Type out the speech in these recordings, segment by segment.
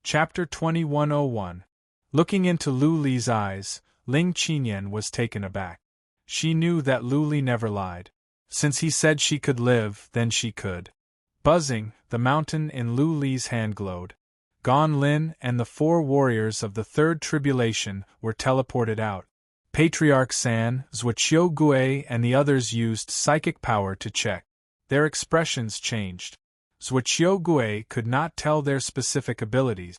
Chapter 2101. Looking into Lu Li's eyes, Ling Qinyan was taken aback. She knew that Lu Li never lied. Since he said she could live, then she could. Buzzing, the mountain in Lu Li's hand glowed. Gan Lin and the 4 warriors of the Third Tribulation were teleported out. Patriarch San, Zhuqiu Gui and the others used psychic power to check. Their expressions changed. Zhuqiu Gui could not tell their specific abilities.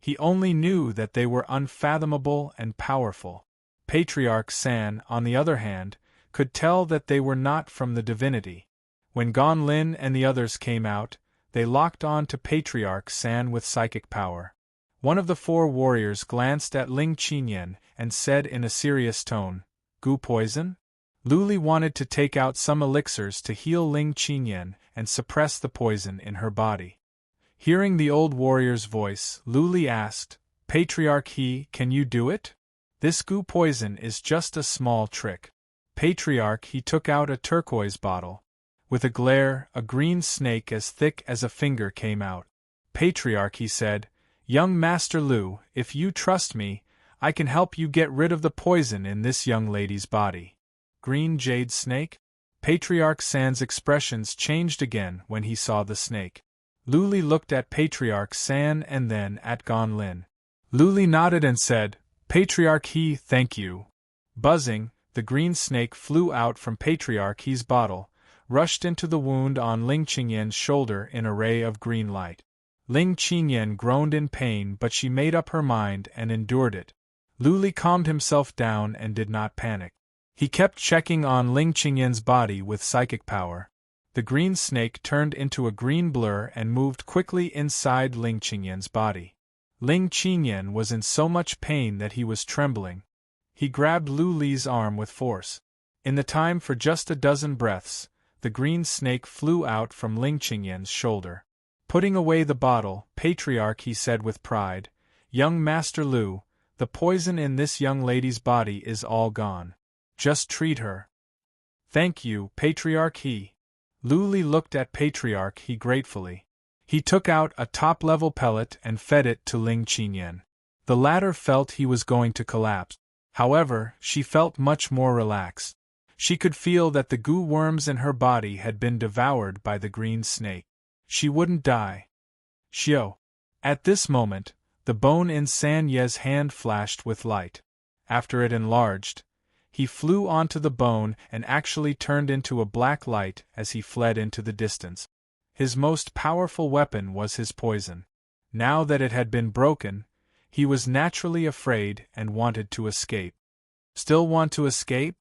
He only knew that they were unfathomable and powerful. Patriarch San, on the other hand, could tell that they were not from the divinity. When Gan Lin and the others came out, they locked on to Patriarch San with psychic power. One of the 4 warriors glanced at Ling Qinyan and said in a serious tone, "Gu poison?" Lu Li wanted to take out some elixirs to heal Ling Qinyan and suppress the poison in her body. Hearing the old warrior's voice, Lu Li asked, "Patriarch He, can you do it? This gu poison is just a small trick." Patriarch He took out a turquoise bottle. With a glare, a green snake as thick as a finger came out. Patriarch He said, "Young Master Lu, if you trust me, I can help you get rid of the poison in this young lady's body." Green jade snake? Patriarch San's expressions changed again when he saw the snake. Lu Li looked at Patriarch San and then at Gan Lin. Lu Li nodded and said, "Patriarch He, thank you." Buzzing, the green snake flew out from Patriarch He's bottle, rushed into the wound on Ling Qinyan's shoulder in a ray of green light. Ling Qinyan groaned in pain, but she made up her mind and endured it. Lu Li calmed himself down and did not panic. He kept checking on Ling Qinyan's body with psychic power. The green snake turned into a green blur and moved quickly inside Ling Qinyan's body. Ling Qinyan was in so much pain that he was trembling. He grabbed Lu Li's arm with force. In the time for just a dozen breaths, the green snake flew out from Ling Qinyan's shoulder. Putting away the bottle, Patriarch He said with pride, "Young Master Lu, the poison in this young lady's body is all gone. Just treat her." "Thank you, Patriarch He." Lu Li looked at Patriarch He gratefully. He took out a top-level pellet and fed it to Ling Qinyan. The latter felt he was going to collapse. However, she felt much more relaxed. She could feel that the goo worms in her body had been devoured by the green snake. She wouldn't die. Xiao. At this moment, the bone in San Ye's hand flashed with light. After it enlarged, he flew onto the bone and actually turned into a black light as he fled into the distance. His most powerful weapon was his poison. Now that it had been broken, he was naturally afraid and wanted to escape. Still want to escape?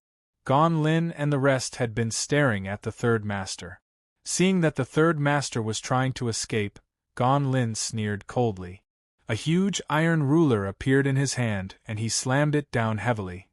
Gan Lin and the rest had been staring at the Third Master. Seeing that the Third Master was trying to escape, Gan Lin sneered coldly. A huge iron ruler appeared in his hand and he slammed it down heavily.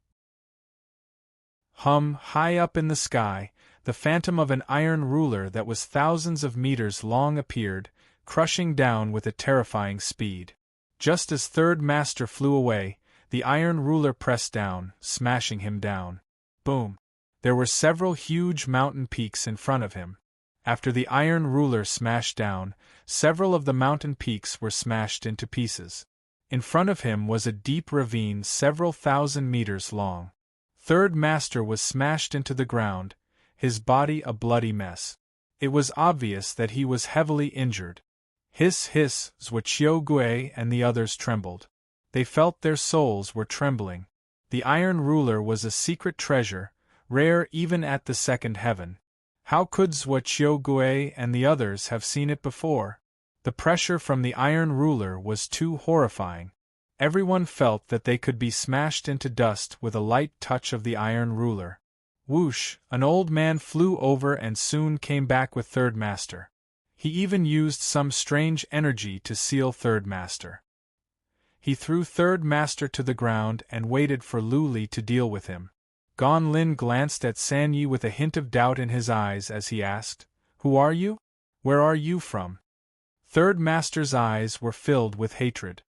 High up in the sky, the phantom of an iron ruler that was thousands of meters long appeared, crushing down with a terrifying speed. Just as Third Master flew away, the iron ruler pressed down, smashing him down. Boom! There were several huge mountain peaks in front of him. After the iron ruler smashed down, several of the mountain peaks were smashed into pieces. In front of him was a deep ravine several thousand meters long. Third Master was smashed into the ground, his body a bloody mess. It was obvious that he was heavily injured. Hiss, Zhuqiu Gui and the others trembled. They felt their souls were trembling. The iron ruler was a secret treasure, rare even at the second heaven. How could Zhuqiu Gui and the others have seen it before? The pressure from the iron ruler was too horrifying. Everyone felt that they could be smashed into dust with a light touch of the iron ruler. Whoosh! An old man flew over and soon came back with Third Master. He even used some strange energy to seal Third Master. He threw Third Master to the ground and waited for Lu Li to deal with him. Gan Lin glanced at San Yi with a hint of doubt in his eyes as he asked, "Who are you? Where are you from?" Third Master's eyes were filled with hatred.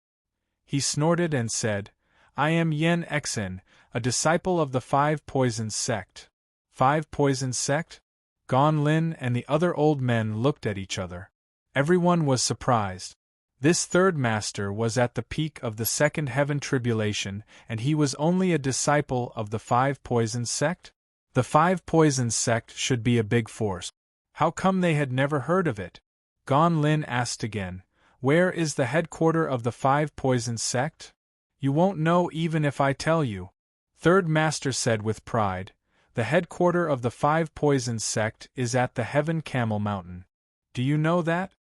He snorted and said, "I am Yen Exin, a disciple of the 5 Poisons sect." 5 Poisons sect? Gan Lin and the other old men looked at each other. Everyone was surprised. This third master was at the peak of the second heaven tribulation, and he was only a disciple of the Five Poisons sect? The Five Poisons sect should be a big force. How come they had never heard of it? Gan Lin asked again. Where is the headquarter of the Five Poisons sect? You won't know even if I tell you. Third master said with pride. The headquarter of the Five Poisons sect is at the Heaven Camel Mountain. Do you know that?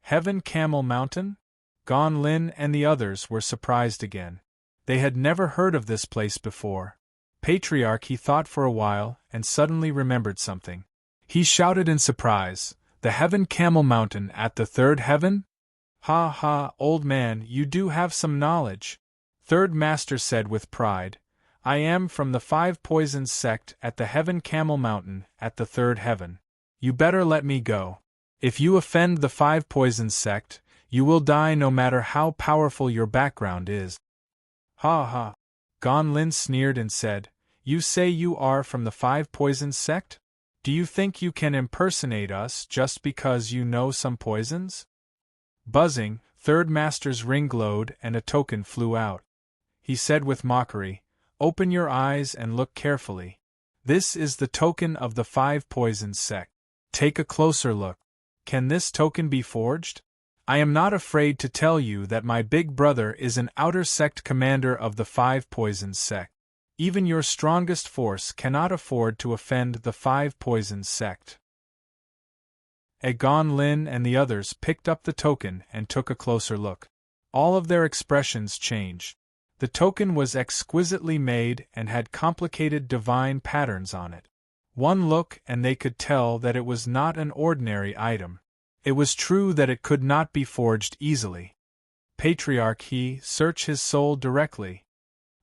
Heaven Camel Mountain? Gan Lin and the others were surprised again. They had never heard of this place before. Patriarch, he thought for a while, and suddenly remembered something. He shouted in surprise, The Heaven Camel Mountain at the third heaven? Ha ha, old man, you do have some knowledge. Third master said with pride, I am from the Five Poisons sect at the Heaven Camel Mountain at the third heaven. You better let me go. If you offend the Five Poisons sect, you will die no matter how powerful your background is. Ha ha. Gan Lin sneered and said, You say you are from the Five Poisons sect? Do you think you can impersonate us just because you know some poisons? Buzzing, third master's ring glowed and a token flew out. He said with mockery, Open your eyes and look carefully. This is the token of the Five Poisons sect. Take a closer look. Can this token be forged? I am not afraid to tell you that my big brother is an outer sect commander of the Five Poisons sect. Even your strongest force cannot afford to offend the Five Poisons sect. Gan Lin and the others picked up the token and took a closer look. All of their expressions changed. The token was exquisitely made and had complicated divine patterns on it. One look and they could tell that it was not an ordinary item. It was true that it could not be forged easily. Patriarch, he search his soul directly.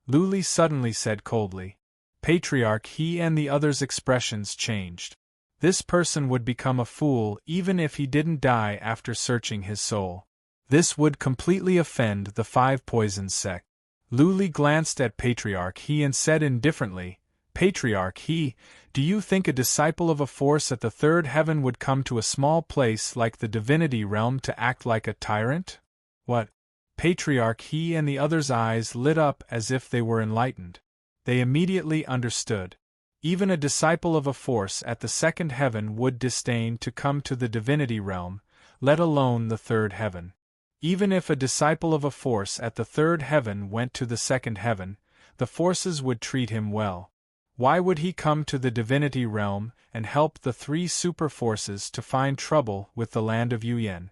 Luli suddenly said coldly. Patriarch, he and the others' expressions changed. This person would become a fool even if he didn't die after searching his soul. This would completely offend the Five Poisons sect. Luli glanced at Patriarch he and said indifferently, Patriarch he, do you think a disciple of a force at the third heaven would come to a small place like the divinity realm to act like a tyrant? What? Patriarch he and the others' eyes lit up as if they were enlightened. They immediately understood. Even a disciple of a force at the second heaven would disdain to come to the divinity realm, let alone the third heaven. Even if a disciple of a force at the third heaven went to the second heaven, the forces would treat him well. Why would he come to the divinity realm and help the three super forces to find trouble with the land of Yuyan?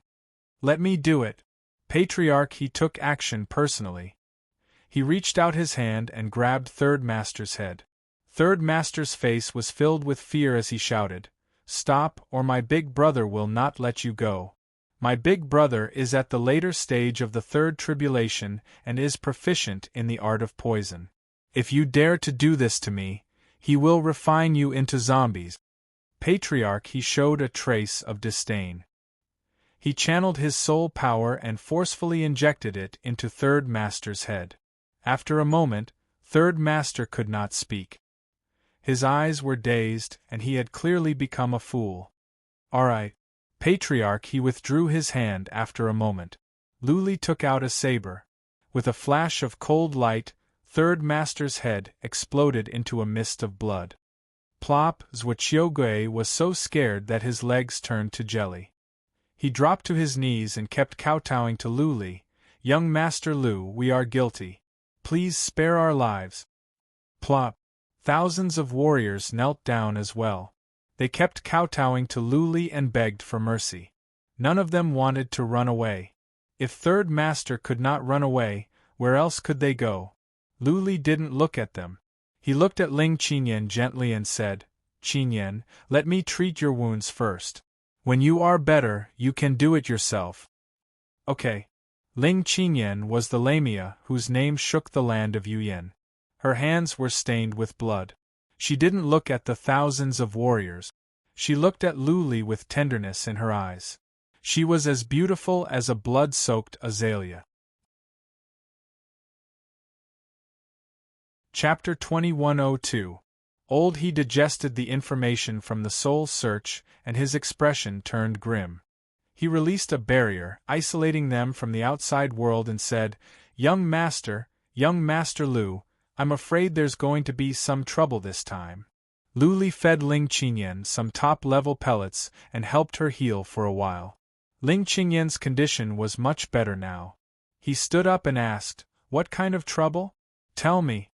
Let me do it. Patriarch he took action personally. He reached out his hand and grabbed Third Master's head. Third Master's face was filled with fear as he shouted, Stop, or my big brother will not let you go. My big brother is at the later stage of the third tribulation and is proficient in the art of poison. If you dare to do this to me, he will refine you into zombies. Patriarch he showed a trace of disdain. He channeled his soul power and forcefully injected it into Third Master's head. After a moment, Third Master could not speak. His eyes were dazed and he had clearly become a fool. All right. Patriarch he withdrew his hand after a moment. Luli took out a saber. With a flash of cold light, Third Master's head exploded into a mist of blood. Plop, Zhuqiuge was so scared that his legs turned to jelly. He dropped to his knees and kept kowtowing to Luli. Young Master Lu, we are guilty. Please spare our lives. Plop. Thousands of warriors knelt down as well. They kept kowtowing to Luli and begged for mercy. None of them wanted to run away. If Third Master could not run away, where else could they go? Luli didn't look at them. He looked at Ling Qinyan gently and said, Qinyan, let me treat your wounds first. When you are better, you can do it yourself. Okay. Ling Qinyan was the Lamia whose name shook the land of Yuyan. Her hands were stained with blood. She didn't look at the thousands of warriors. She looked at Luli with tenderness in her eyes. She was as beautiful as a blood-soaked azalea. Chapter 2102. Old he digested the information from the soul search, and his expression turned grim. He released a barrier, isolating them from the outside world and said, Young Master Lu, I'm afraid there's going to be some trouble this time. Lu Li fed Ling Qingyan some top-level pellets and helped her heal for a while. Ling Qingyan's condition was much better now. He stood up and asked, What kind of trouble? Tell me.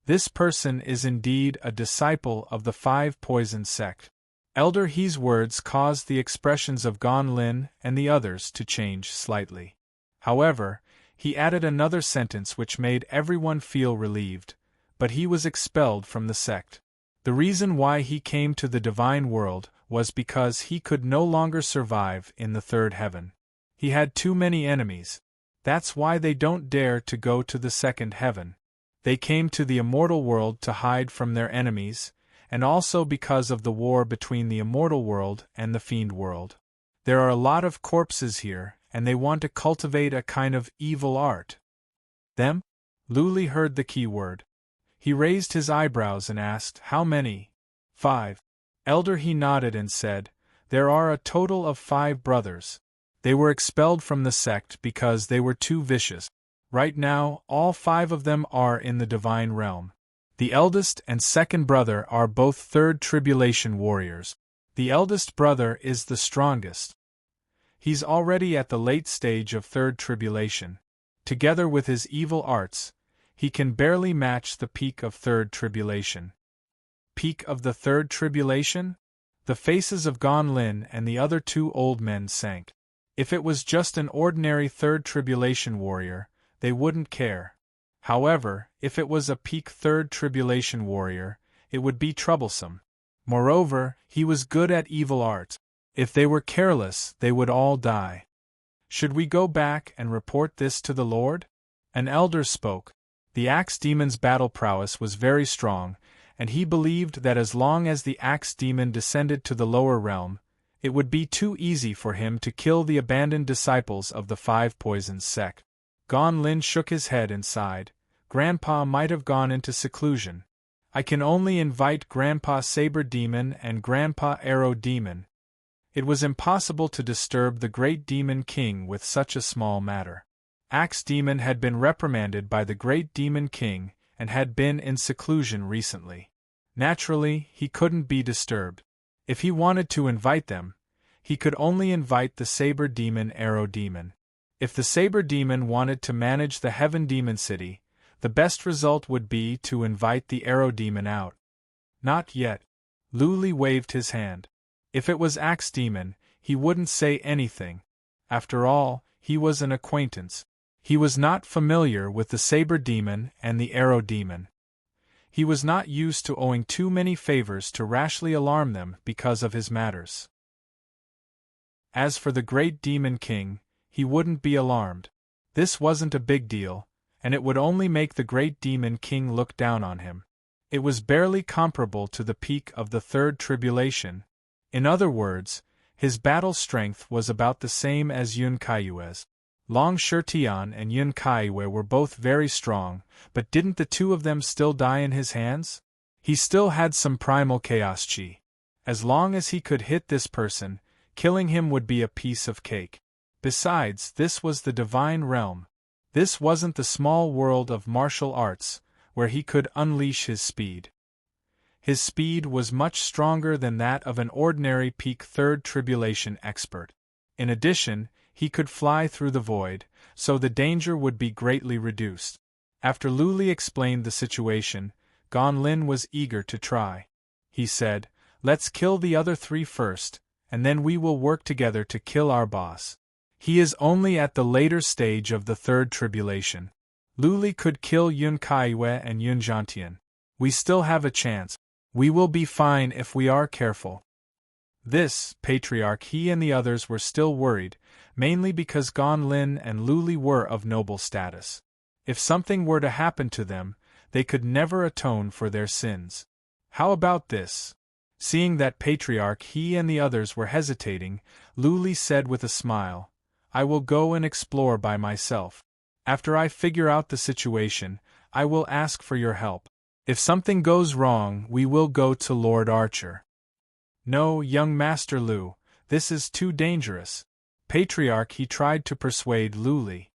This person is indeed a disciple of the Five Poison sect. Elder He's words caused the expressions of Gan Lin and the others to change slightly. However, he added another sentence which made everyone feel relieved, but he was expelled from the sect. The reason why he came to the divine world was because he could no longer survive in the third heaven. He had too many enemies. That's why they don't dare to go to the second heaven. They came to the immortal world to hide from their enemies, and also because of the war between the immortal world and the fiend world. There are a lot of corpses here, and they want to cultivate a kind of evil art. Them? Lu Li heard the key word. He raised his eyebrows and asked, How many? 5. Elder He nodded and said, There are a total of 5 brothers. They were expelled from the sect because they were too vicious. Right now, all 5 of them are in the divine realm. The eldest and second brother are both third tribulation warriors. The eldest brother is the strongest. He's already at the late stage of third tribulation. Together with his evil arts, he can barely match the peak of third tribulation. Peak of the third tribulation? The faces of Gan Lin and the other 2 old men sank. If it was just an ordinary third tribulation warrior, they wouldn't care. However, if it was a peak third tribulation warrior, it would be troublesome. Moreover, he was good at evil arts. If they were careless, they would all die. Should we go back and report this to the Lord? An elder spoke. The axe demon's battle prowess was very strong, and he believed that as long as the axe demon descended to the lower realm, it would be too easy for him to kill the abandoned disciples of the Five Poisons sect. Gan Lin shook his head and sighed. Grandpa might have gone into seclusion. I can only invite Grandpa Saber Demon and Grandpa Arrow Demon. It was impossible to disturb the great Demon King with such a small matter. Axe Demon had been reprimanded by the great Demon King and had been in seclusion recently. Naturally, he couldn't be disturbed. If he wanted to invite them, he could only invite the Saber Demon Arrow Demon. If the Saber Demon wanted to manage the Heaven Demon City, the best result would be to invite the Arrow Demon out. Not yet. Lu Li waved his hand. If it was Axe Demon, he wouldn't say anything. After all, he was an acquaintance. He was not familiar with the Saber Demon and the Arrow Demon. He was not used to owing too many favors to rashly alarm them because of his matters. As for the great Demon King, he wouldn't be alarmed. This wasn't a big deal, and it would only make the great Demon King look down on him. It was barely comparable to the peak of the third tribulation. In other words, his battle strength was about the same as Yun Kaiyue's. Long Shirtian and Yun Kaiyue were both very strong, but didn't the 2 of them still die in his hands? He still had some primal chaos chi. As long as he could hit this person, killing him would be a piece of cake. Besides, this was the divine realm. This wasn't the small world of martial arts, where he could unleash his speed. His speed was much stronger than that of an ordinary peak third tribulation expert. In addition, he could fly through the void, so the danger would be greatly reduced. After Lu Li explained the situation, Gan Lin was eager to try. He said, Let's kill the other 3 first, and then we will work together to kill our boss. He is only at the later stage of the third tribulation. Lu Li could kill Yun Kaiyue and Yun Zhantian. We still have a chance. We will be fine if we are careful. This, Patriarch He and the others were still worried, mainly because Gan Lin and Lu Li were of noble status. If something were to happen to them, they could never atone for their sins. How about this? Seeing that Patriarch He and the others were hesitating, Lu Li said with a smile, I will go and explore by myself. After I figure out the situation, I will ask for your help. If something goes wrong, we will go to Lord Archer. No, young Master Lu, this is too dangerous. Patriarch, he tried to persuade Luli.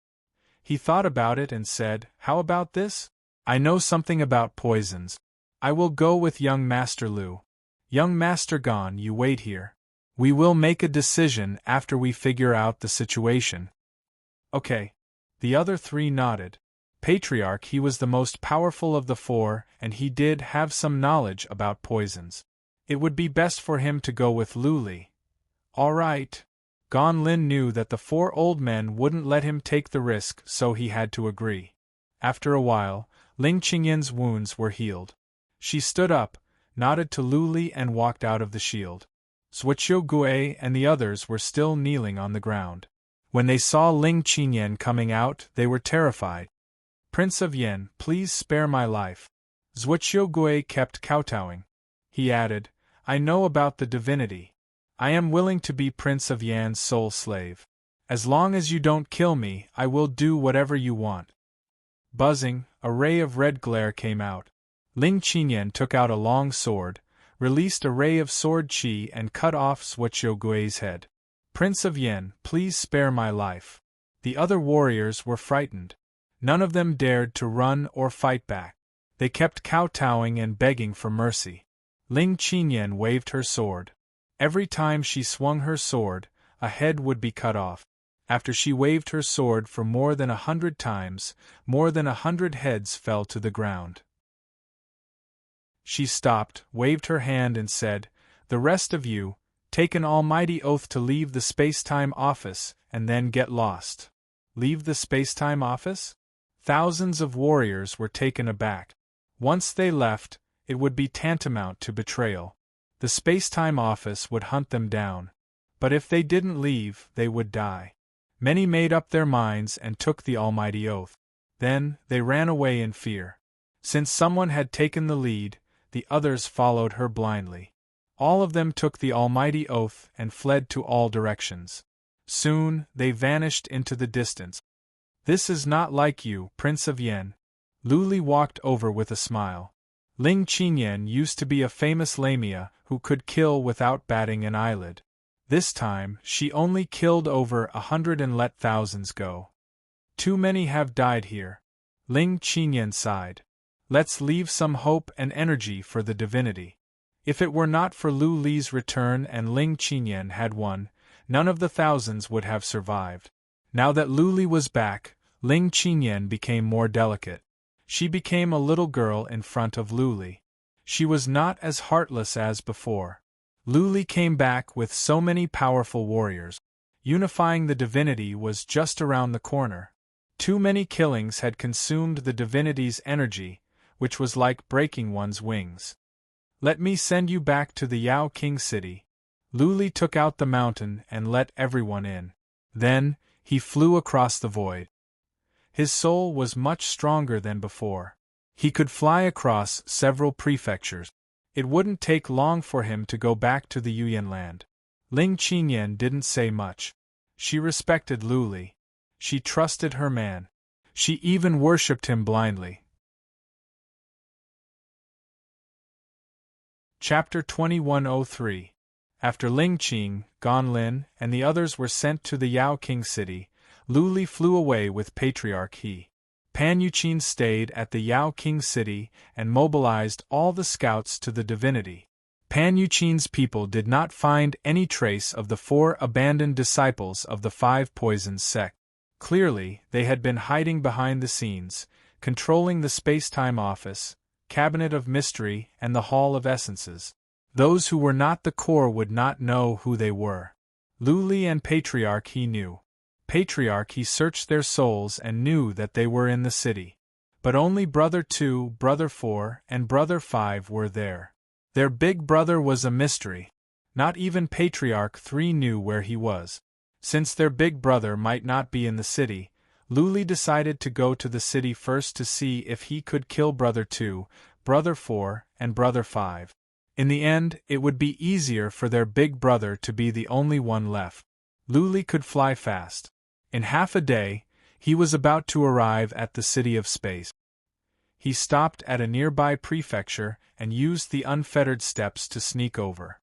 He thought about it and said, "How about this? I know something about poisons. I will go with young Master Lu. Young Master Gon, you wait here. We will make a decision after we figure out the situation." Okay. The other three nodded. Patriarch, he was the most powerful of the four, and he did have some knowledge about poisons. It would be best for him to go with Luli. All right. Gon Lin knew that the four old men wouldn't let him take the risk, so he had to agree. After a while, Ling Qingyan's wounds were healed. She stood up, nodded to Luli and walked out of the shield. Zhuqiu Gui and the others were still kneeling on the ground. When they saw Ling Qingyan coming out, they were terrified. "Prince of Yen, please spare my life." Zhuqiu Gui kept kowtowing. He added, "I know about the divinity. I am willing to be Prince of Yan's sole slave. As long as you don't kill me, I will do whatever you want." Buzzing, a ray of red glare came out. Ling Qingyan took out a long sword, released a ray of sword qi and cut off Zhuqiu Gui's head. "Prince of Yen, please spare my life." The other warriors were frightened. None of them dared to run or fight back. They kept kowtowing and begging for mercy. Ling Qingyan waved her sword. Every time she swung her sword, a head would be cut off. After she waved her sword for more than 100 times, more than 100 heads fell to the ground. She stopped, waved her hand and said, "The rest of you, take an almighty oath to leave the space-time office, and then get lost." Leave the space-time office? Thousands of warriors were taken aback. Once they left, it would be tantamount to betrayal. The space-time office would hunt them down. But if they didn't leave, they would die. Many made up their minds and took the almighty oath. Then, they ran away in fear. Since someone had taken the lead, the others followed her blindly. All of them took the almighty oath and fled to all directions. Soon, they vanished into the distance. "This is not like you, Prince of Yen." Luli walked over with a smile. Ling Qingyan used to be a famous lamia who could kill without batting an eyelid. This time, she only killed over 100 and let thousands go. "Too many have died here." Ling Qingyan sighed. "Let's leave some hope and energy for the divinity." If it were not for Lu Li's return and Ling Qingyan had won, none of the thousands would have survived. Now that Lu Li was back, Ling Qingyan became more delicate. She became a little girl in front of Lu Li. She was not as heartless as before. Lu Li came back with so many powerful warriors. Unifying the divinity was just around the corner. Too many killings had consumed the divinity's energy, which was like breaking one's wings. "Let me send you back to the Yao King city." Lu Li took out the mountain and let everyone in. Then, he flew across the void. His soul was much stronger than before. He could fly across several prefectures. It wouldn't take long for him to go back to the Yuyan land. Ling Qingyan didn't say much. She respected Lu Li. She trusted her man. She even worshipped him blindly. Chapter 2103. After Ling Qing, Gon Lin, and the others were sent to the Yao King city, Lu Li flew away with Patriarch He. Pan Yuqin stayed at the Yao King city and mobilized all the scouts to the divinity. Pan Yuqin's people did not find any trace of the 4 abandoned disciples of the 5 poisons sect. Clearly, they had been hiding behind the scenes, controlling the space-time office, cabinet of mystery, and the hall of essences. Those who were not the core would not know who they were. Lu Li and Patriarch He knew. Patriarch He searched their souls and knew that they were in the city. But only Brother 2, Brother 4, and Brother 5 were there. Their big brother was a mystery. Not even Patriarch 3 knew where he was. Since their big brother might not be in the city, Lu Li decided to go to the city first to see if he could kill Brother 2, Brother 4, and Brother 5. In the end, it would be easier for their big brother to be the only one left. Lu Li could fly fast. In half a day, he was about to arrive at the city of space. He stopped at a nearby prefecture and used the unfettered steps to sneak over.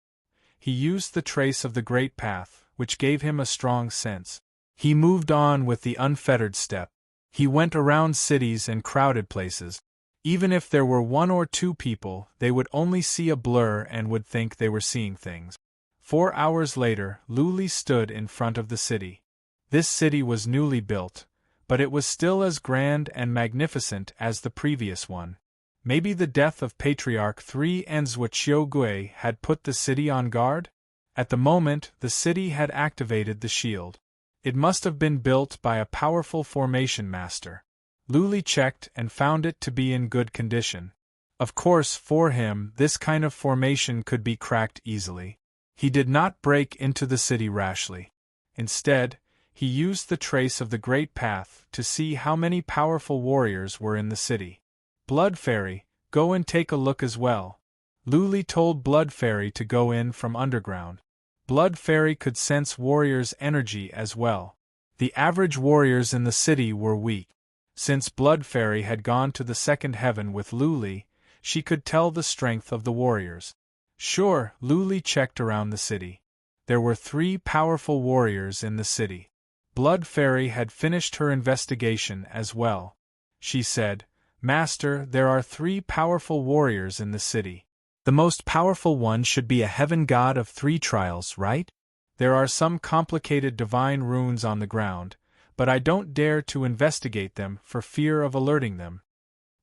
He used the trace of the Great Path, which gave him a strong sense. He moved on with the unfettered step. He went around cities and crowded places. Even if there were 1 or 2 people, they would only see a blur and would think they were seeing things. 4 hours later, Luli stood in front of the city. This city was newly built, but it was still as grand and magnificent as the previous one. Maybe the death of Patriarch 3 and Zhuoqiu had put the city on guard? At the moment, the city had activated the shield. It must have been built by a powerful formation master. Luli checked and found it to be in good condition. Of course, for him, this kind of formation could be cracked easily. He did not break into the city rashly. Instead, he used the trace of the Great Path to see how many powerful warriors were in the city. Blood Fairy, go and take a look as well. Luli told Blood Fairy to go in from underground. Blood Fairy could sense warriors' energy as well. The average warriors in the city were weak. Since Blood Fairy had gone to the second heaven with Luli, she could tell the strength of the warriors. Sure, Luli checked around the city. There were 3 powerful warriors in the city. Blood Fairy had finished her investigation as well. She said, "Master, there are 3 powerful warriors in the city. The most powerful one should be a heaven god of 3 trials, right? There are some complicated divine runes on the ground, but I don't dare to investigate them for fear of alerting them."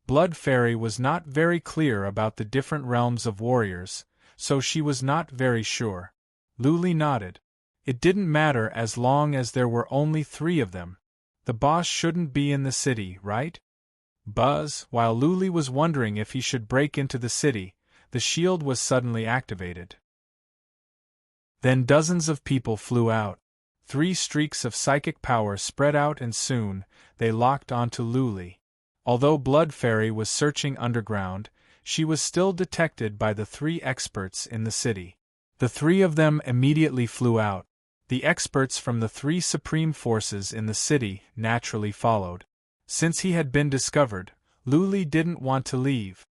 Blood Fairy was not very clear about the different realms of warriors, so she was not very sure. Luli nodded. It didn't matter as long as there were only 3 of them. The boss shouldn't be in the city, right? Buzz, while Luli was wondering if he should break into the city, the shield was suddenly activated. Then dozens of people flew out. 3 streaks of psychic power spread out and soon, they locked onto Luli. Although Blood Fairy was searching underground, she was still detected by the 3 experts in the city. The 3 of them immediately flew out. The experts from the 3 supreme forces in the city naturally followed. Since he had been discovered, Luli didn't want to leave.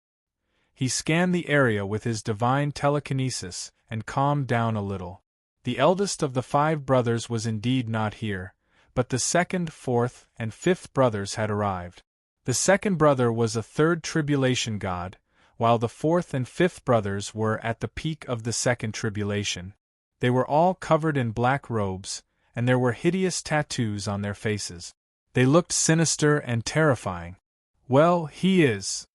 He scanned the area with his divine telekinesis and calmed down a little. The eldest of the 5 brothers was indeed not here, but the 2nd, 4th, and 5th brothers had arrived. The 2nd brother was a 3rd tribulation god, while the 4th and 5th brothers were at the peak of the 2nd tribulation. They were all covered in black robes, and there were hideous tattoos on their faces. They looked sinister and terrifying. "Well, he is!"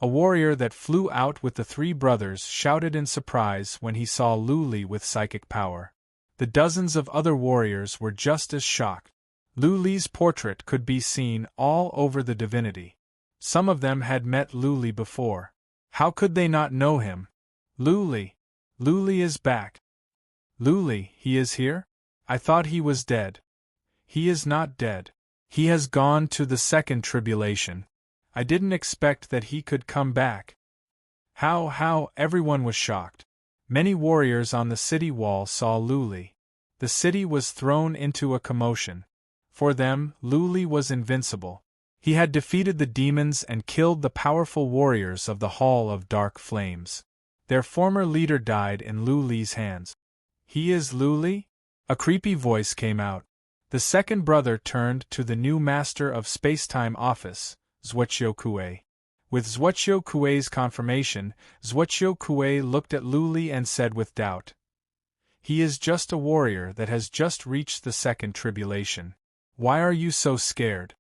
A warrior that flew out with the 3 brothers shouted in surprise when he saw Luli with psychic power. The dozens of other warriors were just as shocked. Luli's portrait could be seen all over the divinity. Some of them had met Luli before. How could they not know him? "Luli! Luli is back!" "Luli, he is here? I thought he was dead." "He is not dead. He has gone to the 2nd tribulation. I didn't expect that he could come back." How, everyone was shocked. Many warriors on the city wall saw Luli. The city was thrown into a commotion. For them, Luli was invincible. He had defeated the demons and killed the powerful warriors of the Hall of Dark Flames. Their former leader died in Luli's hands. "He is Luli?" A creepy voice came out. The 2nd brother turned to the new master of Spacetime Office, Zhuoqiu. With Zhuoqiu's confirmation, Zhuoqiu looked at Luli and said with doubt, "He is just a warrior that has just reached the 2nd tribulation. Why are you so scared?"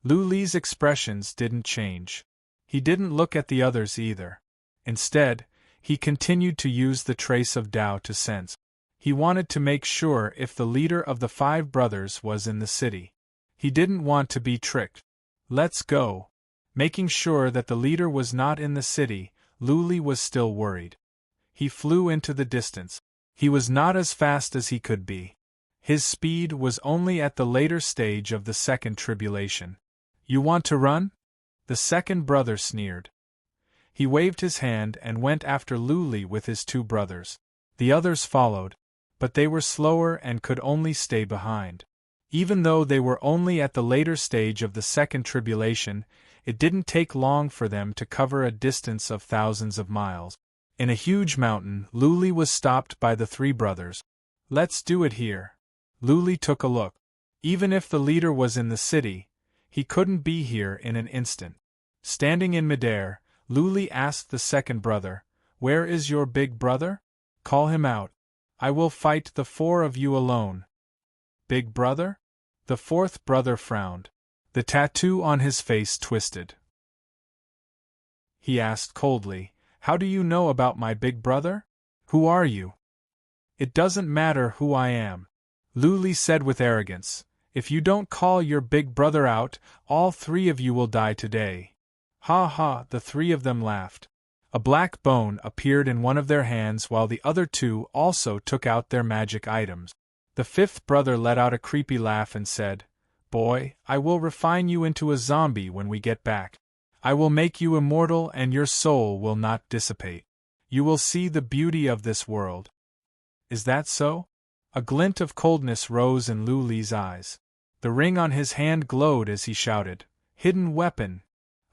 Luli's expressions didn't change. He didn't look at the others either. Instead, he continued to use the trace of Tao to sense. He wanted to make sure if the leader of the 5 brothers was in the city. He didn't want to be tricked. "Let's go." Making sure that the leader was not in the city, Luli was still worried. He flew into the distance. He was not as fast as he could be. His speed was only at the later stage of the 2nd tribulation. "You want to run?" The 2nd brother sneered. He waved his hand and went after Luli with his 2 brothers. The others followed, but they were slower and could only stay behind. Even though they were only at the later stage of the 2nd tribulation, it didn't take long for them to cover a distance of thousands of miles. In a huge mountain, Luli was stopped by the 3 brothers. "Let's do it here." Luli took a look. Even if the leader was in the city, he couldn't be here in an instant. Standing in midair, Luli asked the second brother, "Where is your big brother? Call him out. I will fight the four of you alone." Big brother? The fourth brother frowned. The tattoo on his face twisted. He asked coldly, "How do you know about my big brother? Who are you?" "It doesn't matter who I am," Luli said with arrogance. "If you don't call your big brother out, all three of you will die today." Ha ha, the three of them laughed. A black bone appeared in one of their hands while the other two also took out their magic items. The fifth brother let out a creepy laugh and said, "Boy, I will refine you into a zombie when we get back. I will make you immortal and your soul will not dissipate. You will see the beauty of this world." "Is that so?" A glint of coldness rose in Luli's eyes. The ring on his hand glowed as he shouted, "Hidden weapon!"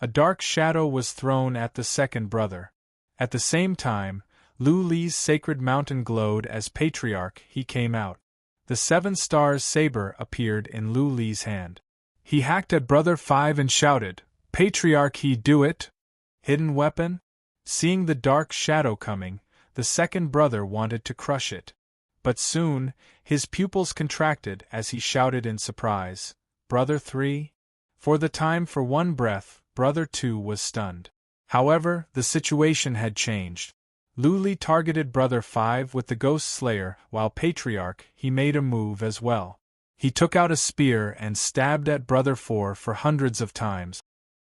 A dark shadow was thrown at the second brother. At the same time, Luli's sacred mountain glowed as Patriarch he came out. The 7 stars saber appeared in Luli's hand. He hacked at Brother 5 and shouted, "Patriarch he do it!" Hidden weapon? Seeing the dark shadow coming, the second brother wanted to crush it. But soon, his pupils contracted as he shouted in surprise, "Brother 3?" For the time for one breath, Brother 2 was stunned. However, the situation had changed. Luli targeted Brother 5 with the Ghost Slayer, while Patriarch he made a move as well. He took out a spear and stabbed at Brother 4 for hundreds of times.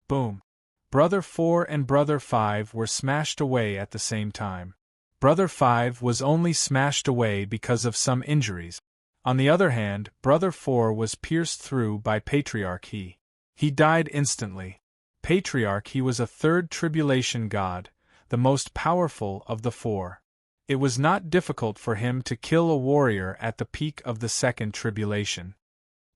Boom! Brother 4 and Brother 5 were smashed away at the same time. Brother 5 was only smashed away because of some injuries. On the other hand, Brother 4 was pierced through by Patriarch he. He died instantly. Patriarch he was a third tribulation god, the most powerful of the 4. It was not difficult for him to kill a warrior at the peak of the second tribulation.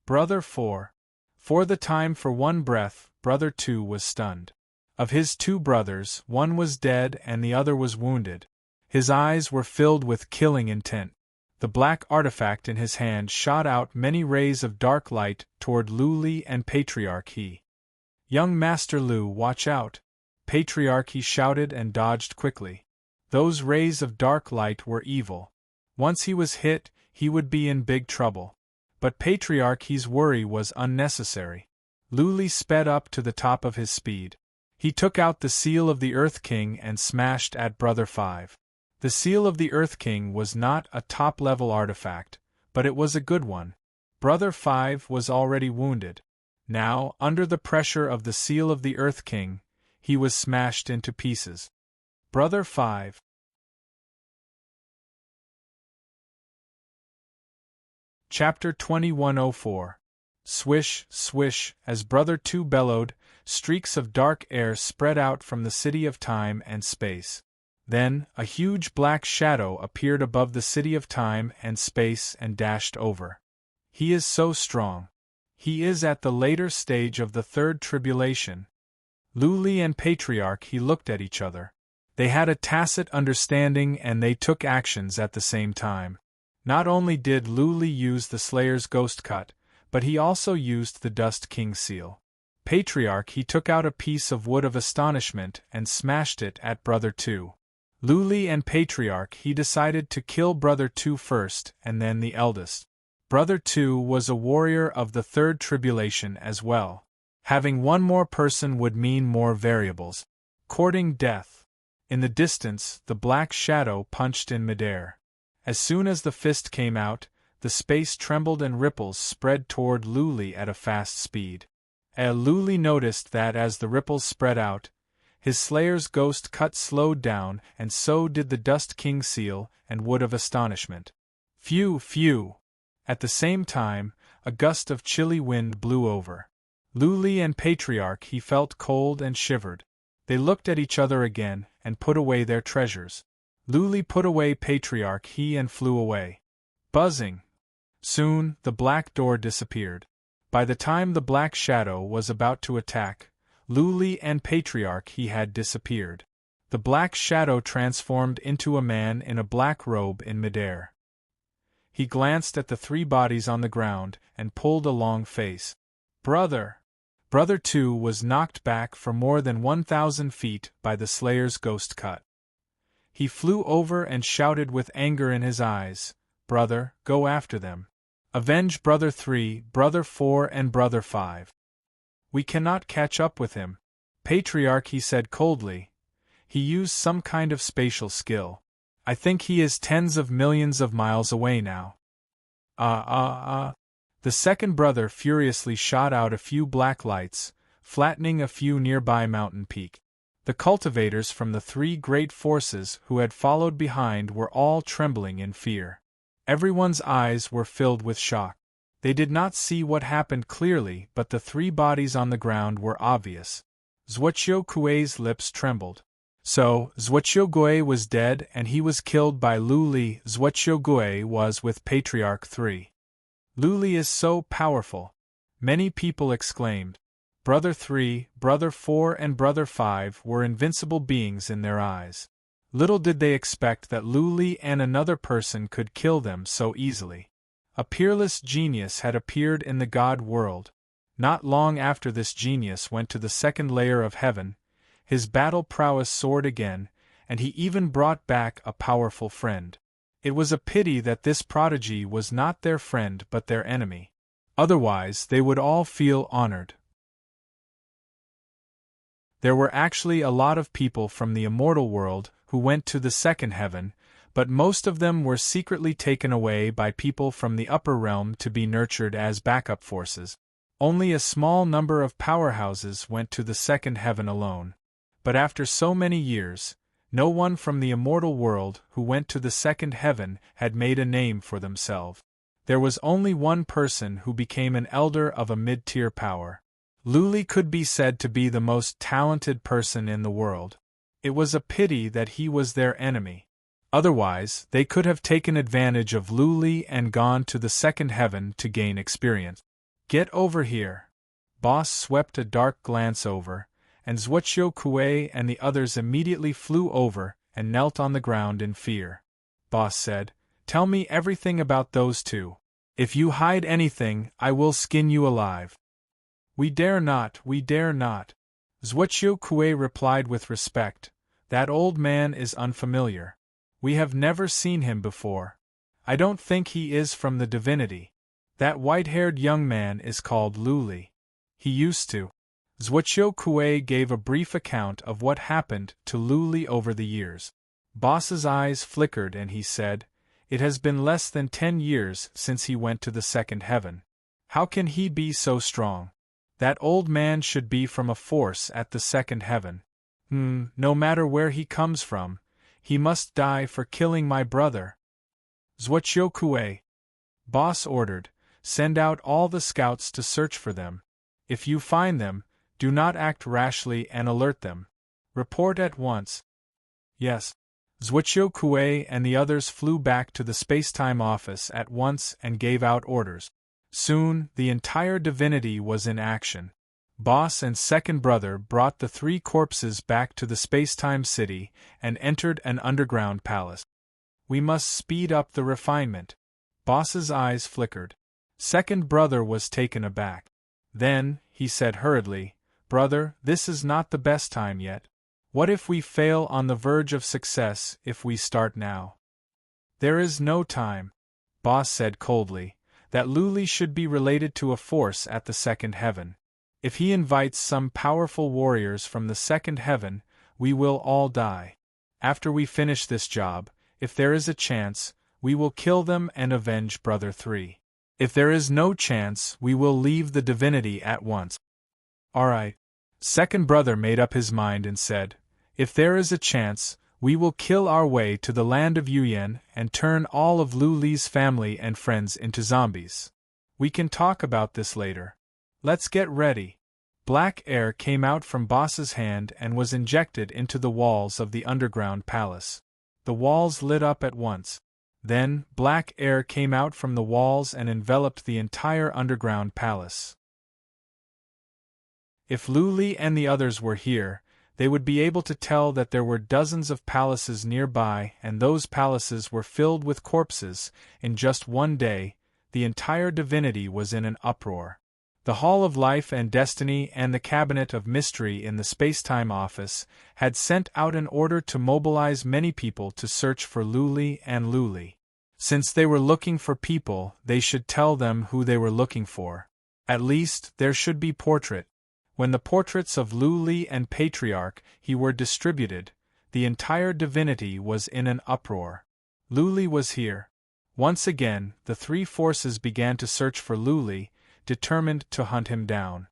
Brother 4. For the time for one breath, Brother 2 was stunned. Of his 2 brothers, one was dead and the other was wounded. His eyes were filled with killing intent. The black artifact in his hand shot out many rays of dark light toward Luli and Patriarch he. "Young Master Lu, watch out!" Patriarch he shouted and dodged quickly. Those rays of dark light were evil. Once he was hit, he would be in big trouble. But Patriarch he's worry was unnecessary. Luli sped up to the top of his speed. He took out the seal of the Earth King and smashed at Brother 5. The seal of the Earth King was not a top-level artifact, but it was a good one. Brother 5 was already wounded. Now, under the pressure of the seal of the Earth King, he was smashed into pieces. Brother 5. Chapter 2104. Swish, swish, as Brother 2 bellowed, streaks of dark air spread out from the city of time and space. Then, a huge black shadow appeared above the city of time and space and dashed over. He is so strong. He is at the later stage of the third tribulation. Luli and Patriarch he looked at each other. They had a tacit understanding and they took actions at the same time. Not only did Luli use the Slayer's Ghost Cut, but he also used the Dust King seal. Patriarch he took out a piece of wood of astonishment and smashed it at Brother 2. Luli and Patriarch he decided to kill Brother 2 first and then the eldest. Brother 2 was a warrior of the third tribulation as well. Having one more person would mean more variables. Courting death. In the distance, the black shadow punched in midair. As soon as the fist came out, the space trembled and ripples spread toward Luli at a fast speed. Luli noticed that as the ripples spread out, his Slayer's Ghost Cut slowed down, and so did the Dust King seal and Wood of Astonishment. Phew, phew! At the same time, a gust of chilly wind blew over. Luli and Patriarch he felt cold and shivered. They looked at each other again and put away their treasures. Luli put away Patriarch he and flew away. Buzzing. Soon, the black door disappeared. By the time the black shadow was about to attack, Luli and Patriarch he had disappeared. The black shadow transformed into a man in a black robe in midair. He glanced at the three bodies on the ground and pulled a long face. Brother! Brother 2 was knocked back for more than 1,000 feet by the Slayer's ghost cut. He flew over and shouted with anger in his eyes, Brother, go after them. Avenge Brother 3, Brother 4 and Brother 5. We cannot catch up with him. Patriarch, he said coldly. He used some kind of spatial skill. I think he is tens of millions of miles away now. The second brother furiously shot out a few black lights, flattening a few nearby mountain peak. The cultivators from the three great forces who had followed behind were all trembling in fear. Everyone's eyes were filled with shock. They did not see what happened clearly, but the three bodies on the ground were obvious. Zhuoqiu Kuei's lips trembled. So, Zhuoqiu Gui was dead and he was killed by Lu Li. Zhuoqiu Gui was with Patriarch 3. Lu Li is so powerful. Many people exclaimed. Brother 3, Brother 4 and Brother 5 were invincible beings in their eyes. Little did they expect that Lu Li and another person could kill them so easily. A peerless genius had appeared in the god world. Not long after this genius went to the second layer of heaven, his battle prowess soared again, and he even brought back a powerful friend. It was a pity that this prodigy was not their friend but their enemy. Otherwise they would all feel honored. There were actually a lot of people from the immortal world who went to the second heaven, but most of them were secretly taken away by people from the upper realm to be nurtured as backup forces. Only a small number of powerhouses went to the second heaven alone. But after so many years, no one from the immortal world who went to the second heaven had made a name for themselves. There was only one person who became an elder of a mid-tier power. Lu Li could be said to be the most talented person in the world. It was a pity that he was their enemy. Otherwise, they could have taken advantage of Lu Li and gone to the second heaven to gain experience. Get over here. Boss swept a dark glance over, and Zhuoqiu Kuei and the others immediately flew over and knelt on the ground in fear. Boss said, Tell me everything about those two. If you hide anything, I will skin you alive. We dare not, we dare not. Zhuoqiu Kuei replied with respect, That old man is unfamiliar. We have never seen him before. I don't think he is from the divinity. That white-haired young man is called Lu Li. He used to. Zhuoqiu Kuei gave a brief account of what happened to Lu Li over the years. Boss's eyes flickered and he said, It has been less than 10 years since he went to the second heaven. How can he be so strong? That old man should be from a force at the second heaven. No matter where he comes from, he must die for killing my brother. Zhuoqiu Kuei. Boss ordered, Send out all the scouts to search for them. If you find them, do not act rashly and alert them. Report at once. Yes. Zhuoqiu Kuei and the others flew back to the space-time office at once and gave out orders. Soon, the entire divinity was in action. Boss and second brother brought the three corpses back to the space-time city and entered an underground palace. We must speed up the refinement. Boss's eyes flickered. Second brother was taken aback. Then, he said hurriedly, Brother, this is not the best time yet. What if we fail on the verge of success if we start now? There is no time. Boss said coldly, that Lu Li should be related to a force at the second heaven. If he invites some powerful warriors from the second heaven, we will all die. After we finish this job, if there is a chance, we will kill them and avenge Brother 3. If there is no chance, we will leave the divinity at once. Alright. Second brother made up his mind and said, If there is a chance, we will kill our way to the land of Yuyan and turn all of Lu Li's family and friends into zombies. We can talk about this later. Let's get ready. Black air came out from Boss's hand and was injected into the walls of the underground palace. The walls lit up at once. Then, black air came out from the walls and enveloped the entire underground palace. If Lu Li and the others were here, They would be able to tell that there were dozens of palaces nearby, and those palaces were filled with corpses. In just one day, the entire divinity was in an uproar. The Hall of Life and Destiny and the Cabinet of Mystery in the Spacetime Office had sent out an order to mobilize many people to search for Luli and Luli. Since they were looking for people, they should tell them who they were looking for. At least, there should be portrait. When the portraits of Luli and Patriarch he were distributed, the entire divinity was in an uproar. Luli was here. Once again, the three forces began to search for Luli, determined to hunt him down.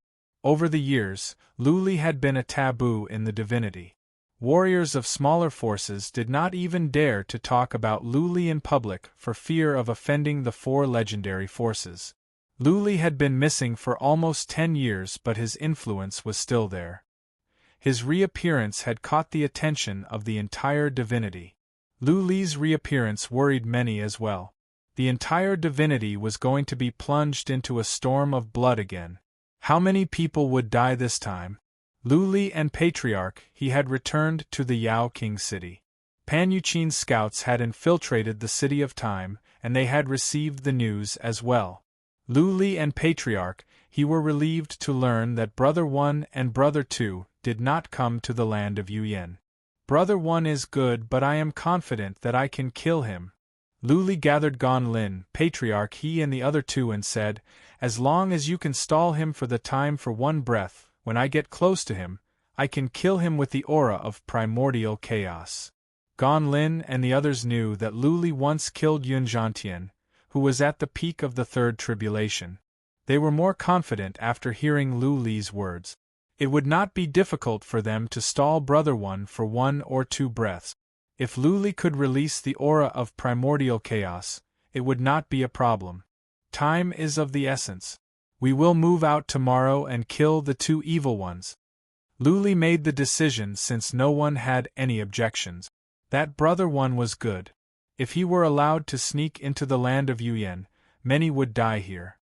Over the years, Luli had been a taboo in the divinity. Warriors of smaller forces did not even dare to talk about Luli in public for fear of offending the four legendary forces. Luli had been missing for almost 10 years, but his influence was still there. His reappearance had caught the attention of the entire divinity. Luli's reappearance worried many as well. The entire divinity was going to be plunged into a storm of blood again. How many people would die this time? Luli and Patriarch he had returned to the Yao King city. Panuchin's scouts had infiltrated the City of Time, and they had received the news as well. Luli and Patriarch he were relieved to learn that Brother 1 and Brother 2 did not come to the land of Yuyan. Brother 1 is good, but I am confident that I can kill him. Luli gathered Gon Lin, Patriarch he and the other two and said, as long as you can stall him for the time for one breath, when I get close to him, I can kill him with the aura of primordial chaos. Gon Lin and the others knew that Luli once killed Yun Zhantian, who was at the peak of the third tribulation. They were more confident after hearing Luli's words. It would not be difficult for them to stall Brother 1 for 1 or 2 breaths. If Luli could release the aura of primordial chaos, it would not be a problem. Time is of the essence. We will move out tomorrow and kill the 2 evil ones. Luli made the decision since no one had any objections. That Brother 1 was good. If he were allowed to sneak into the land of Yuyan, many would die here.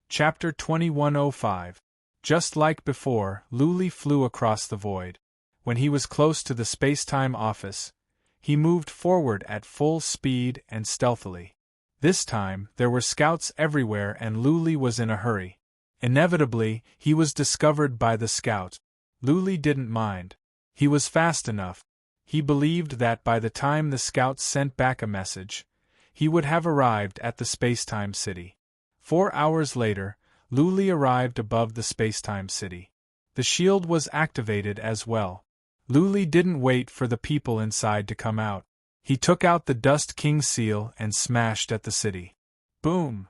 Chapter 2105. Just like before, Luli flew across the void. When he was close to the Spacetime Office, he moved forward at full speed and stealthily. This time, there were scouts everywhere and Luli was in a hurry. Inevitably, he was discovered by the scouts. Luli didn't mind. He was fast enough. He believed that by the time the scouts sent back a message, he would have arrived at the Spacetime City. 4 hours later, Luli arrived above the Spacetime City. The shield was activated as well. Luli didn't wait for the people inside to come out. He took out the Dust King seal and smashed at the city. Boom!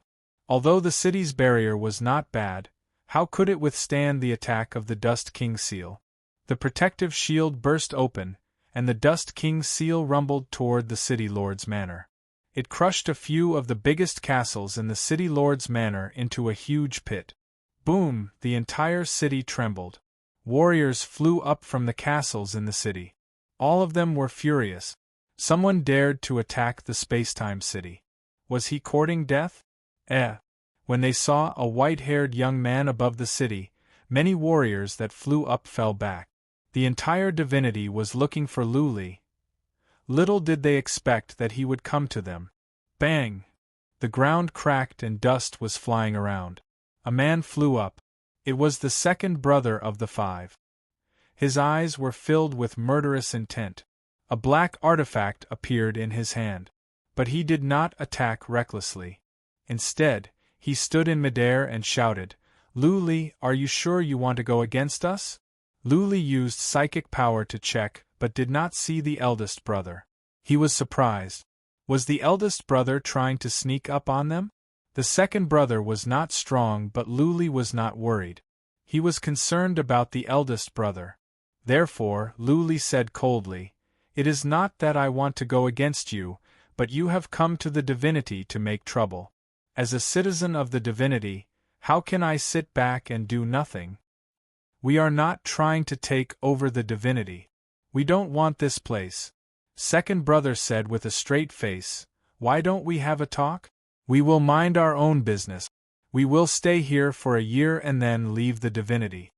Although the city's barrier was not bad, how could it withstand the attack of the Dust King seal? The protective shield burst open, and the Dust King seal rumbled toward the City Lord's manor. It crushed a few of the biggest castles in the City Lord's manor into a huge pit. Boom! The entire city trembled. Warriors flew up from the castles in the city. All of them were furious. Someone dared to attack the Spacetime City. Was he courting death? When they saw a white-haired young man above the city, many warriors that flew up fell back. The entire divinity was looking for Luli. Little did they expect that he would come to them. Bang! The ground cracked and dust was flying around. A man flew up. It was the second brother of the 5. His eyes were filled with murderous intent. A black artifact appeared in his hand. But he did not attack recklessly. Instead, he stood in midair and shouted, "Luli, are you sure you want to go against us?" Luli used psychic power to check, but did not see the eldest brother. He was surprised. Was the eldest brother trying to sneak up on them? The second brother was not strong, but Luli was not worried. He was concerned about the eldest brother. Therefore, Luli said coldly, "It is not that I want to go against you, but you have come to the divinity to make trouble. As a citizen of the divinity, how can I sit back and do nothing? We are not trying to take over the divinity. We don't want this place." Second brother said with a straight face, "Why don't we have a talk? We will mind our own business. We will stay here for a year and then leave the divinity.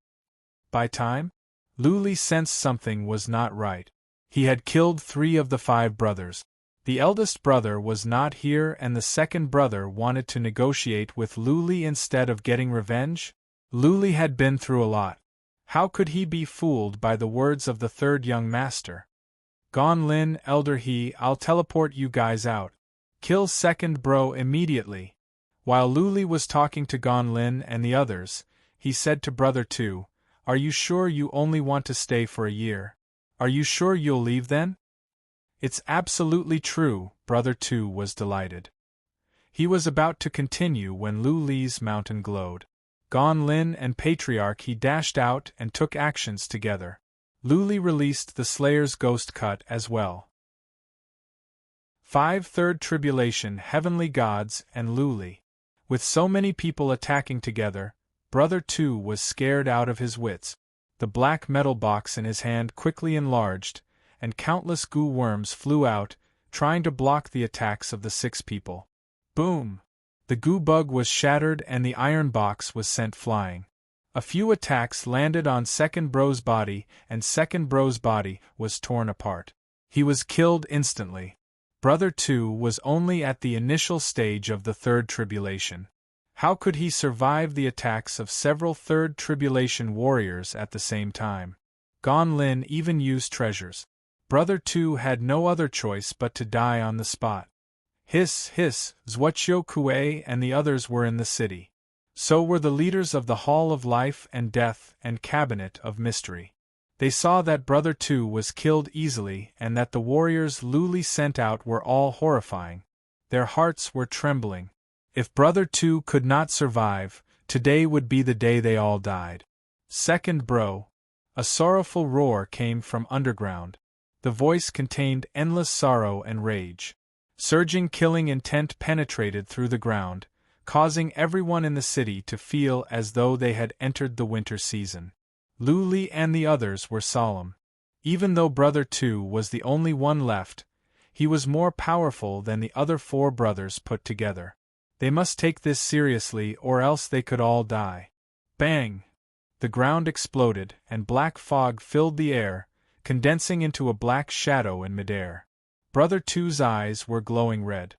By time? Luli sensed something was not right. He had killed 3 of the 5 brothers. The eldest brother was not here and the second brother wanted to negotiate with Luli instead of getting revenge? Luli had been through a lot. How could he be fooled by the words of the third young master? Gon Lin, elder he, I'll teleport you guys out. Kill second bro immediately. While Luli was talking to Gon Lin and the others, he said to brother 2, Are you sure you only want to stay for a year? Are you sure you'll leave then? It's absolutely true, brother 2 was delighted. He was about to continue when Luli's mountain glowed. Gon Lin and Patriarch he dashed out and took actions together. Luli released the Slayer's ghost cut as well. 5 Third Tribulation Heavenly Gods and Luli. With so many people attacking together, brother 2 was scared out of his wits. The black metal box in his hand quickly enlarged, and countless goo worms flew out, trying to block the attacks of the 6 people. Boom! The goo bug was shattered and the iron box was sent flying. A few attacks landed on second bro's body and second bro's body was torn apart. He was killed instantly. Brother 2 was only at the initial stage of the Third Tribulation. How could he survive the attacks of several Third Tribulation warriors at the same time? Gon Lin even used treasures. Brother 2 had no other choice but to die on the spot. Hiss, Zhuoqiu Kue and the others were in the city. So were the leaders of the Hall of Life and Death and Cabinet of Mystery. They saw that brother 2 was killed easily and that the warriors Luli sent out were all horrifying. Their hearts were trembling. If brother 2 could not survive, today would be the day they all died. Second bro. A sorrowful roar came from underground. The voice contained endless sorrow and rage. Surging killing intent penetrated through the ground, causing everyone in the city to feel as though they had entered the winter season. Luli and the others were solemn. Even though brother 2 was the only one left, he was more powerful than the other 4 brothers put together. They must take this seriously or else they could all die. Bang! The ground exploded and black fog filled the air, condensing into a black shadow in midair. Brother 2's eyes were glowing red.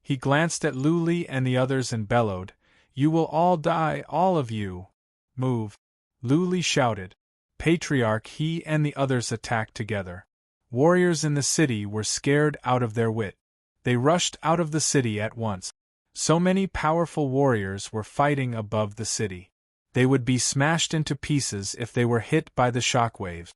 He glanced at Luli and the others and bellowed, You will all die, all of you! Move! Luli shouted. Patriarch he and the others attacked together. Warriors in the city were scared out of their wit. They rushed out of the city at once. So many powerful warriors were fighting above the city. They would be smashed into pieces if they were hit by the shockwaves.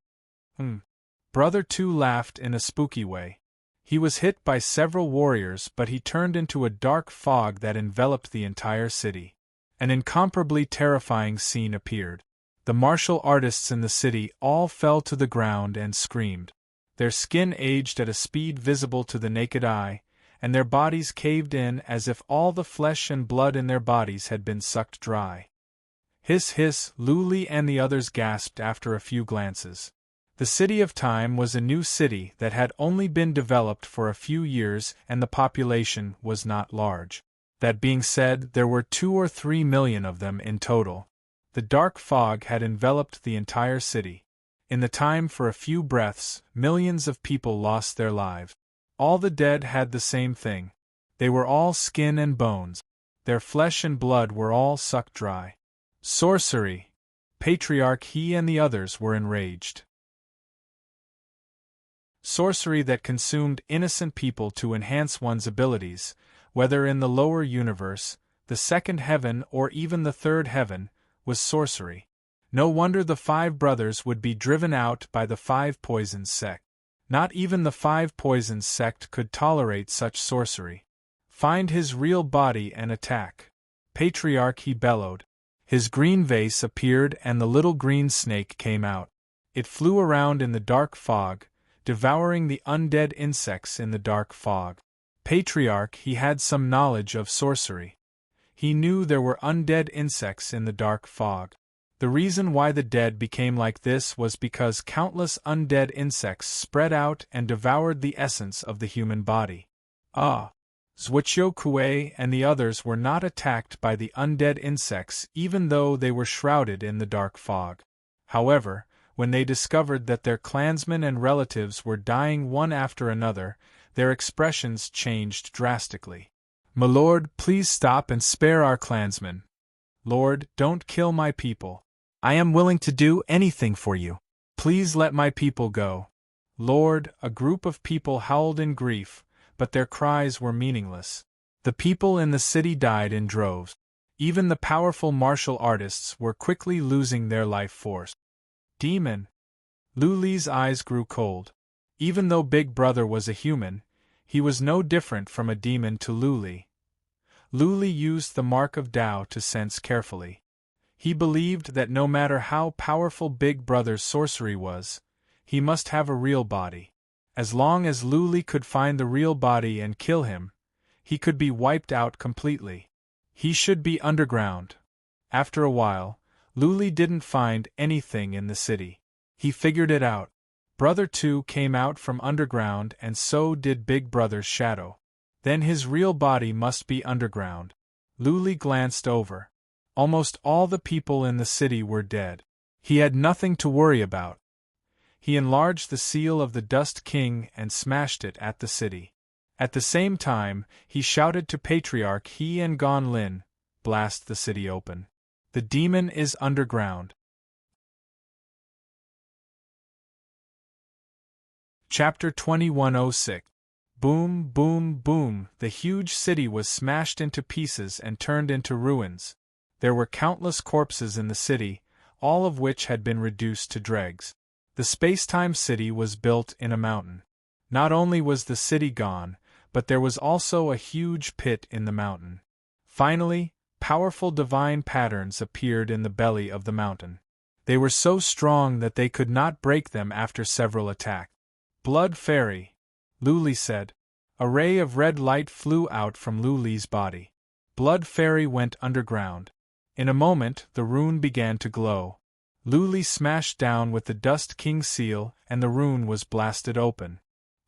Brother 2 laughed in a spooky way. He was hit by several warriors but he turned into a dark fog that enveloped the entire city. An incomparably terrifying scene appeared. The martial artists in the city all fell to the ground and screamed. Their skin aged at a speed visible to the naked eye, and their bodies caved in as if all the flesh and blood in their bodies had been sucked dry. Hiss, Luli and the others gasped after a few glances. The City of Time was a new city that had only been developed for a few years and the population was not large. That being said, there were 2 or 3 million of them in total. The dark fog had enveloped the entire city. In the time for a few breaths, millions of people lost their lives. All the dead had the same thing. They were all skin and bones. Their flesh and blood were all sucked dry. Sorcery! Patriarch he and the others were enraged. Sorcery that consumed innocent people to enhance one's abilities, whether in the lower universe, the second heaven or even the third heaven, was sorcery. No wonder the 5 brothers would be driven out by the 5 Poisons sect. Not even the 5 Poisons sect could tolerate such sorcery. Find his real body and attack. Patriarch he bellowed. His green vase appeared and the little green snake came out. It flew around in the dark fog, devouring the undead insects in the dark fog. Patriarch he had some knowledge of sorcery. He knew there were undead insects in the dark fog. The reason why the dead became like this was because countless undead insects spread out and devoured the essence of the human body. Zhuoqiu Kuei and the others were not attacked by the undead insects even though they were shrouded in the dark fog. However, when they discovered that their clansmen and relatives were dying one after another, their expressions changed drastically. "My lord, please stop and spare our clansmen. Lord, don't kill my people. I am willing to do anything for you. Please let my people go." "Lord," a group of people howled in grief, but their cries were meaningless. The people in the city died in droves. Even the powerful martial artists were quickly losing their life force. "Demon!" Lu Li's eyes grew cold. Even though Big Brother was a human, he was no different from a demon to Lu Li. Lu Li used the mark of Tao to sense carefully. He believed that no matter how powerful Big Brother's sorcery was, he must have a real body. As long as Lu Li could find the real body and kill him, he could be wiped out completely. He should be underground. After a while, Lu Li didn't find anything in the city. He figured it out. Brother 2 came out from underground and so did Big Brother's shadow. Then his real body must be underground. Lu Li glanced over. Almost all the people in the city were dead. He had nothing to worry about. He enlarged the seal of the Dust King and smashed it at the city. At the same time, he shouted to Patriarch He and Gon Lin, "Blast the city open. The demon is underground." Chapter 2106. Boom, boom, boom, the huge city was smashed into pieces and turned into ruins. There were countless corpses in the city, all of which had been reduced to dregs. The space-time city was built in a mountain. Not only was the city gone, but there was also a huge pit in the mountain. Finally, powerful divine patterns appeared in the belly of the mountain. They were so strong that they could not break them after several attacks. "Blood Fairy," Lu Li said. A ray of red light flew out from Lu Li's body. Blood Fairy went underground. In a moment, the rune began to glow. Lu Li smashed down with the Dust King's seal, and the rune was blasted open.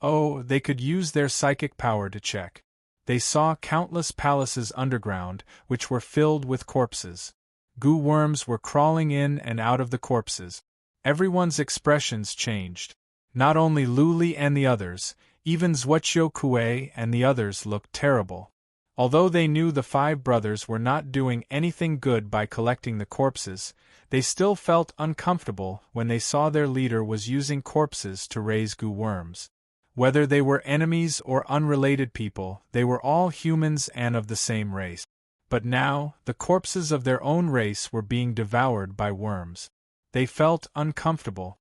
Oh, they could use their psychic power to check. They saw countless palaces underground, which were filled with corpses. Goo worms were crawling in and out of the corpses. Everyone's expressions changed. Not only Lu Li and the others, even Zhuoqiu Kuei and the others looked terrible. Although they knew the 5 brothers were not doing anything good by collecting the corpses, they still felt uncomfortable when they saw their leader was using corpses to raise goo worms. Whether they were enemies or unrelated people, they were all humans and of the same race. But now, the corpses of their own race were being devoured by worms. They felt uncomfortable.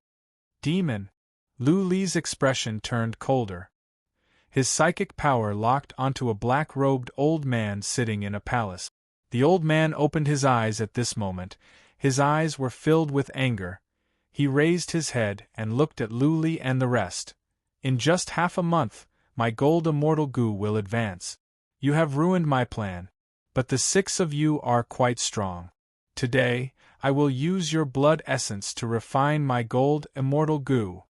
"Demon!" Lu Li's expression turned colder. His psychic power locked onto a black-robed old man sitting in a palace. The old man opened his eyes at this moment. His eyes were filled with anger. He raised his head and looked at Lu Li and the rest. "In just half a month, my gold immortal goo will advance. You have ruined my plan. But the 6 of you are quite strong. Today, I will use your blood essence to refine my gold immortal goo."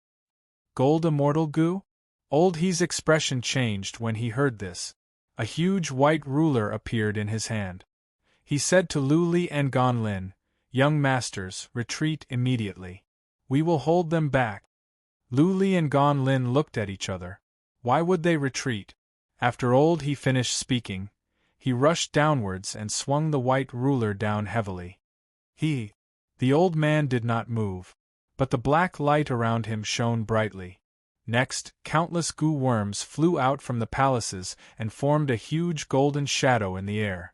"Gold immortal goo?" Old He's expression changed when he heard this. A huge white ruler appeared in his hand. He said to Lu Li and Gon Lin, "Young masters, retreat immediately. We will hold them back." Lu Li and Gon Lin looked at each other. Why would they retreat? After Old He finished speaking, he rushed downwards and swung the white ruler down heavily. The old man did not move, but the black light around him shone brightly. Next, countless goo worms flew out from the palaces and formed a huge golden shadow in the air.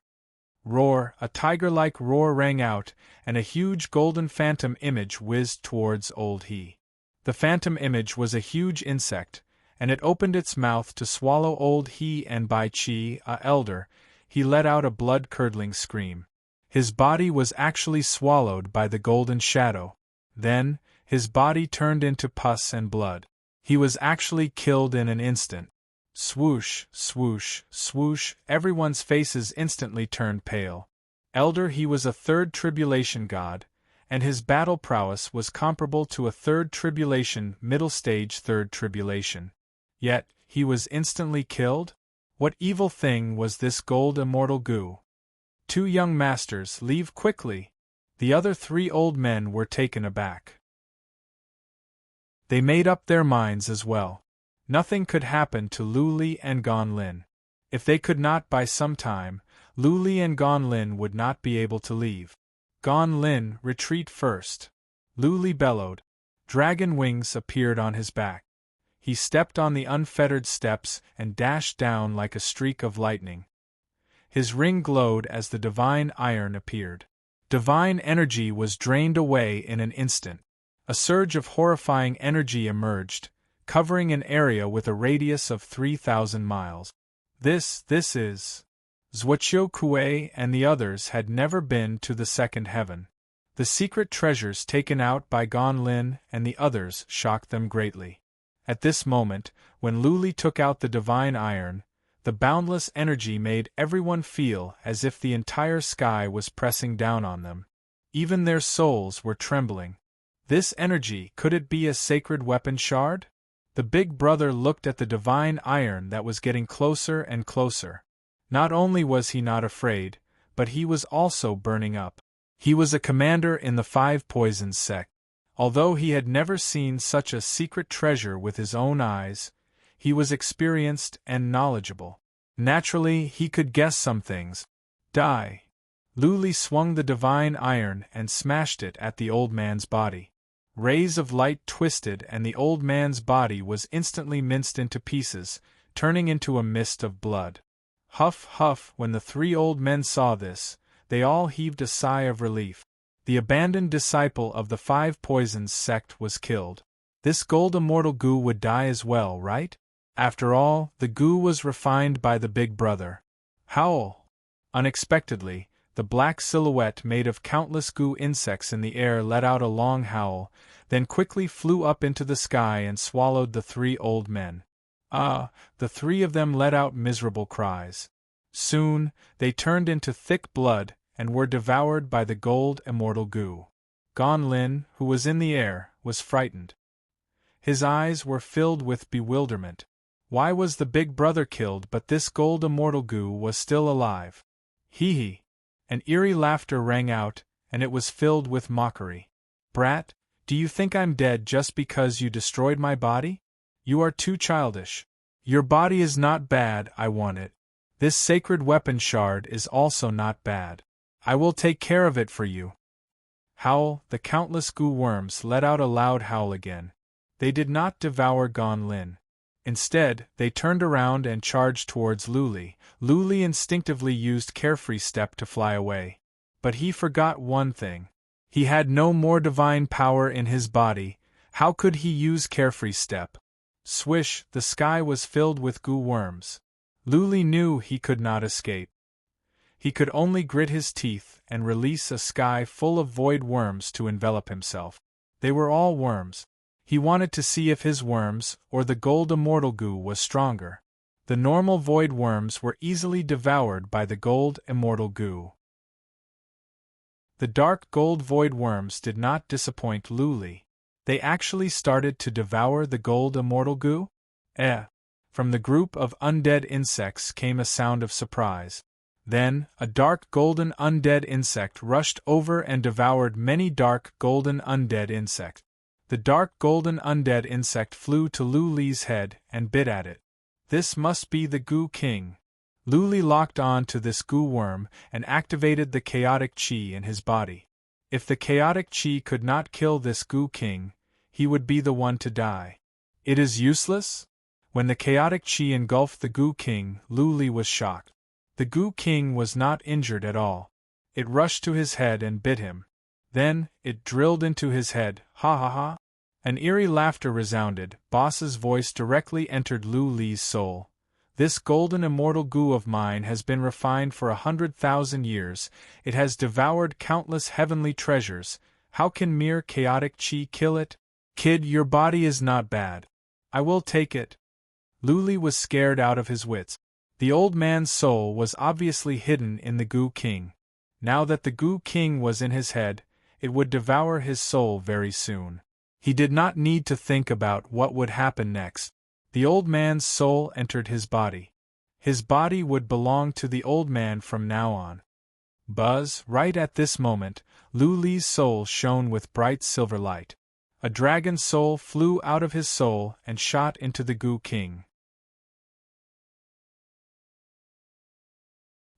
Roar! A tiger-like roar rang out, and a huge golden phantom image whizzed towards Old He. The phantom image was a huge insect, and it opened its mouth to swallow Old He, and Bai Qi, a elder, he let out a blood-curdling scream. His body was actually swallowed by the golden shadow. Then, his body turned into pus and blood. He was actually killed in an instant. Swoosh, swoosh, swoosh, everyone's faces instantly turned pale. Elder He was a 3rd tribulation god, and his battle prowess was comparable to a 3rd tribulation, middle stage 3rd tribulation. Yet, he was instantly killed? What evil thing was this gold immortal goo? 2 young masters, leave quickly! The other 3 old men were taken aback. They made up their minds as well. Nothing could happen to Lu Li and Gan Lin. If they could not by some time, Lu Li and Gan Lin would not be able to leave. Gan Lin, retreat first! Lu Li bellowed. Dragon wings appeared on his back. He stepped on the unfettered steps and dashed down like a streak of lightning. His ring glowed as the divine iron appeared. Divine energy was drained away in an instant. A surge of horrifying energy emerged, covering an area with a radius of 3,000 miles. This is... Zhuoqiu Kuei and the others had never been to the second heaven. The secret treasures taken out by Gan Lin and the others shocked them greatly. At this moment, when Lu Li took out the divine iron, the boundless energy made everyone feel as if the entire sky was pressing down on them. Even their souls were trembling. This energy, could it be a sacred weapon shard? The big brother looked at the divine iron that was getting closer and closer. Not only was he not afraid, but he was also burning up. He was a commander in the 5 Poisons sect. Although he had never seen such a secret treasure with his own eyes, he was experienced and knowledgeable. Naturally, he could guess some things. Die! Lu Li swung the divine iron and smashed it at the old man's body. Rays of light twisted and the old man's body was instantly minced into pieces, turning into a mist of blood. Huff, huff, when the 3 old men saw this, they all heaved a sigh of relief. The abandoned disciple of the 5 Poisons sect was killed. This gold immortal goo would die as well, right? After all, the goo was refined by the big brother. Howl! Unexpectedly, the black silhouette made of countless goo insects in the air let out a long howl, then quickly flew up into the sky and swallowed the 3 old men. Ah, the 3 of them let out miserable cries. Soon, they turned into thick blood and were devoured by the gold immortal goo. Gan Lin, who was in the air, was frightened. His eyes were filled with bewilderment. Why was the big brother killed but this gold immortal goo was still alive? Hee hee! An eerie laughter rang out, and it was filled with mockery. Brat, do you think I'm dead just because you destroyed my body? You are too childish. Your body is not bad, I want it. This sacred weapon shard is also not bad. I will take care of it for you. Howl, the countless goo worms let out a loud howl again. They did not devour Gan Lin. Instead, they turned around and charged towards Lu Li. Lu Li instinctively used Carefree Step to fly away. But he forgot one thing. He had no more divine power in his body. How could he use Carefree Step? Swish, the sky was filled with goo worms. Lu Li knew he could not escape. He could only grit his teeth and release a sky full of void worms to envelop himself. They were all worms. He wanted to see if his worms, or the gold immortal goo, was stronger. The normal void worms were easily devoured by the gold immortal goo. The dark gold void worms did not disappoint Lu Li. They actually started to devour the gold immortal goo? From the group of undead insects came a sound of surprise. Then, a dark golden undead insect rushed over and devoured many dark golden undead insects. The dark golden undead insect flew to Lu Li's head and bit at it. This must be the Goo King. Lu Li locked on to this goo worm and activated the chaotic chi in his body. If the chaotic chi could not kill this Goo King, he would be the one to die. It is useless? When the chaotic chi engulfed the Goo King, Lu Li was shocked. The Goo King was not injured at all. It rushed to his head and bit him. Then, it drilled into his head, ha ha ha. An eerie laughter resounded. Boss's voice directly entered Lu Li's soul. This golden immortal goo of mine has been refined for 100,000 years. It has devoured countless heavenly treasures. How can mere chaotic chi kill it? Kid, your body is not bad. I will take it. Lu Li was scared out of his wits. The old man's soul was obviously hidden in the Goo King. Now that the Goo King was in his head, it would devour his soul very soon. He did not need to think about what would happen next. The old man's soul entered his body. His body would belong to the old man from now on. Buzz, right at this moment, Lu Li's soul shone with bright silver light. A dragon's soul flew out of his soul and shot into the Goo King.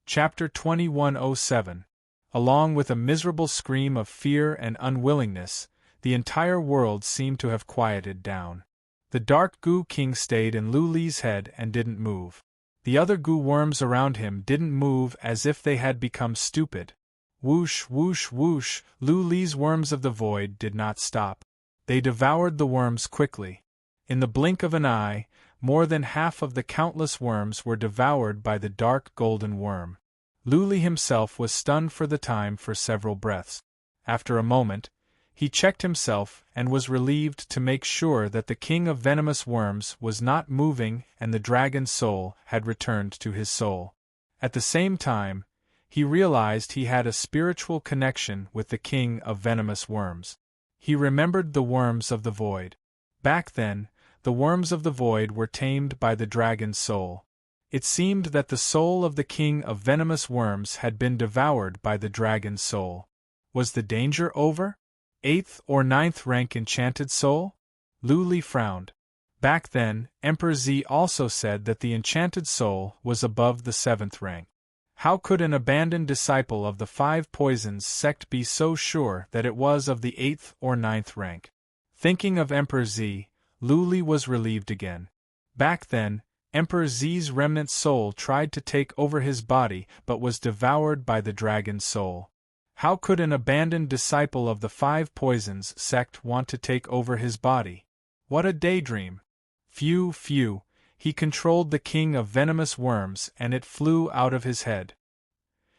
Chapter 2107. Along with a miserable scream of fear and unwillingness, the entire world seemed to have quieted down. The dark Goo King stayed in Lu Li's head and didn't move. The other goo worms around him didn't move, as if they had become stupid. Whoosh, whoosh, whoosh, Lu Li's worms of the void did not stop. They devoured the worms quickly. In the blink of an eye, more than half of the countless worms were devoured by the dark golden worm. Lu Li himself was stunned for the time for several breaths. After a moment, he checked himself and was relieved to make sure that the king of venomous worms was not moving and the dragon's soul had returned to his soul. At the same time, he realized he had a spiritual connection with the king of venomous worms. He remembered the worms of the void. Back then, the worms of the void were tamed by the dragon's soul. It seemed that the soul of the king of venomous worms had been devoured by the dragon's soul. Was the danger over? 8th or 9th rank enchanted soul? Lu Li frowned. Back then, Emperor Z also said that the enchanted soul was above the 7th rank. How could an abandoned disciple of the 5 poisons sect be so sure that it was of the 8th or 9th rank? Thinking of Emperor Z, Lu Li was relieved again. Back then, Emperor Z's remnant soul tried to take over his body but was devoured by the dragon's soul. How could an abandoned disciple of the 5 poisons sect want to take over his body? What a daydream! Phew, phew, he controlled the king of venomous worms and it flew out of his head.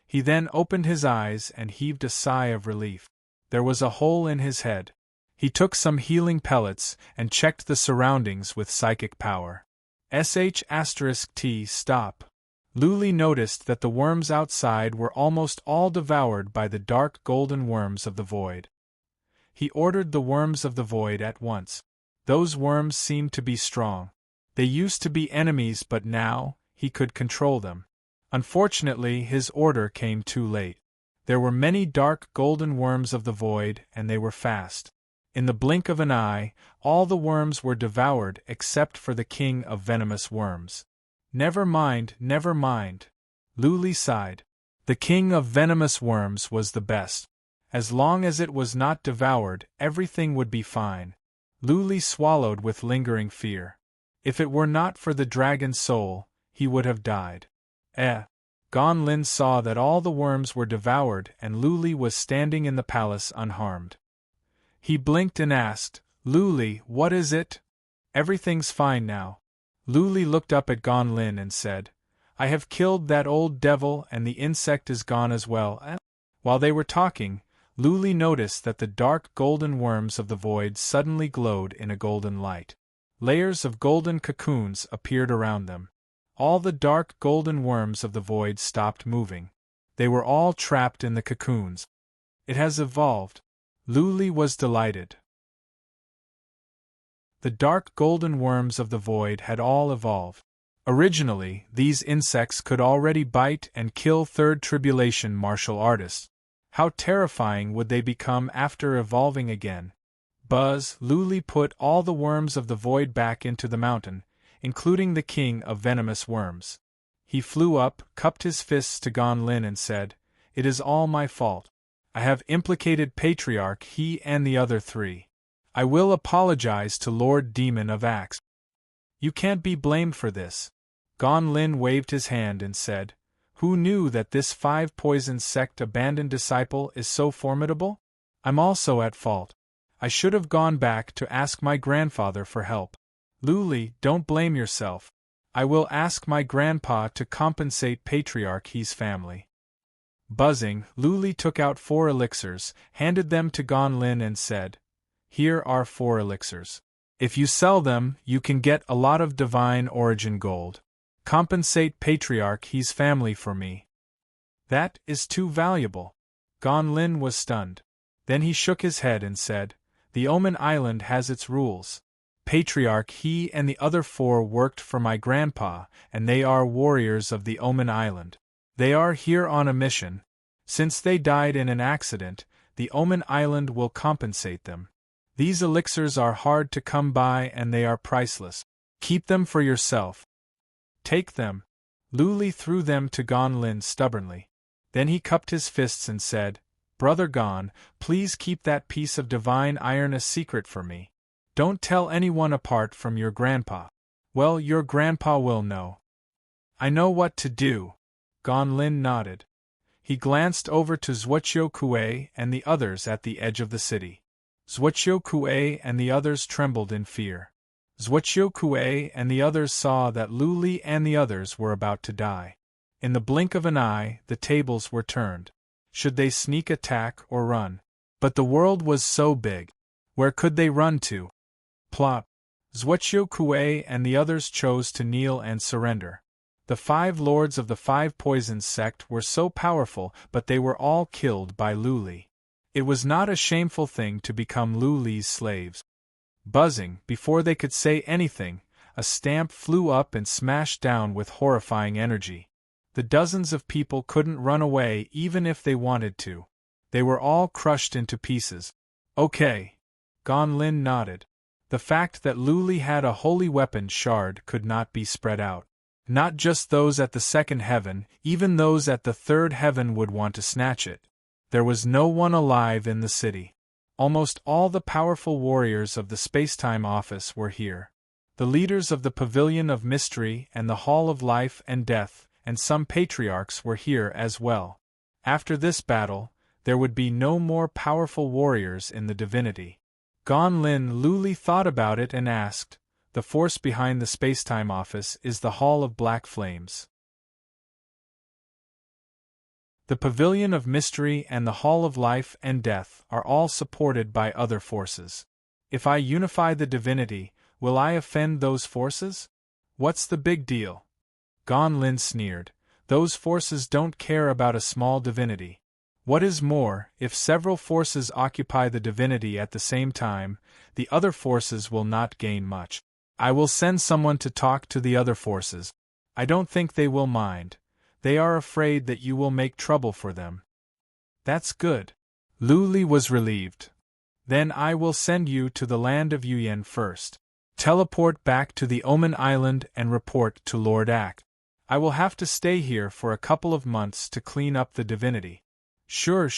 He then opened his eyes and heaved a sigh of relief. There was a hole in his head. He took some healing pellets and checked the surroundings with psychic power. *T stop. Lu Li noticed that the worms outside were almost all devoured by the dark golden worms of the void. He ordered the worms of the void at once. Those worms seemed to be strong. They used to be enemies, but now, he could control them. Unfortunately, his order came too late. There were many dark golden worms of the void, and they were fast. In the blink of an eye, all the worms were devoured except for the king of venomous worms. Never mind, never mind. Lu Li sighed. The king of venomous worms was the best. As long as it was not devoured, everything would be fine. Lu Li swallowed with lingering fear. If it were not for the dragon's soul, he would have died. Gan Lin saw that all the worms were devoured and Lu Li was standing in the palace unharmed. He blinked and asked, Lu Li, what is it? Everything's fine now. Lu Li looked up at Gan Lin and said, I have killed that old devil and the insect is gone as well. While they were talking, Lu Li noticed that the dark golden worms of the void suddenly glowed in a golden light. Layers of golden cocoons appeared around them. All the dark golden worms of the void stopped moving. They were all trapped in the cocoons. It has evolved. Lu Li was delighted. The dark golden worms of the void had all evolved. Originally, these insects could already bite and kill third tribulation martial artists. How terrifying would they become after evolving again? Buzz, Lu Li put all the worms of the void back into the mountain, including the king of venomous worms. He flew up, cupped his fists to Gan Lin and said, It is all my fault. I have implicated Patriarch He and the other 3. I will apologize to Lord Demon of Axe. You can't be blamed for this. Gan Lin waved his hand and said, Who knew that this 5 poison sect abandoned disciple is so formidable? I'm also at fault. I should have gone back to ask my grandfather for help. Lu Li, don't blame yourself. I will ask my grandpa to compensate Patriarch He's family. Buzzing, Lu Li took out 4 elixirs, handed them to Gan Lin and said, Here are 4 elixirs. If you sell them, you can get a lot of divine origin gold. Compensate Patriarch He's family for me. That is too valuable. Gan Lin was stunned. Then he shook his head and said, The Omen Island has its rules. Patriarch he and the other 4 worked for my grandpa, and they are warriors of the Omen Island. They are here on a mission. Since they died in an accident, the Omen Island will compensate them. These elixirs are hard to come by and they are priceless. Keep them for yourself. Take them. Luli threw them to Gon Lin stubbornly. Then he cupped his fists and said, Brother Gon, please keep that piece of divine iron a secret for me. Don't tell anyone apart from your grandpa. Well, your grandpa will know. I know what to do. Gon Lin nodded. He glanced over to Zhuoqiu Kuei and the others at the edge of the city. Zhuoqiu Kuei and the others trembled in fear. Zhuoqiu Kuei and the others saw that Luli and the others were about to die. In the blink of an eye, the tables were turned. Should they sneak attack or run? But the world was so big. Where could they run to? Plop. Zhuoqiu Kuei and the others chose to kneel and surrender. The 5 lords of the 5 poisons sect were so powerful, but they were all killed by Luli. It was not a shameful thing to become Luli's slaves. Buzzing, before they could say anything, a stamp flew up and smashed down with horrifying energy. The dozens of people couldn't run away even if they wanted to. They were all crushed into pieces. Okay. Gon Lin nodded. The fact that Luli had a holy weapon shard could not be spread out. Not just those at the 2nd heaven, even those at the 3rd heaven would want to snatch it. There was no one alive in the city. Almost all the powerful warriors of the Spacetime Office were here. The leaders of the Pavilion of Mystery and the Hall of Life and Death, and some patriarchs were here as well. After this battle, there would be no more powerful warriors in the divinity. Gon Lin Luli thought about it and asked, the force behind the Spacetime Office is the Hall of Black Flames. The Pavilion of Mystery and the Hall of Life and Death are all supported by other forces. If I unify the divinity, will I offend those forces? What's the big deal? Gon Lin sneered. Those forces don't care about a small divinity. What is more, if several forces occupy the divinity at the same time, the other forces will not gain much. I will send someone to talk to the other forces. I don't think they will mind. They are afraid that you will make trouble for them. That's good. Luli was relieved. Then I will send you to the land of Yuyan first. Teleport back to the Omen Island and report to Lord Ak. I will have to stay here for a couple of months to clean up the divinity. Sure.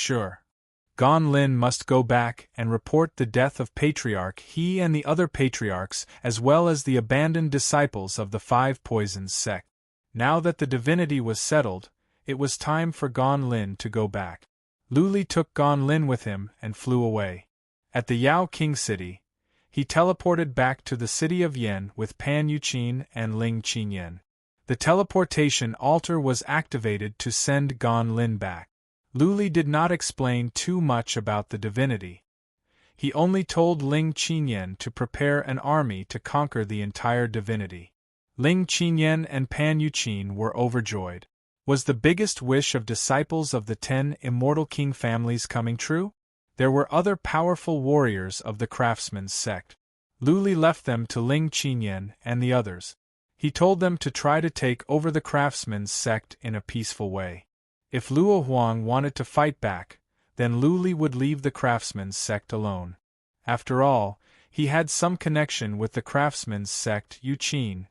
Gon Lin must go back and report the death of Patriarch he and the other patriarchs as well as the abandoned disciples of the 5 poisons sect. Now that the divinity was settled, it was time for Gon Lin to go back. Luli took Gon Lin with him and flew away. At the Yao King city, he teleported back to the city of Yen with Pan Yuqin and Ling Qinyan. The teleportation altar was activated to send Gon Lin back. Luli did not explain too much about the divinity. He only told Ling Qinyan to prepare an army to conquer the entire divinity. Ling Qinyan and Pan Yuqin were overjoyed. Was the biggest wish of disciples of the 10 immortal king families coming true? There were other powerful warriors of the craftsman's sect. Luli left them to Ling Qinyan and the others. He told them to try to take over the craftsman's sect in a peaceful way. If Luo Huang wanted to fight back, then Luli would leave the craftsman's sect alone. After all, he had some connection with the craftsman's sect Yuqin.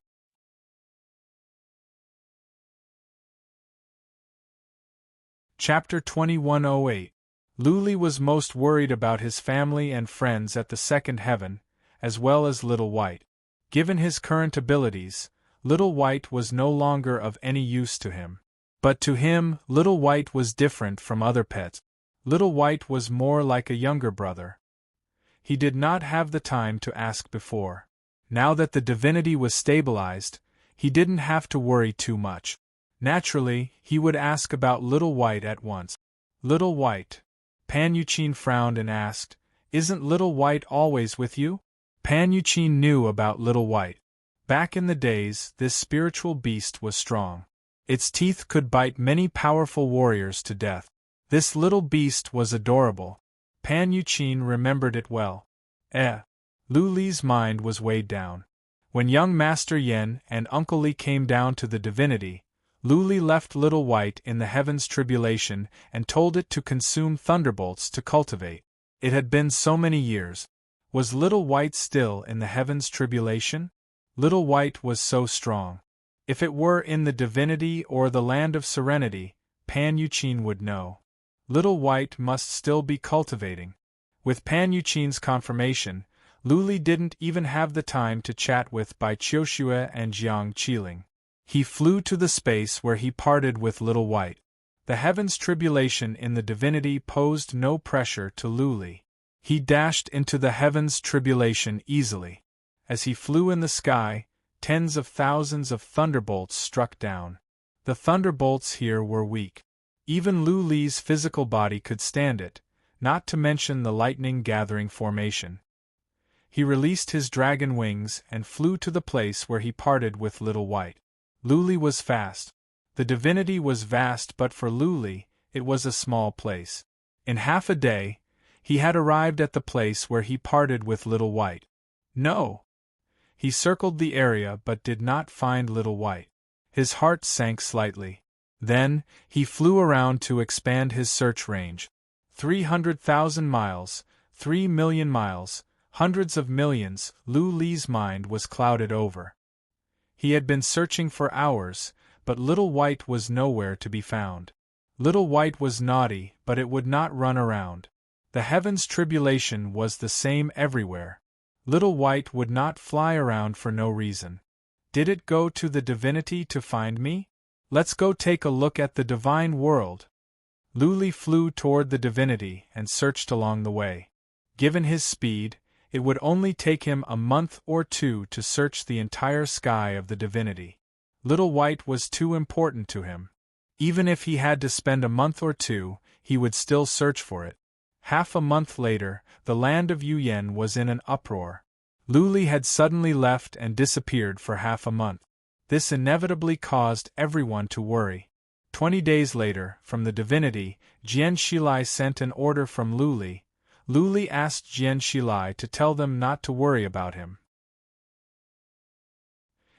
Chapter 2108. Luli was most worried about his family and friends at the 2nd heaven, as well as Little White. Given his current abilities, Little White was no longer of any use to him. But to him, Little White was different from other pets. Little White was more like a younger brother. He did not have the time to ask before. Now that the divinity was stabilized, he didn't have to worry too much. Naturally, he would ask about Little White at once. Little White. Pan Yuqin frowned and asked, "Isn't Little White always with you?" Pan Yuqin knew about Little White. Back in the days, this spiritual beast was strong. Its teeth could bite many powerful warriors to death. This little beast was adorable. Pan Yuqin remembered it well. Lu Li's mind was weighed down. When young Master Yen and Uncle Li came down to the divinity, Lu Li left Little White in the heaven's tribulation and told it to consume thunderbolts to cultivate. It had been so many years. Was Little White still in the heaven's tribulation? Little White was so strong. If it were in the divinity or the land of serenity, Pan Yuqin would know. Little White must still be cultivating. With Pan Yuqin's confirmation, Lu Li didn't even have the time to chat with Bai Qiushue and Jiang Qiling. He flew to the space where he parted with Little White. The heaven's tribulation in the divinity posed no pressure to Lu Li. He dashed into the heaven's tribulation easily. As he flew in the sky, tens of thousands of thunderbolts struck down. The thunderbolts here were weak. Even Lu Li's physical body could stand it, not to mention the lightning-gathering formation. He released his dragon wings and flew to the place where he parted with Little White. Lu Li was fast. The divinity was vast, but for Lu Li, it was a small place. In half a day, he had arrived at the place where he parted with Little White. No! He circled the area but did not find Little White. His heart sank slightly. Then, he flew around to expand his search range. 300,000 miles, 3 million miles, hundreds of millions. Lu Li's mind was clouded over. He had been searching for hours, but Little White was nowhere to be found. Little White was naughty, but it would not run around. The heaven's tribulation was the same everywhere. Little White would not fly around for no reason. Did it go to the divinity to find me? Let's go take a look at the divine world. Lu Li flew toward the divinity and searched along the way. Given his speed, it would only take him a month or two to search the entire sky of the divinity. Little White was too important to him. Even if he had to spend a month or two, he would still search for it. Half a month later, the land of Yuyan was in an uproar. Lu Li had suddenly left and disappeared for half a month. This inevitably caused everyone to worry. 20 days later, from the divinity, Jian Shilai sent an order from Lu Li. Lu Li asked Jian Shilai to tell them not to worry about him.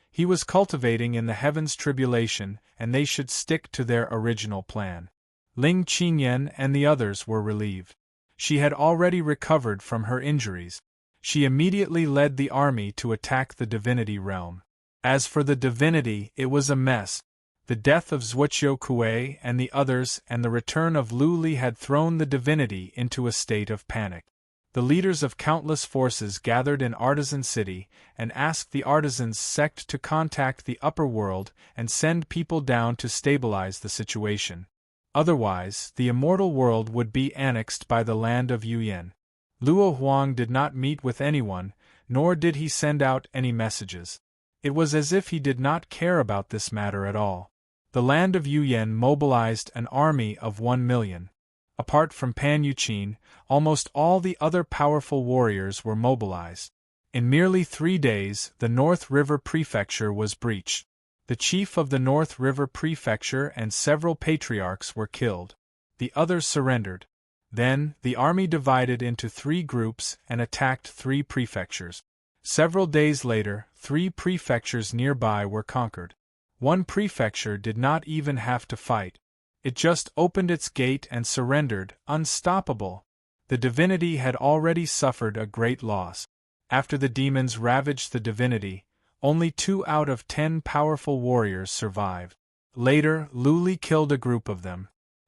He was cultivating in the heavens tribulation, and they should stick to their original plan. Ling Qinyan and the others were relieved. She had already recovered from her injuries. She immediately led the army to attack the divinity realm. As for the divinity, it was a mess. The death of Zhuoqiu Kuei and the others and the return of Lu Li had thrown the divinity into a state of panic. The leaders of countless forces gathered in Artisan City and asked the Artisans sect to contact the upper world and send people down to stabilize the situation. Otherwise, the immortal world would be annexed by the land of Yuyan. Luo Huang did not meet with anyone, nor did he send out any messages. It was as if he did not care about this matter at all. The land of Yuyan mobilized an army of 1 million. Apart from Pan Yuqin, almost all the other powerful warriors were mobilized. In merely 3 days, the North River Prefecture was breached. The chief of the North River Prefecture and several patriarchs were killed. The others surrendered. Then, the army divided into 3 groups and attacked 3 prefectures. Several days later, 3 prefectures nearby were conquered. 1 prefecture did not even have to fight. It just opened its gate and surrendered, unstoppable. The divinity had already suffered a great loss. After the demons ravaged the divinity, only 2 out of 10 powerful warriors survived. Later, Lu Li killed a group of them.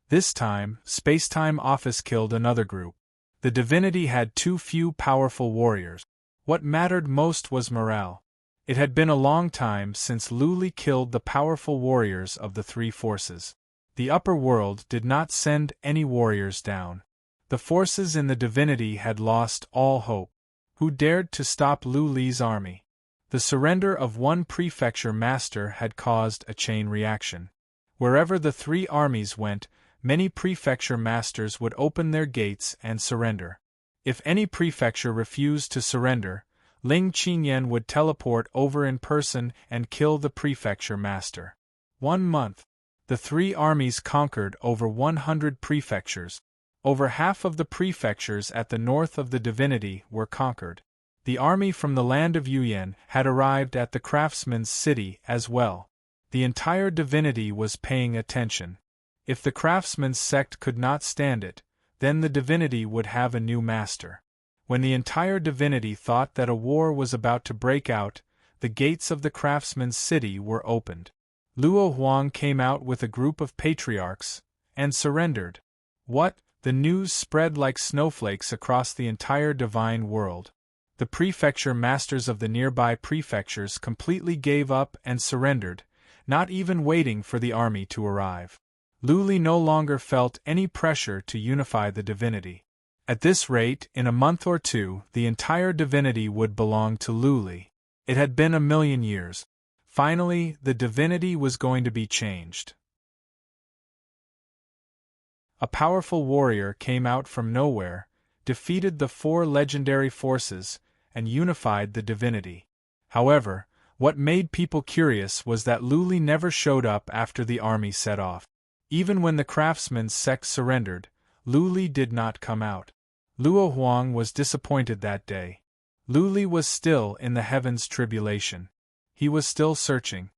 This time, Spacetime Office killed another group. The divinity had too few powerful warriors. What mattered most was morale. It had been a long time since Lu Li killed the powerful warriors of the 3 forces. The upper world did not send any warriors down. The forces in the divinity had lost all hope. Who dared to stop Lu Li's army? The surrender of 1 prefecture master had caused a chain reaction. Wherever the 3 armies went, many prefecture masters would open their gates and surrender. If any prefecture refused to surrender, Ling Qinyan would teleport over in person and kill the prefecture master. 1 month. The 3 armies conquered over 100 prefectures. Over half of the prefectures at the north of the divinity were conquered. The army from the land of Yuyan had arrived at the craftsman's city as well. The entire divinity was paying attention. If the craftsman's sect could not stand it, then the divinity would have a new master. When the entire divinity thought that a war was about to break out, the gates of the craftsman's city were opened. Luo Huang came out with a group of patriarchs, and surrendered. What? The news spread like snowflakes across the entire divine world. The prefecture masters of the nearby prefectures completely gave up and surrendered, not even waiting for the army to arrive. Lu Li no longer felt any pressure to unify the divinity. At this rate, in a month or two, the entire divinity would belong to Lu Li. It had been 1,000,000 years. Finally, the divinity was going to be changed. A powerful warrior came out from nowhere, defeated the 4 legendary forces, and unified the divinity. However, what made people curious was that Lu Li never showed up after the army set off. Even when the craftsman's sect surrendered, Lu Li did not come out. Luo Huang was disappointed that day. Lu Li was still in the heavens tribulation. He was still searching.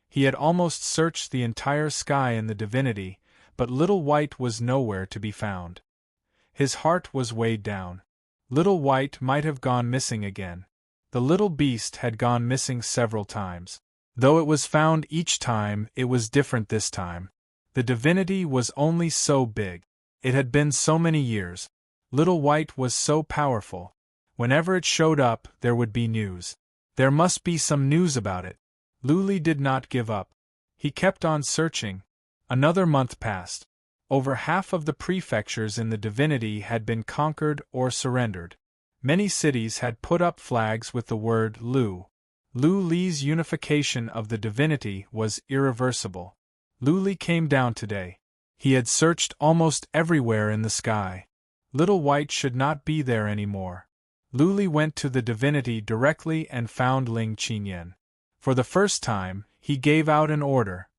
He had almost searched the entire sky and the divinity, but Little White was nowhere to be found. His heart was weighed down. Little White might have gone missing again. The little beast had gone missing several times. Though it was found each time, it was different this time. The divinity was only so big. It had been so many years. Little White was so powerful. Whenever it showed up, there would be news. There must be some news about it. Lu Li did not give up. He kept on searching. Another month passed. Over half of the prefectures in the divinity had been conquered or surrendered. Many cities had put up flags with the word Lu. Lu Li's unification of the divinity was irreversible. Lu Li came down today. He had searched almost everywhere in the sky. Little White should not be there anymore. Lu Li went to the divinity directly and found Ling Qinyan. For the first time, he gave out an order.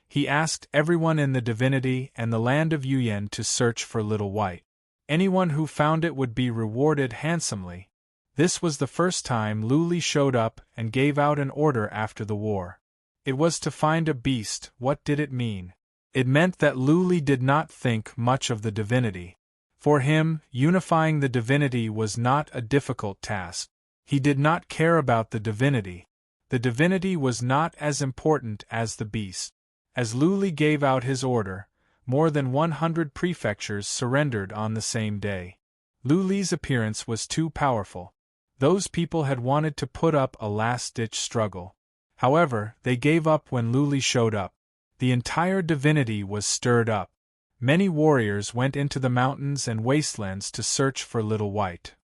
He asked everyone in the divinity and the land of Yuyan to search for Little White. Anyone who found it would be rewarded handsomely. This was the first time Lu Li showed up and gave out an order after the war. It was to find a beast. What did it mean? It meant that Lu Li did not think much of the divinity. For him, unifying the divinity was not a difficult task. He did not care about the divinity. The divinity was not as important as the beast. As Lu Li gave out his order, more than 100 prefectures surrendered on the same day. Lu Li's appearance was too powerful. Those people had wanted to put up a last-ditch struggle. However, they gave up when Lu Li showed up. The entire divinity was stirred up. Many warriors went into the mountains and wastelands to search for Little White.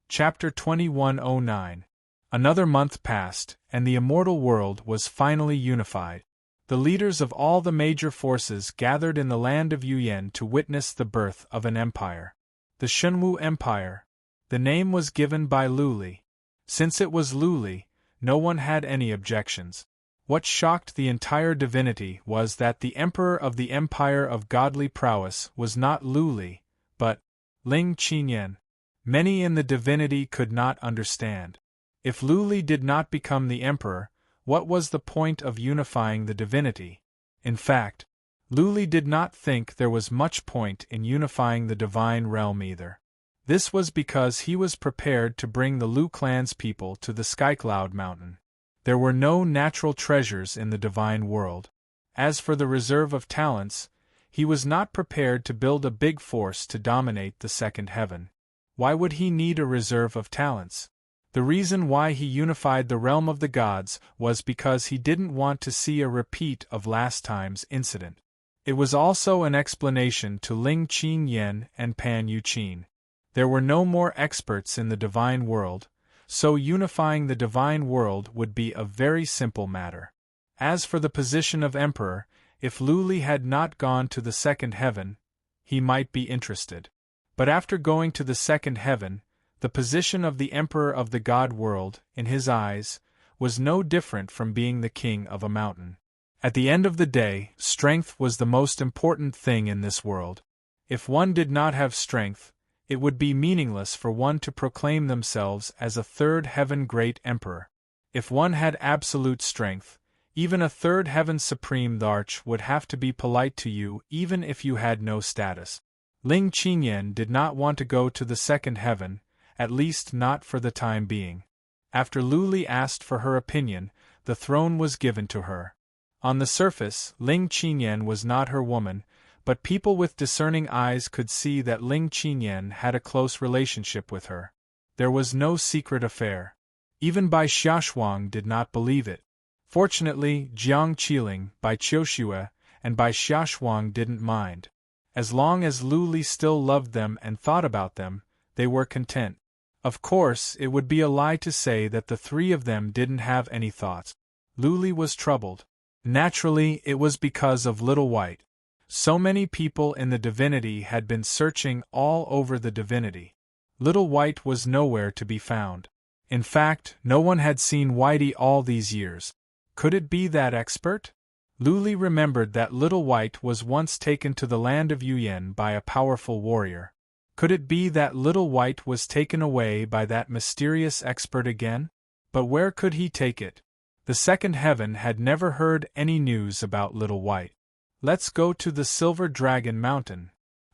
Chapter 2109. Another month passed, and the immortal world was finally unified. The leaders of all the major forces gathered in the land of Yuyan to witness the birth of an empire. The Shenwu Empire. The name was given by Lu Li. Since it was Lu Li, no one had any objections. What shocked the entire divinity was that the emperor of the empire of godly prowess was not Lu Li, but Ling Qinyan. Many in the divinity could not understand. If Lu Li did not become the emperor, what was the point of unifying the divinity? In fact, Lu Li did not think there was much point in unifying the divine realm either. This was because he was prepared to bring the Lu clan's people to the Skycloud Mountain. There were no natural treasures in the divine world. As for the reserve of talents, he was not prepared to build a big force to dominate the second heaven. Why would he need a reserve of talents? The reason why he unified the realm of the gods was because he didn't want to see a repeat of last time's incident. It was also an explanation to Ling Qinyan and Pan Yuqin. There were no more experts in the divine world, so unifying the divine world would be a very simple matter. As for the position of emperor, if Lu Li had not gone to the second heaven, he might be interested. But after going to the second heaven, the position of the emperor of the god world, in his eyes, was no different from being the king of a mountain. At the end of the day, strength was the most important thing in this world. If one did not have strength, it would be meaningless for one to proclaim themselves as a third heaven great emperor. If one had absolute strength, even a third heaven supreme Larch would have to be polite to you even if you had no status. Ling Qinyan did not want to go to the second heaven, at least not for the time being. After Lu Li asked for her opinion, the throne was given to her. On the surface, Ling Qinyan was not her woman, but people with discerning eyes could see that Ling Qinyan had a close relationship with her. There was no secret affair. Even Bai Xiaoshuang did not believe it. Fortunately, Jiang Qiling, Bai Qiushue, and Bai Xiaoshuang didn't mind. As long as Lu Li still loved them and thought about them, they were content. Of course, it would be a lie to say that the three of them didn't have any thoughts. Lu Li was troubled. Naturally, it was because of Little White. So many people in the divinity had been searching all over the divinity. Little White was nowhere to be found. In fact, no one had seen Whitey all these years. Could it be that expert? Lu Li remembered that Little White was once taken to the land of Yuyan by a powerful warrior. Could it be that Little White was taken away by that mysterious expert again? But where could he take it? The second heaven had never heard any news about Little White. Let's go to the Silver Dragon Mountain.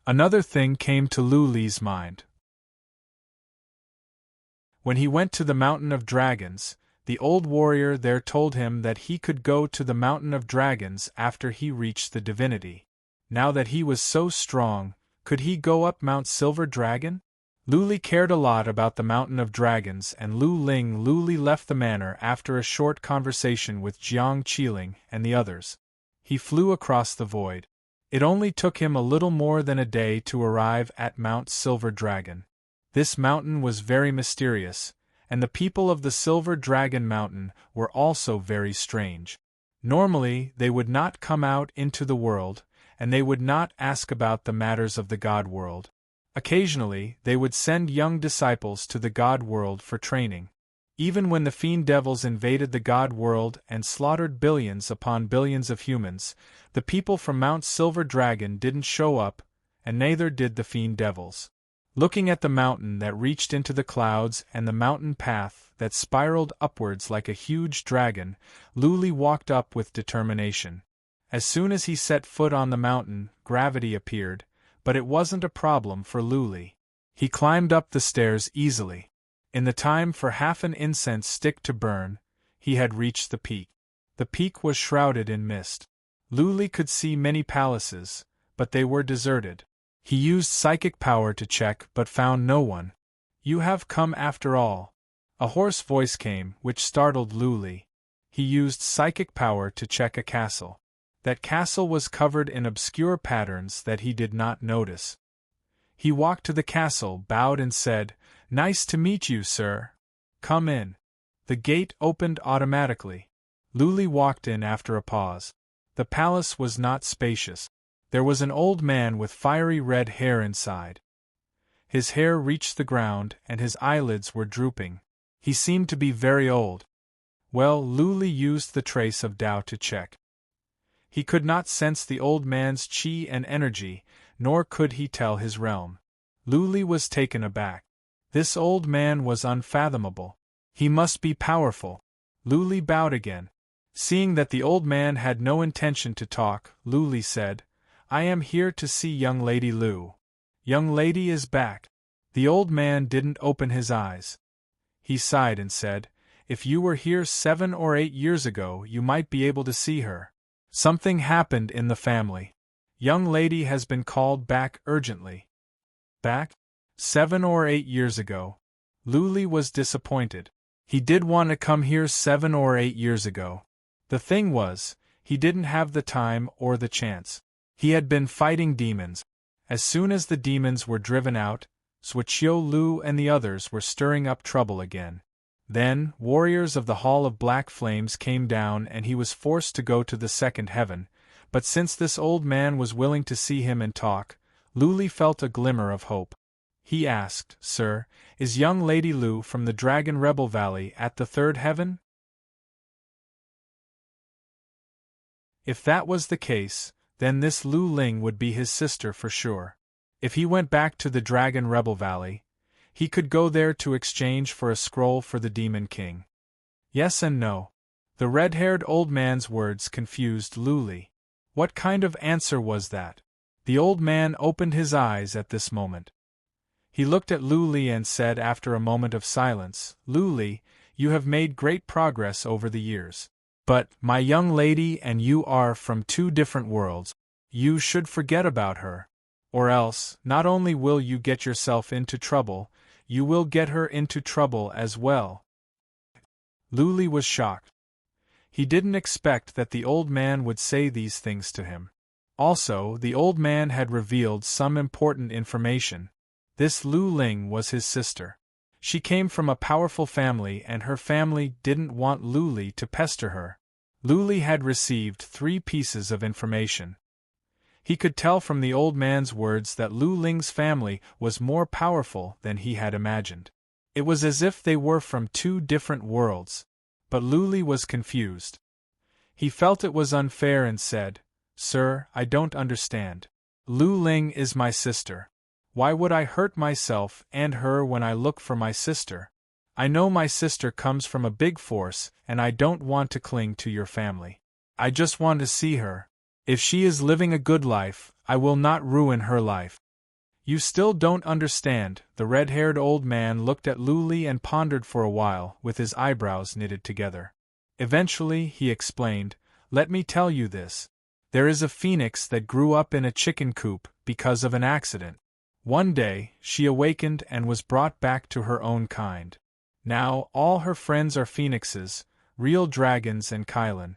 Another thing came to Lu Li's mind. When he went to the Mountain of Dragons, the old warrior there told him that he could go to the Mountain of Dragons after he reached the divinity. Now that he was so strong, could he go up Mount Silver Dragon? Lu Li cared a lot about the Mountain of Dragons, and Lu Li left the manor after a short conversation with Jiang Qiling and the others. He flew across the void. It only took him a little more than a day to arrive at Mount Silver Dragon. This mountain was very mysterious, and the people of the Silver Dragon Mountain were also very strange. Normally, they would not come out into the world, and they would not ask about the matters of the God world. Occasionally, they would send young disciples to the God world for training. Even when the fiend devils invaded the God world and slaughtered billions upon billions of humans, the people from Mount Silver Dragon didn't show up, and neither did the fiend devils. Looking at the mountain that reached into the clouds and the mountain path that spiraled upwards like a huge dragon, Lu Li walked up with determination. As soon as he set foot on the mountain, gravity appeared, but it wasn't a problem for Lu Li. He climbed up the stairs easily. In the time for half an incense stick to burn, he had reached the peak. The peak was shrouded in mist. Lu Li could see many palaces, but they were deserted. He used psychic power to check but found no one. "You have come after all." A hoarse voice came, which startled Lu Li. He used psychic power to check a castle. That castle was covered in obscure patterns that he did not notice. He walked to the castle, bowed and said, "Nice to meet you, sir. Come in." The gate opened automatically. Lu Li walked in after a pause. The palace was not spacious. There was an old man with fiery red hair inside. His hair reached the ground and his eyelids were drooping. He seemed to be very old. Well, Lu Li used the trace of Tao to check. He could not sense the old man's qi and energy, nor could he tell his realm. Lu Li was taken aback. This old man was unfathomable. He must be powerful. Lu Li bowed again. Seeing that the old man had no intention to talk, Lu Li said, "I am here to see young Lady Lu. Young lady is back." The old man didn't open his eyes. He sighed and said, "If you were here 7 or 8 years ago, you might be able to see her. Something happened in the family. Young lady has been called back urgently." Back? 7 or 8 years ago. Lu Li was disappointed. He did want to come here 7 or 8 years ago. The thing was, he didn't have the time or the chance. He had been fighting demons. As soon as the demons were driven out, Suoqiu Lu and the others were stirring up trouble again. Then, warriors of the Hall of Black Flames came down and he was forced to go to the second heaven, but since this old man was willing to see him and talk, Lu Li felt a glimmer of hope. He asked, "Sir, is young Lady Lu from the Dragon Rebel Valley at the third heaven?" If that was the case, then this Lu Ling would be his sister for sure. If he went back to the Dragon Rebel Valley, he could go there to exchange for a scroll for the Demon King. Yes and no. The red-haired old man's words confused Luli. What kind of answer was that? The old man opened his eyes at this moment. He looked at Luli and said after a moment of silence, "Luli, you have made great progress over the years. But, my young lady and you are from two different worlds. You should forget about her. Or else, not only will you get yourself into trouble, you will get her into trouble as well." Luli was shocked. He didn't expect that the old man would say these things to him. Also, the old man had revealed some important information. This Lu Ling was his sister. She came from a powerful family and her family didn't want Luli to pester her. Luli had received 3 pieces of information. He could tell from the old man's words that Lu Ling's family was more powerful than he had imagined. It was as if they were from 2 different worlds. But Luli was confused. He felt it was unfair and said, "Sir, I don't understand. Lu Ling is my sister. Why would I hurt myself and her when I look for my sister? I know my sister comes from a big force and I don't want to cling to your family. I just want to see her. If she is living a good life, I will not ruin her life." "You still don't understand." The red-haired old man looked at Luli and pondered for a while, with his eyebrows knitted together. Eventually, he explained, "Let me tell you this. There is a phoenix that grew up in a chicken coop because of an accident. One day, she awakened and was brought back to her own kind. Now, all her friends are phoenixes, real dragons and Kylan.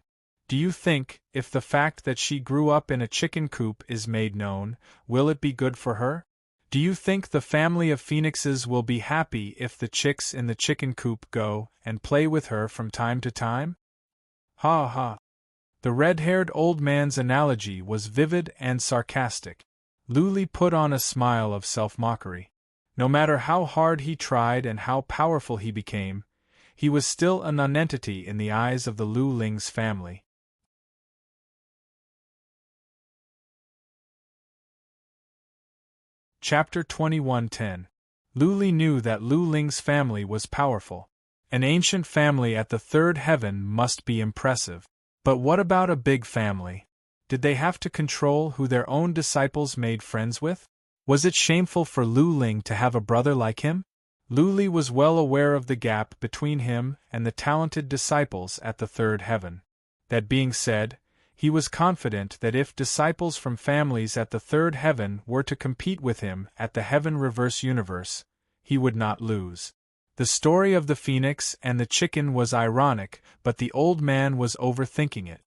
Do you think, if the fact that she grew up in a chicken coop is made known, will it be good for her? Do you think the family of phoenixes will be happy if the chicks in the chicken coop go and play with her from time to time?" Ha ha. The red-haired old man's analogy was vivid and sarcastic. Luli put on a smile of self-mockery. No matter how hard he tried and how powerful he became, he was still a nonentity in the eyes of the Lu Ling's family. Chapter 21:10. Luli knew that Lu Ling's family was powerful. An ancient family at the third heaven must be impressive. But what about a big family? Did they have to control who their own disciples made friends with? Was it shameful for Lu Ling to have a brother like him? Luli was well aware of the gap between him and the talented disciples at the third heaven. That being said, he was confident that if disciples from families at the third heaven were to compete with him at the Heaven Reverse Universe, he would not lose. The story of the phoenix and the chicken was ironic, but the old man was overthinking it.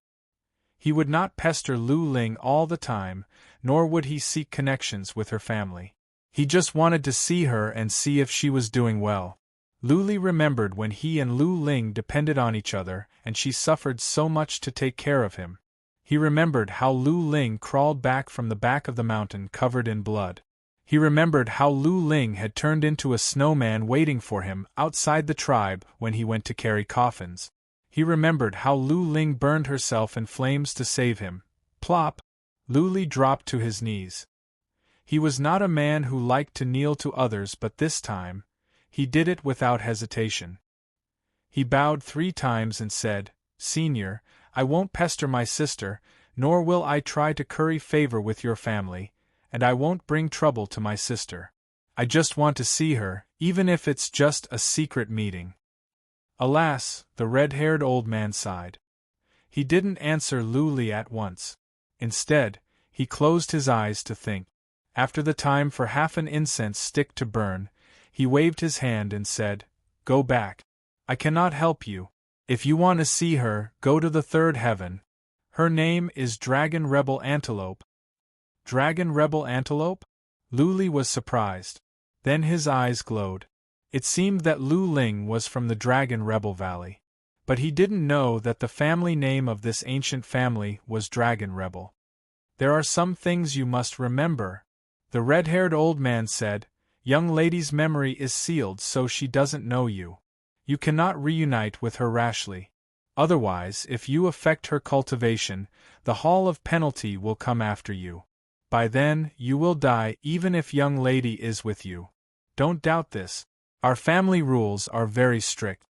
He would not pester Lu Ling all the time, nor would he seek connections with her family. He just wanted to see her and see if she was doing well. Luli remembered when he and Lu Ling depended on each other and she suffered so much to take care of him. He remembered how Lu Ling crawled back from the back of the mountain covered in blood. He remembered how Lu Ling had turned into a snowman waiting for him outside the tribe when he went to carry coffins. He remembered how Lu Ling burned herself in flames to save him. Plop! Luli dropped to his knees. He was not a man who liked to kneel to others, but this time, he did it without hesitation. He bowed 3 times and said, "Senior, I won't pester my sister, nor will I try to curry favor with your family, and I won't bring trouble to my sister. I just want to see her, even if it's just a secret meeting." Alas, the red-haired old man sighed. He didn't answer Luli at once. Instead, he closed his eyes to think. After the time for half an incense stick to burn, he waved his hand and said, "Go back. I cannot help you. If you want to see her, go to the third heaven. Her name is Dragon Rebel Antelope." Dragon Rebel Antelope? Luli was surprised. Then his eyes glowed. It seemed that Lu Ling was from the Dragon Rebel Valley. But he didn't know that the family name of this ancient family was Dragon Rebel. "There are some things you must remember," the red-haired old man said. "Young lady's memory is sealed so she doesn't know you. You cannot reunite with her rashly. Otherwise, if you affect her cultivation, the Hall of Penalty will come after you. By then, you will die even if young lady is with you. Don't doubt this. Our family rules are very strict.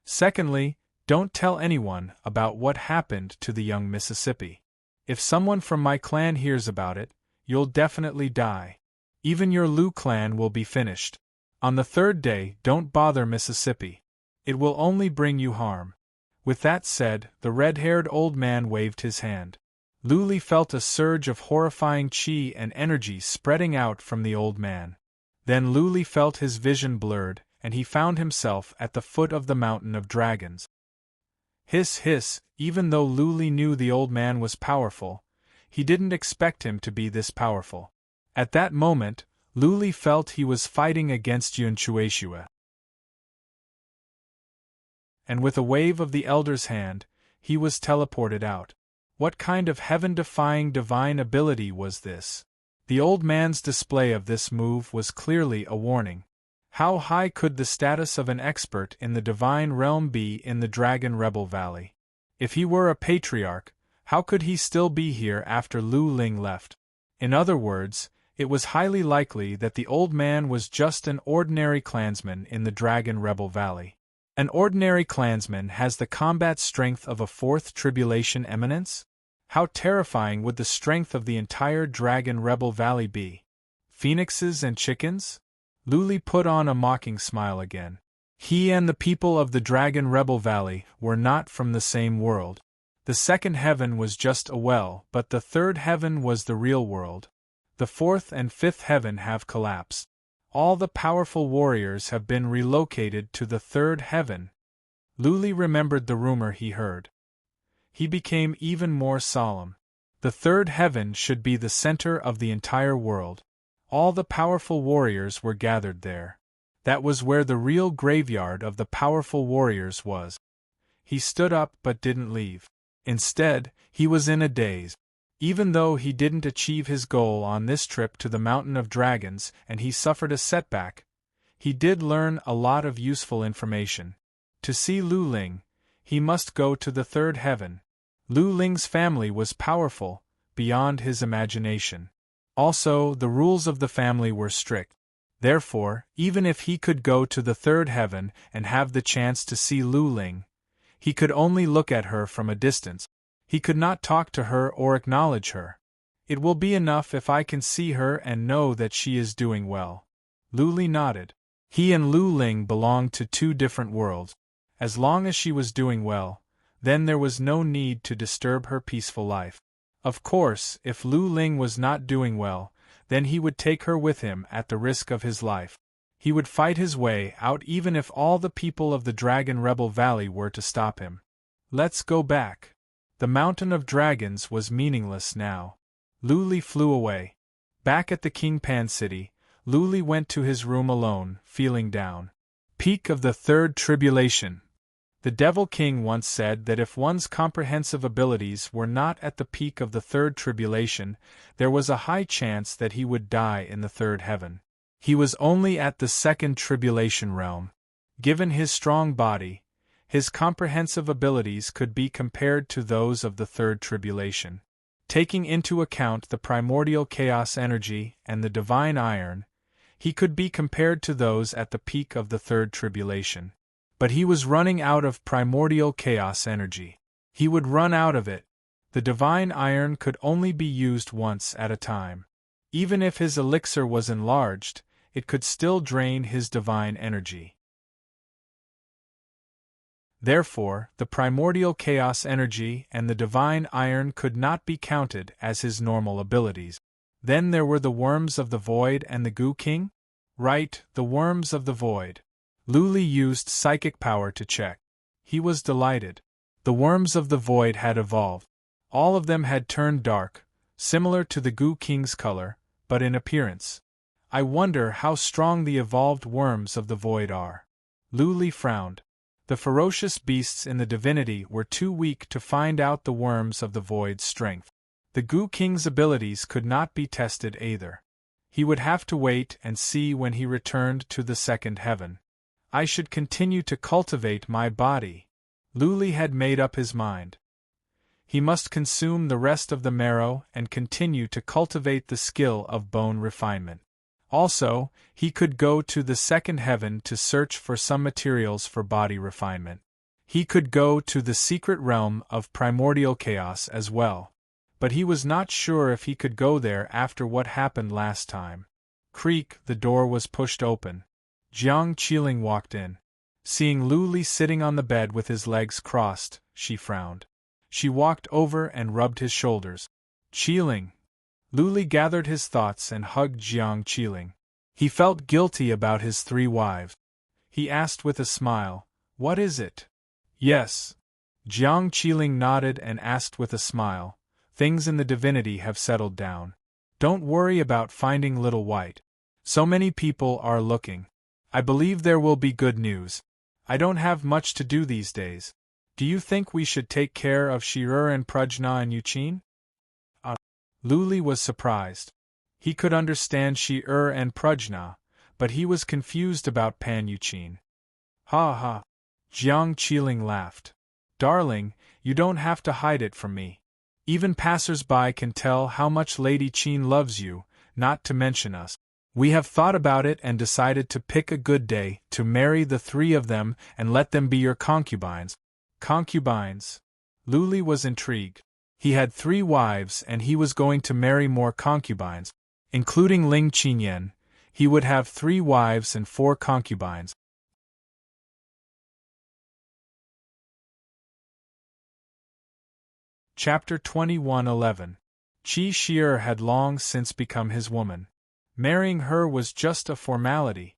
Secondly, don't tell anyone about what happened to the young Mississippi. If someone from my clan hears about it, you'll definitely die. Even your Lu clan will be finished. On the third day, don't bother Mississippi. It will only bring you harm. With that said, the red-haired old man waved his hand. Luli felt a surge of horrifying chi and energy spreading out from the old man. Then Luli felt his vision blurred, and he found himself at the foot of the mountain of dragons. Hiss hiss, even though Luli knew the old man was powerful, he didn't expect him to be this powerful. At that moment, Luli felt he was fighting against Yun Chueshua. And with a wave of the elder's hand, he was teleported out. What kind of heaven-defying divine ability was this? The old man's display of this move was clearly a warning. How high could the status of an expert in the divine realm be in the Dragon Rebel Valley? If he were a patriarch, how could he still be here after Lu Ling left? In other words, it was highly likely that the old man was just an ordinary clansman in the Dragon Rebel Valley. An ordinary clansman has the combat strength of a fourth tribulation eminence? How terrifying would the strength of the entire Dragon Rebel Valley be? Phoenixes and chickens? Luli put on a mocking smile again. He and the people of the Dragon Rebel Valley were not from the same world. The second heaven was just a well, but the third heaven was the real world. The fourth and fifth heaven have collapsed. All the powerful warriors have been relocated to the third heaven. Luli remembered the rumor he heard. He became even more solemn. The third heaven should be the center of the entire world. All the powerful warriors were gathered there. That was where the real graveyard of the powerful warriors was. He stood up but didn't leave. Instead, he was in a daze. Even though he didn't achieve his goal on this trip to the Mountain of Dragons and he suffered a setback, he did learn a lot of useful information. To see Lu Ling, he must go to the third heaven. Lu Ling's family was powerful, beyond his imagination. Also, the rules of the family were strict. Therefore, even if he could go to the third heaven and have the chance to see Lu Ling, he could only look at her from a distance. He could not talk to her or acknowledge her. It will be enough if I can see her and know that she is doing well. Luli nodded. He and Lu Ling belonged to two different worlds. As long as she was doing well, then there was no need to disturb her peaceful life. Of course, if Lu Ling was not doing well, then he would take her with him at the risk of his life. He would fight his way out even if all the people of the Dragon Rebel Valley were to stop him. Let's go back. The Mountain of Dragons was meaningless now. Luli flew away. Back at the King Pan City, Luli went to his room alone, feeling down. Peak of the Third Tribulation. The Devil King once said that if one's comprehensive abilities were not at the peak of the Third Tribulation, there was a high chance that he would die in the third heaven. He was only at the second tribulation realm. Given his strong body, his comprehensive abilities could be compared to those of the third tribulation. Taking into account the primordial chaos energy and the divine iron, he could be compared to those at the peak of the third tribulation. But he was running out of primordial chaos energy. He would run out of it. The divine iron could only be used once at a time. Even if his elixir was enlarged, it could still drain his divine energy. Therefore, the primordial chaos energy and the divine iron could not be counted as his normal abilities. Then there were the worms of the void and the Goo King? Right, the worms of the void. Luli used psychic power to check. He was delighted. The worms of the void had evolved. All of them had turned dark, similar to the Goo King's color, but in appearance. I wonder how strong the evolved worms of the void are. Luli frowned. The ferocious beasts in the divinity were too weak to find out the worms of the void's strength. The Goo King's abilities could not be tested either. He would have to wait and see when he returned to the second heaven. I should continue to cultivate my body. Luli had made up his mind. He must consume the rest of the marrow and continue to cultivate the skill of bone refinement. Also, he could go to the second heaven to search for some materials for body refinement. He could go to the secret realm of primordial chaos as well. But he was not sure if he could go there after what happened last time. Creak, the door was pushed open. Jiang Qiling walked in. Seeing Lu Li sitting on the bed with his legs crossed, she frowned. She walked over and rubbed his shoulders. Qiling. Lu Li gathered his thoughts and hugged Jiang Qiling. He felt guilty about his 3 wives. He asked with a smile, "What is it?" "Yes." Jiang Qiling nodded and asked with a smile, "Things in the divinity have settled down. Don't worry about finding Little White. So many people are looking. I believe there will be good news. I don't have much to do these days. Do you think we should take care of Shi-Er and Prajna and Yuqin?" Lu Li was surprised. He could understand Shi-Er and Prajna, but he was confused about Pan Yuqin. "Ha ha." Jiang Qiling laughed. "Darling, you don't have to hide it from me. Even passers-by can tell how much Lady Qin loves you, not to mention us. We have thought about it and decided to pick a good day to marry the 3 of them and let them be your concubines." Concubines? Lu Li was intrigued. He had 3 wives and he was going to marry more concubines. Including Ling Qinyan, he would have 3 wives and 4 concubines. Chapter 21:11. Qi Shi-Er had long since become his woman. Marrying her was just a formality.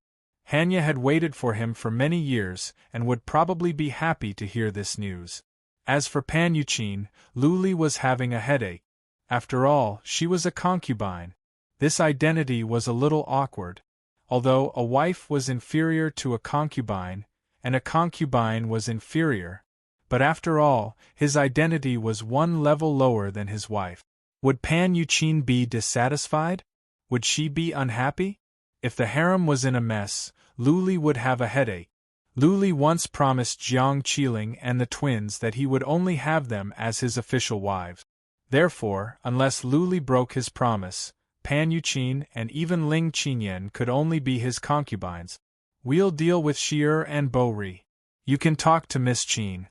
Hanya had waited for him for many years and would probably be happy to hear this news. As for Pan Yuqin, Lu Li was having a headache. After all, she was a concubine. This identity was a little awkward. Although a wife was inferior to a concubine, and a concubine was inferior, but after all, his identity was one level lower than his wife. Would Pan Yuqin be dissatisfied? Would she be unhappy? If the harem was in a mess, Lu Li would have a headache. Lu Li once promised Jiang Qiling and the twins that he would only have them as his official wives. Therefore, unless Lu Li broke his promise, Pan Yuqin and even Ling Qinyan could only be his concubines. "We'll deal with Shi-Er and Bo Ri. You can talk to Miss Qin."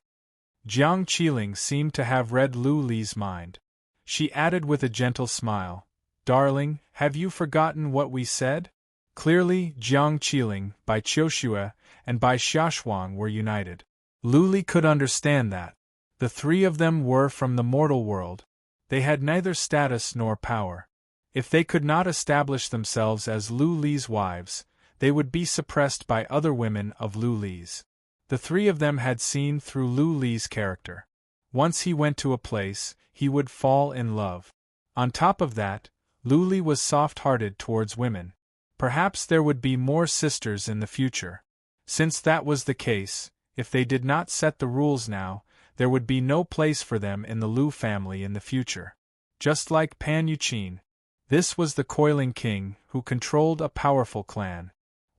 Jiang Qiling seemed to have read Lu Li's mind. She added with a gentle smile, "Darling, have you forgotten what we said?" Clearly, Jiang Qiling, Bai Qiushue, and Bai Xiaoshuang were united. Lu Li could understand that. The 3 of them were from the mortal world. They had neither status nor power. If they could not establish themselves as Lu Li's wives, they would be suppressed by other women of Lu Li's. The 3 of them had seen through Lu Li's character. Once he went to a place, he would fall in love. On top of that, Lu Li was soft-hearted towards women. Perhaps there would be more sisters in the future. Since that was the case, if they did not set the rules now, there would be no place for them in the Lu family in the future. Just like Pan Yuqin, this was the coiling king who controlled a powerful clan.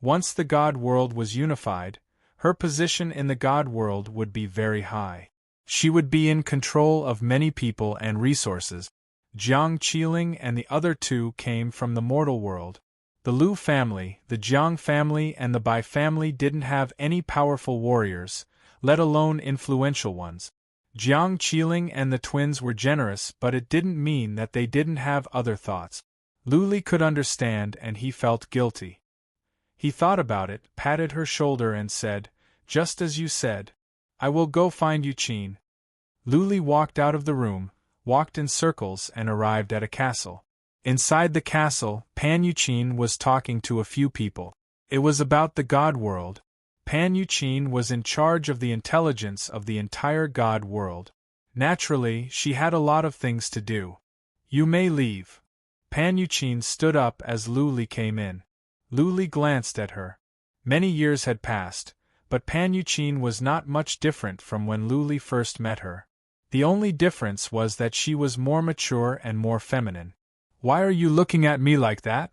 Once the god world was unified, her position in the god world would be very high. She would be in control of many people and resources. Jiang Qiling and the other 2 came from the mortal world. The Lu family, the Jiang family and the Bai family didn't have any powerful warriors, let alone influential ones. Jiang Qiling and the twins were generous, but it didn't mean that they didn't have other thoughts. Lu Li could understand and he felt guilty. He thought about it, patted her shoulder and said, "Just as you said. I will go find Yuqin." Lu Li walked out of the room, walked in circles and arrived at a castle. Inside the castle, Pan Yuqin was talking to a few people. It was about the god world. Pan Yuqin was in charge of the intelligence of the entire god world. Naturally, she had a lot of things to do. "You may leave." Pan Yuqin stood up as Lu Li came in. Lu Li glanced at her. Many years had passed, but Pan Yuqin was not much different from when Lu Li first met her. The only difference was that she was more mature and more feminine. "Why are you looking at me like that?"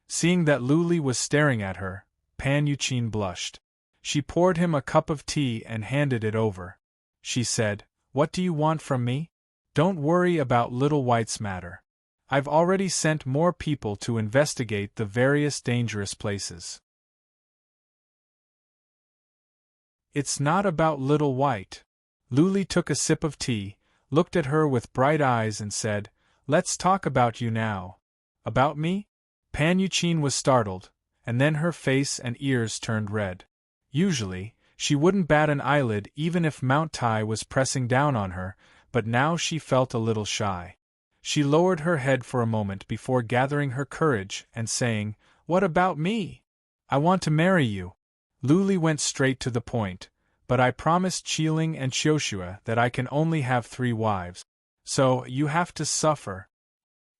Seeing that Lu Li was staring at her, Pan Yuqin blushed. She poured him a cup of tea and handed it over. She said, "What do you want from me?" Don't worry about Little White's matter. I've already sent more people to investigate the various dangerous places. It's not about Little White. Luli took a sip of tea, looked at her with bright eyes and said, "Let's talk about you now." "About me?" Pan Yuqin was startled, and then her face and ears turned red. Usually, she wouldn't bat an eyelid even if Mount Tai was pressing down on her, but now she felt a little shy. She lowered her head for a moment before gathering her courage and saying, "What about me? I want to marry you." Luli went straight to the point, "But I promised Qiling and Qiushua that I can only have 3 wives. So, you have to suffer."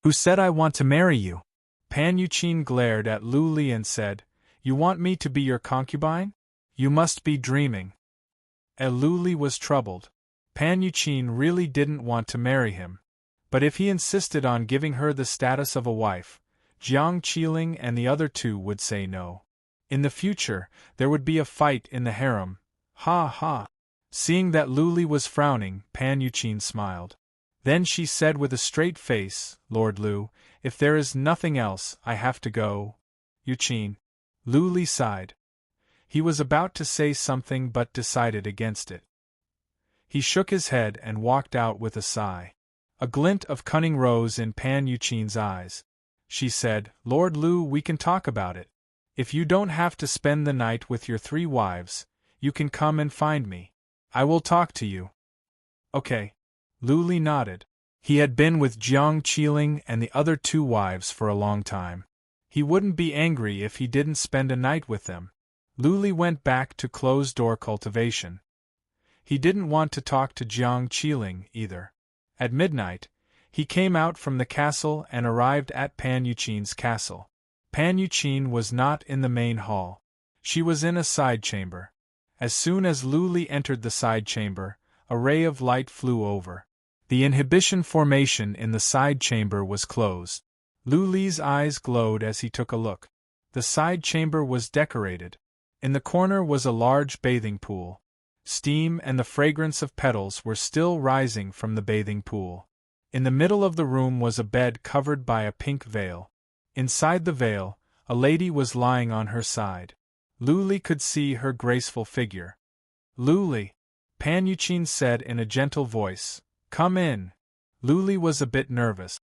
"Who said I want to marry you?" Pan Yuqin glared at Luli and said, "You want me to be your concubine? You must be dreaming." Luli was troubled. Pan Yuqin really didn't want to marry him. But if he insisted on giving her the status of a wife, Jiang Qiling and the other 2 would say no. In the future, there would be a fight in the harem. Ha ha! Seeing that Luli was frowning, Pan Yuqin smiled. Then she said with a straight face, "Lord Lu, if there is nothing else, I have to go." Yuqin. Luli sighed. He was about to say something but decided against it. He shook his head and walked out with a sigh. A glint of cunning rose in Pan Yuqin's eyes. She said, "Lord Lu, we can talk about it. If you don't have to spend the night with your 3 wives, you can come and find me. I will talk to you." "Okay." Luli nodded. He had been with Jiang Qiling and the other 2 wives for a long time. He wouldn't be angry if he didn't spend a night with them. Luli went back to closed-door cultivation. He didn't want to talk to Jiang Qiling either. At midnight, he came out from the castle and arrived at Pan Yuqin's castle. Pan Yuqin was not in the main hall. She was in a side chamber. As soon as Luli entered the side chamber, a ray of light flew over. The inhibition formation in the side chamber was closed. Luli's eyes glowed as he took a look. The side chamber was decorated. In the corner was a large bathing pool. Steam and the fragrance of petals were still rising from the bathing pool. In the middle of the room was a bed covered by a pink veil. Inside the veil, a lady was lying on her side. Luli could see her graceful figure. "Luli," Pan Yuqin said in a gentle voice, "come in." Luli was a bit nervous.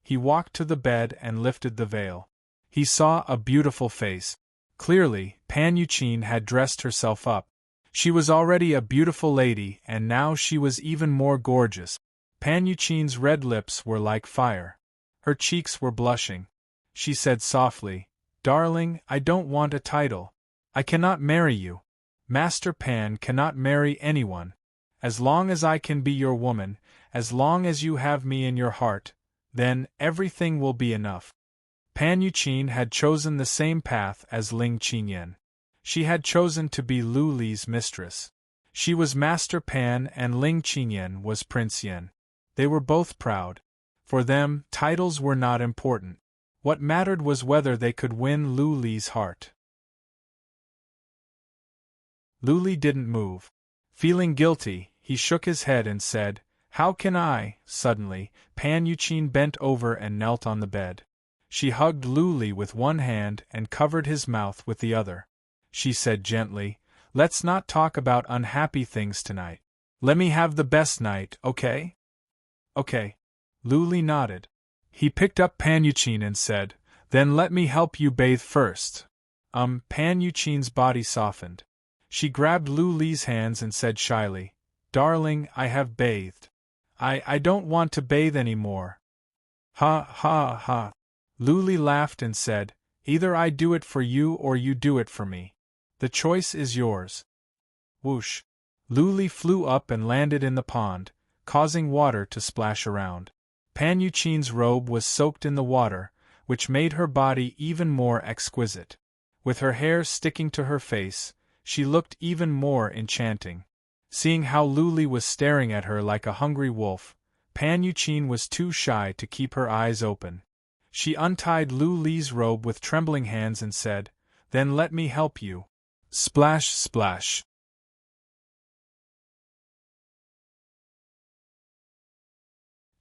He walked to the bed and lifted the veil. He saw a beautiful face. Clearly, Pan Yuqin had dressed herself up. She was already a beautiful lady and now she was even more gorgeous. Pan Yuqin's red lips were like fire. Her cheeks were blushing. She said softly, "Darling, I don't want a title. I cannot marry you. Master Pan cannot marry anyone. As long as I can be your woman, as long as you have me in your heart, then everything will be enough." Pan Yuqin had chosen the same path as Ling Qinyan. She had chosen to be Luli's mistress. She was Master Pan and Ling Qinyan was Prince Yan. They were both proud. For them, titles were not important. What mattered was whether they could win Luli's heart. Luli didn't move. Feeling guilty, he shook his head and said, "How can I?" Suddenly, Pan Yuqin bent over and knelt on the bed. She hugged Luli with one hand and covered his mouth with the other. She said gently, "Let's not talk about unhappy things tonight. Let me have the best night, okay?" "Okay." Luli nodded. He picked up Pan Yuqin and said, "Then let me help you bathe first." Pan Yuqin's body softened. She grabbed Luli's hands and said shyly, "Darling, I have bathed. I don't want to bathe anymore." "Ha ha ha." Luli laughed and said, "Either I do it for you or you do it for me. The choice is yours." Whoosh! Luli flew up and landed in the pond, causing water to splash around. Pan Yuqin's robe was soaked in the water, which made her body even more exquisite. With her hair sticking to her face, she looked even more enchanting. Seeing how Luli was staring at her like a hungry wolf, Pan Yuqin was too shy to keep her eyes open. She untied Luli's robe with trembling hands and said, "Then let me help you." Splash, splash.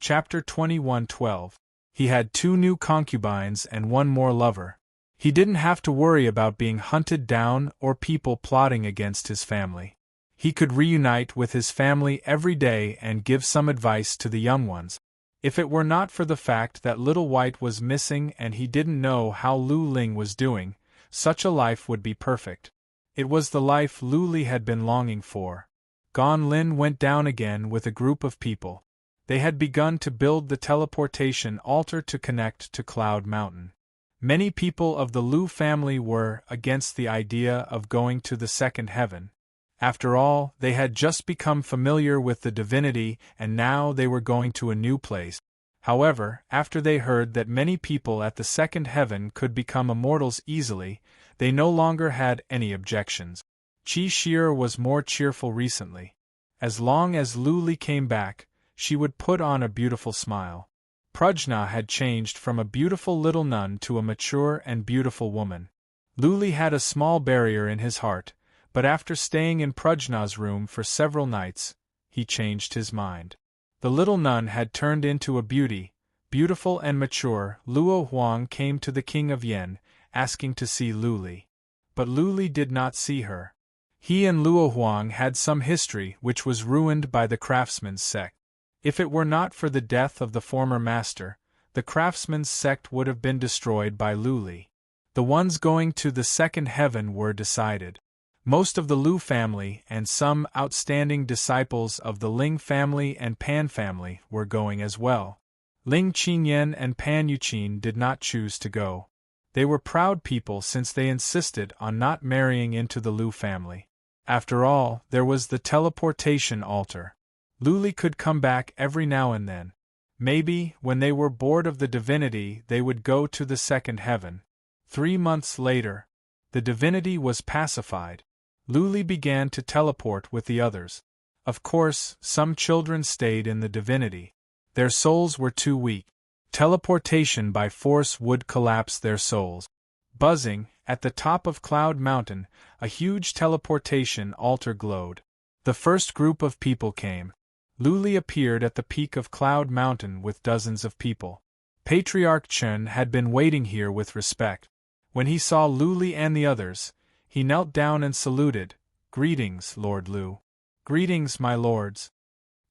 Chapter 21:12. He had 2 new concubines and 1 more lover. He didn't have to worry about being hunted down or people plotting against his family. He could reunite with his family every day and give some advice to the young ones. If it were not for the fact that Little White was missing and he didn't know how Lu Ling was doing, such a life would be perfect. It was the life Lu Li had been longing for. Gan Lin went down again with a group of people. They had begun to build the teleportation altar to connect to Cloud Mountain. Many people of the Lu family were against the idea of going to the second heaven. After all, they had just become familiar with the divinity and now they were going to a new place. However, after they heard that many people at the second heaven could become immortals easily, they no longer had any objections. Qi Shir was more cheerful recently. As long as Lu Li came back, she would put on a beautiful smile. Prajna had changed from a beautiful little nun to a mature and beautiful woman. Lu Li had a small barrier in his heart, but after staying in Prajna's room for several nights, he changed his mind. The little nun had turned into a beauty, beautiful and mature. Luo Huang came to the king of Yen, asking to see Lu Li. But Lu Li did not see her. He and Luo Huang had some history which was ruined by the craftsman's sect. If it were not for the death of the former master, the craftsman's sect would have been destroyed by Lu Li. The ones going to the second heaven were decided. Most of the Lu family and some outstanding disciples of the Ling family and Pan family were going as well. Ling Qinyan and Pan Yuqin did not choose to go. They were proud people since they insisted on not marrying into the Lu family. After all, there was the teleportation altar. Lu Li could come back every now and then. Maybe, when they were bored of the divinity, they would go to the second heaven. 3 months later, the divinity was pacified. Lu Li began to teleport with the others. Of course, some children stayed in the divinity. Their souls were too weak. Teleportation by force would collapse their souls. Buzzing, at the top of Cloud Mountain, a huge teleportation altar glowed. The first group of people came. Lu Li appeared at the peak of Cloud Mountain with dozens of people. Patriarch Chen had been waiting here with respect. When he saw Lu Li and the others, he knelt down and saluted. "Greetings, Lord Lu." "Greetings, my lords."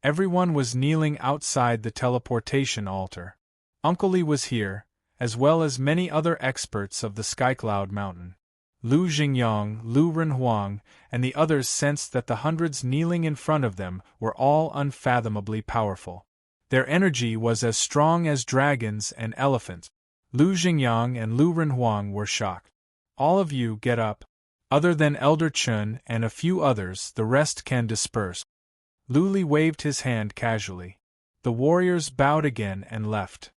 Everyone was kneeling outside the teleportation altar. Uncle Li was here, as well as many other experts of the Skycloud Mountain. Lu Jingyang, Lu Renhuang, and the others sensed that the hundreds kneeling in front of them were all unfathomably powerful. Their energy was as strong as dragons and elephants. Lu Jingyang and Lu Renhuang were shocked. "All of you get up. Other than Elder Chun and a few others, the rest can disperse." Lu Li waved his hand casually. The warriors bowed again and left.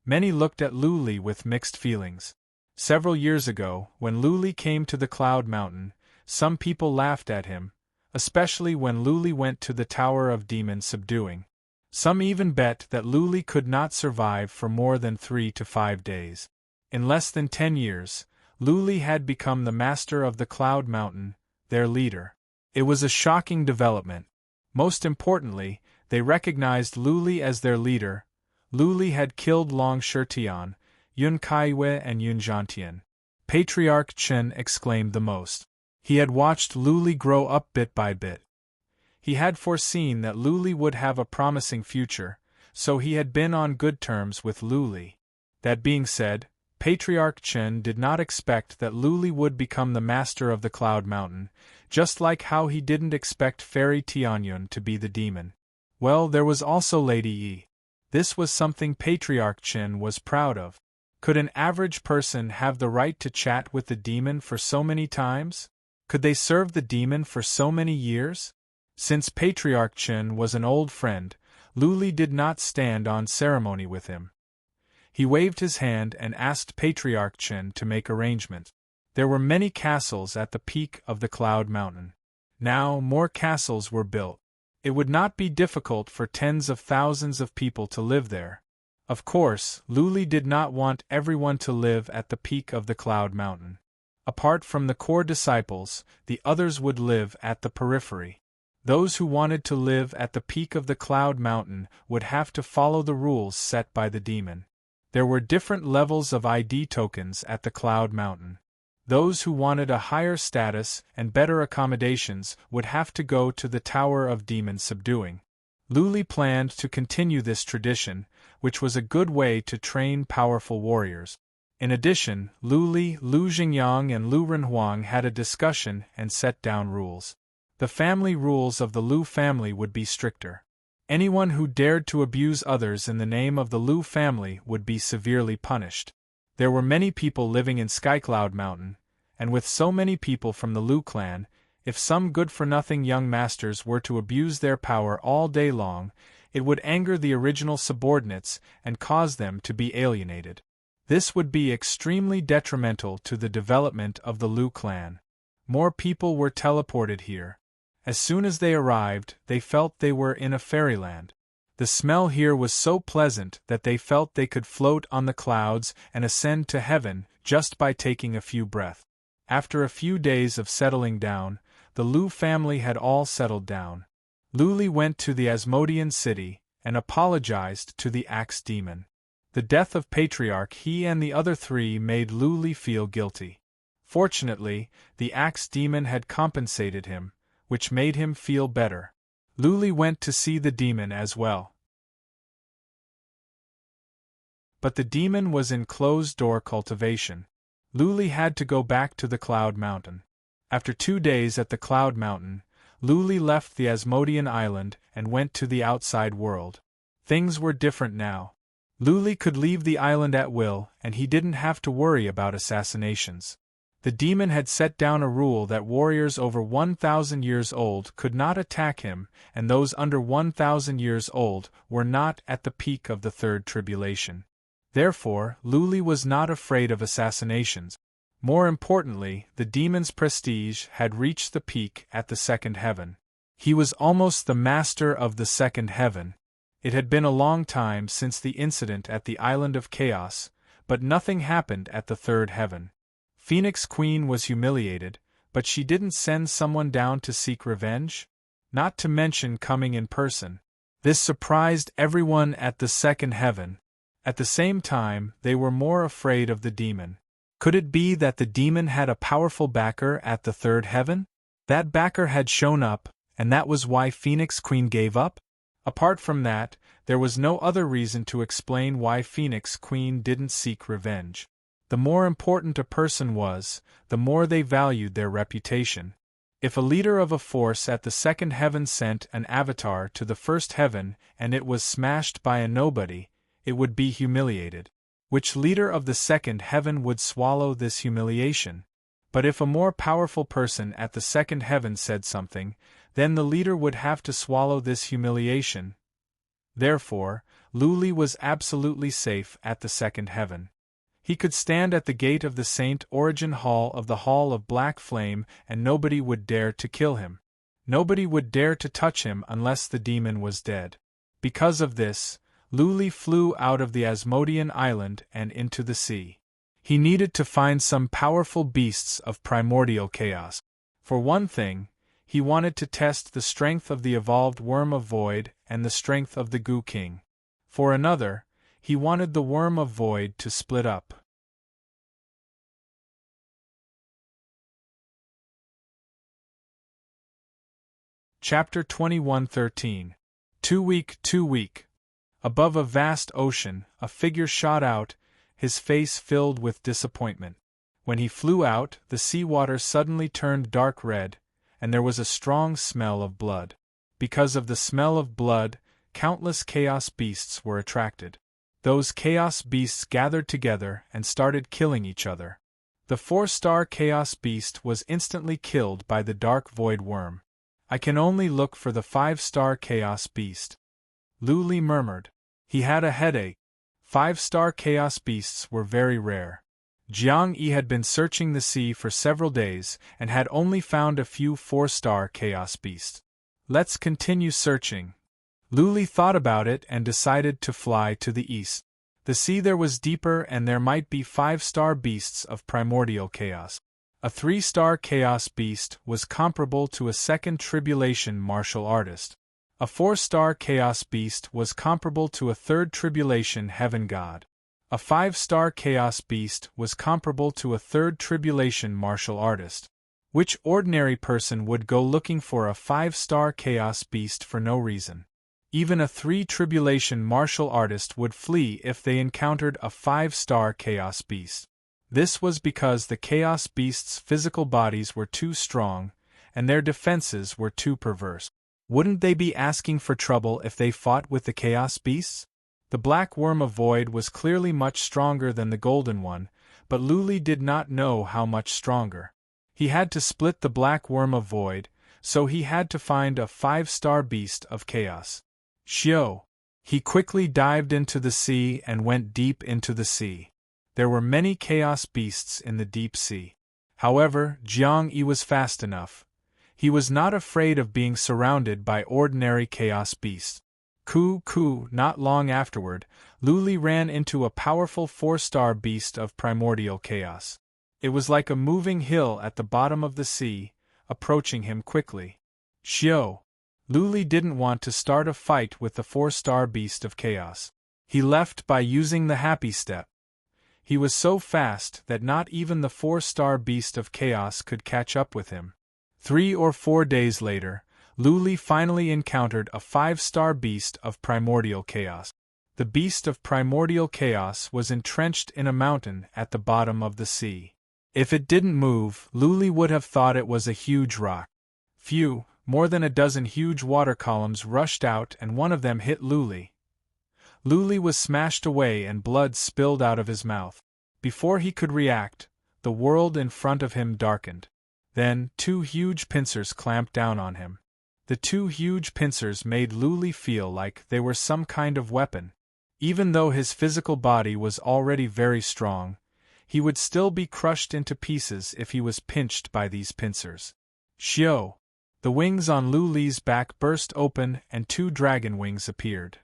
Many looked at Lu Li with mixed feelings. Several years ago, when Lu Li came to the Cloud Mountain, some people laughed at him, especially when Lu Li went to the Tower of Demon Subduing. Some even bet that Lu Li could not survive for more than 3 to 5 days. In less than 10 years, Lu Li had become the master of the Cloud Mountain, their leader. It was a shocking development. Most importantly, they recognized Lu Li as their leader. Lu Li had killed Long Shirtian, Yun Kaiwe and Yun Zhantian. Patriarch Chen exclaimed the most. He had watched Lu Li grow up bit by bit. He had foreseen that Lu Li would have a promising future, so he had been on good terms with Lu Li. That being said, Patriarch Chen did not expect that Lu Li would become the master of the Cloud Mountain, just like how he didn't expect Fairy Tianyun to be the demon. Well, there was also Lady Yi. This was something Patriarch Chen was proud of. Could an average person have the right to chat with the demon for so many times? Could they serve the demon for so many years? Since Patriarch Chen was an old friend, Lu Li did not stand on ceremony with him. He waved his hand and asked Patriarch Chen to make arrangements. There were many castles at the peak of the Cloud Mountain. Now more castles were built. It would not be difficult for tens of thousands of people to live there. Of course, Lu Li did not want everyone to live at the peak of the Cloud Mountain. Apart from the core disciples, the others would live at the periphery. Those who wanted to live at the peak of the Cloud Mountain would have to follow the rules set by the demon. There were different levels of ID tokens at the Cloud Mountain. Those who wanted a higher status and better accommodations would have to go to the Tower of Demon Subduing. Luli planned to continue this tradition, which was a good way to train powerful warriors. In addition, Luli, Lu Jingyang and Lu Renhuang had a discussion and set down rules. The family rules of the Lu family would be stricter. Anyone who dared to abuse others in the name of the Lu family would be severely punished. There were many people living in Skycloud Mountain, and with so many people from the Lu clan, if some good-for-nothing young masters were to abuse their power all day long, it would anger the original subordinates and cause them to be alienated. This would be extremely detrimental to the development of the Lu clan. More people were teleported here. As soon as they arrived, they felt they were in a fairyland. The smell here was so pleasant that they felt they could float on the clouds and ascend to heaven just by taking a few breaths. After a few days of settling down, the Lu family had all settled down. Luli went to the Asmodean city and apologized to the Axe Demon. The death of Patriarch he and the other three made Luli feel guilty. Fortunately, the Axe Demon had compensated him, which made him feel better. Luli went to see the demon as well. But the demon was in closed-door cultivation. Luli had to go back to the Cloud Mountain. After 2 days at the Cloud Mountain, Luli left the Asmodean island and went to the outside world. Things were different now. Luli could leave the island at will, and he didn't have to worry about assassinations. The demon had set down a rule that warriors over 1,000 years old could not attack him, and those under 1,000 years old were not at the peak of the third tribulation. Therefore, Luli was not afraid of assassinations. More importantly, the demon's prestige had reached the peak at the second heaven. He was almost the master of the second heaven. It had been a long time since the incident at the Island of Chaos, but nothing happened at the third heaven. Phoenix Queen was humiliated, but she didn't send someone down to seek revenge? Not to mention coming in person. This surprised everyone at the second heaven. At the same time, they were more afraid of the demon. Could it be that the demon had a powerful backer at the third heaven? That backer had shown up, and that was why Phoenix Queen gave up? Apart from that, there was no other reason to explain why Phoenix Queen didn't seek revenge. The more important a person was, the more they valued their reputation. If a leader of a force at the second heaven sent an avatar to the first heaven and it was smashed by a nobody, it would be humiliated. Which leader of the second heaven would swallow this humiliation? But if a more powerful person at the second heaven said something, then the leader would have to swallow this humiliation. Therefore, Luli was absolutely safe at the second heaven. He could stand at the gate of the Saint Origin Hall of the Hall of Black Flame and nobody would dare to kill him. Nobody would dare to touch him unless the demon was dead. Because of this, Luli flew out of the Asmodean island and into the sea. He needed to find some powerful beasts of primordial chaos. For one thing, he wanted to test the strength of the evolved Worm of Void and the strength of the Goo King. For another, he wanted the Worm of Void to split up. Chapter 21:13. 2 week. Above a vast ocean, a figure shot out, his face filled with disappointment. When he flew out, the seawater suddenly turned dark red, and there was a strong smell of blood. Because of the smell of blood, countless chaos beasts were attracted. Those chaos beasts gathered together and started killing each other. The 4-star chaos beast was instantly killed by the dark void worm. I can only look for the 5-star chaos beast. Luli murmured. He had a headache. 5-star chaos beasts were very rare. Jiang Yi had been searching the sea for several days and had only found a few 4-star chaos beasts. Let's continue searching. Luli thought about it and decided to fly to the east. The sea there was deeper and there might be 5-star beasts of primordial chaos. A 3-star chaos beast was comparable to a second tribulation martial artist. A 4-star chaos beast was comparable to a third tribulation heaven god. A 5-star chaos beast was comparable to a third tribulation martial artist. Which ordinary person would go looking for a 5-star chaos beast for no reason? Even a 3 tribulation martial artist would flee if they encountered a 5-star chaos beast. This was because the chaos beasts' physical bodies were too strong, and their defenses were too perverse. Wouldn't they be asking for trouble if they fought with the chaos beasts? The black worm of void was clearly much stronger than the golden one, but Luli did not know how much stronger. He had to split the black worm of void, so he had to find a 5-star beast of chaos. Xiao! He quickly dived into the sea and went deep into the sea. There were many chaos beasts in the deep sea. However, Jiang Yi was fast enough. He was not afraid of being surrounded by ordinary chaos beasts. Not long afterward, Luli ran into a powerful 4-star beast of primordial chaos. It was like a moving hill at the bottom of the sea, approaching him quickly. Xiao! Luli didn't want to start a fight with the 4-star beast of chaos. He left by using the happy step. He was so fast that not even the 4-star beast of chaos could catch up with him. 3 or 4 days later, Luli finally encountered a 5-star beast of primordial chaos. The beast of primordial chaos was entrenched in a mountain at the bottom of the sea. If it didn't move, Luli would have thought it was a huge rock. More than a dozen huge water columns rushed out and one of them hit Luli. Luli was smashed away and blood spilled out of his mouth. Before he could react, the world in front of him darkened. Then 2 huge pincers clamped down on him. The 2 huge pincers made Luli feel like they were some kind of weapon. Even though his physical body was already very strong, he would still be crushed into pieces if he was pinched by these pincers. Xiao! The wings on Luli's back burst open and 2 dragon wings appeared.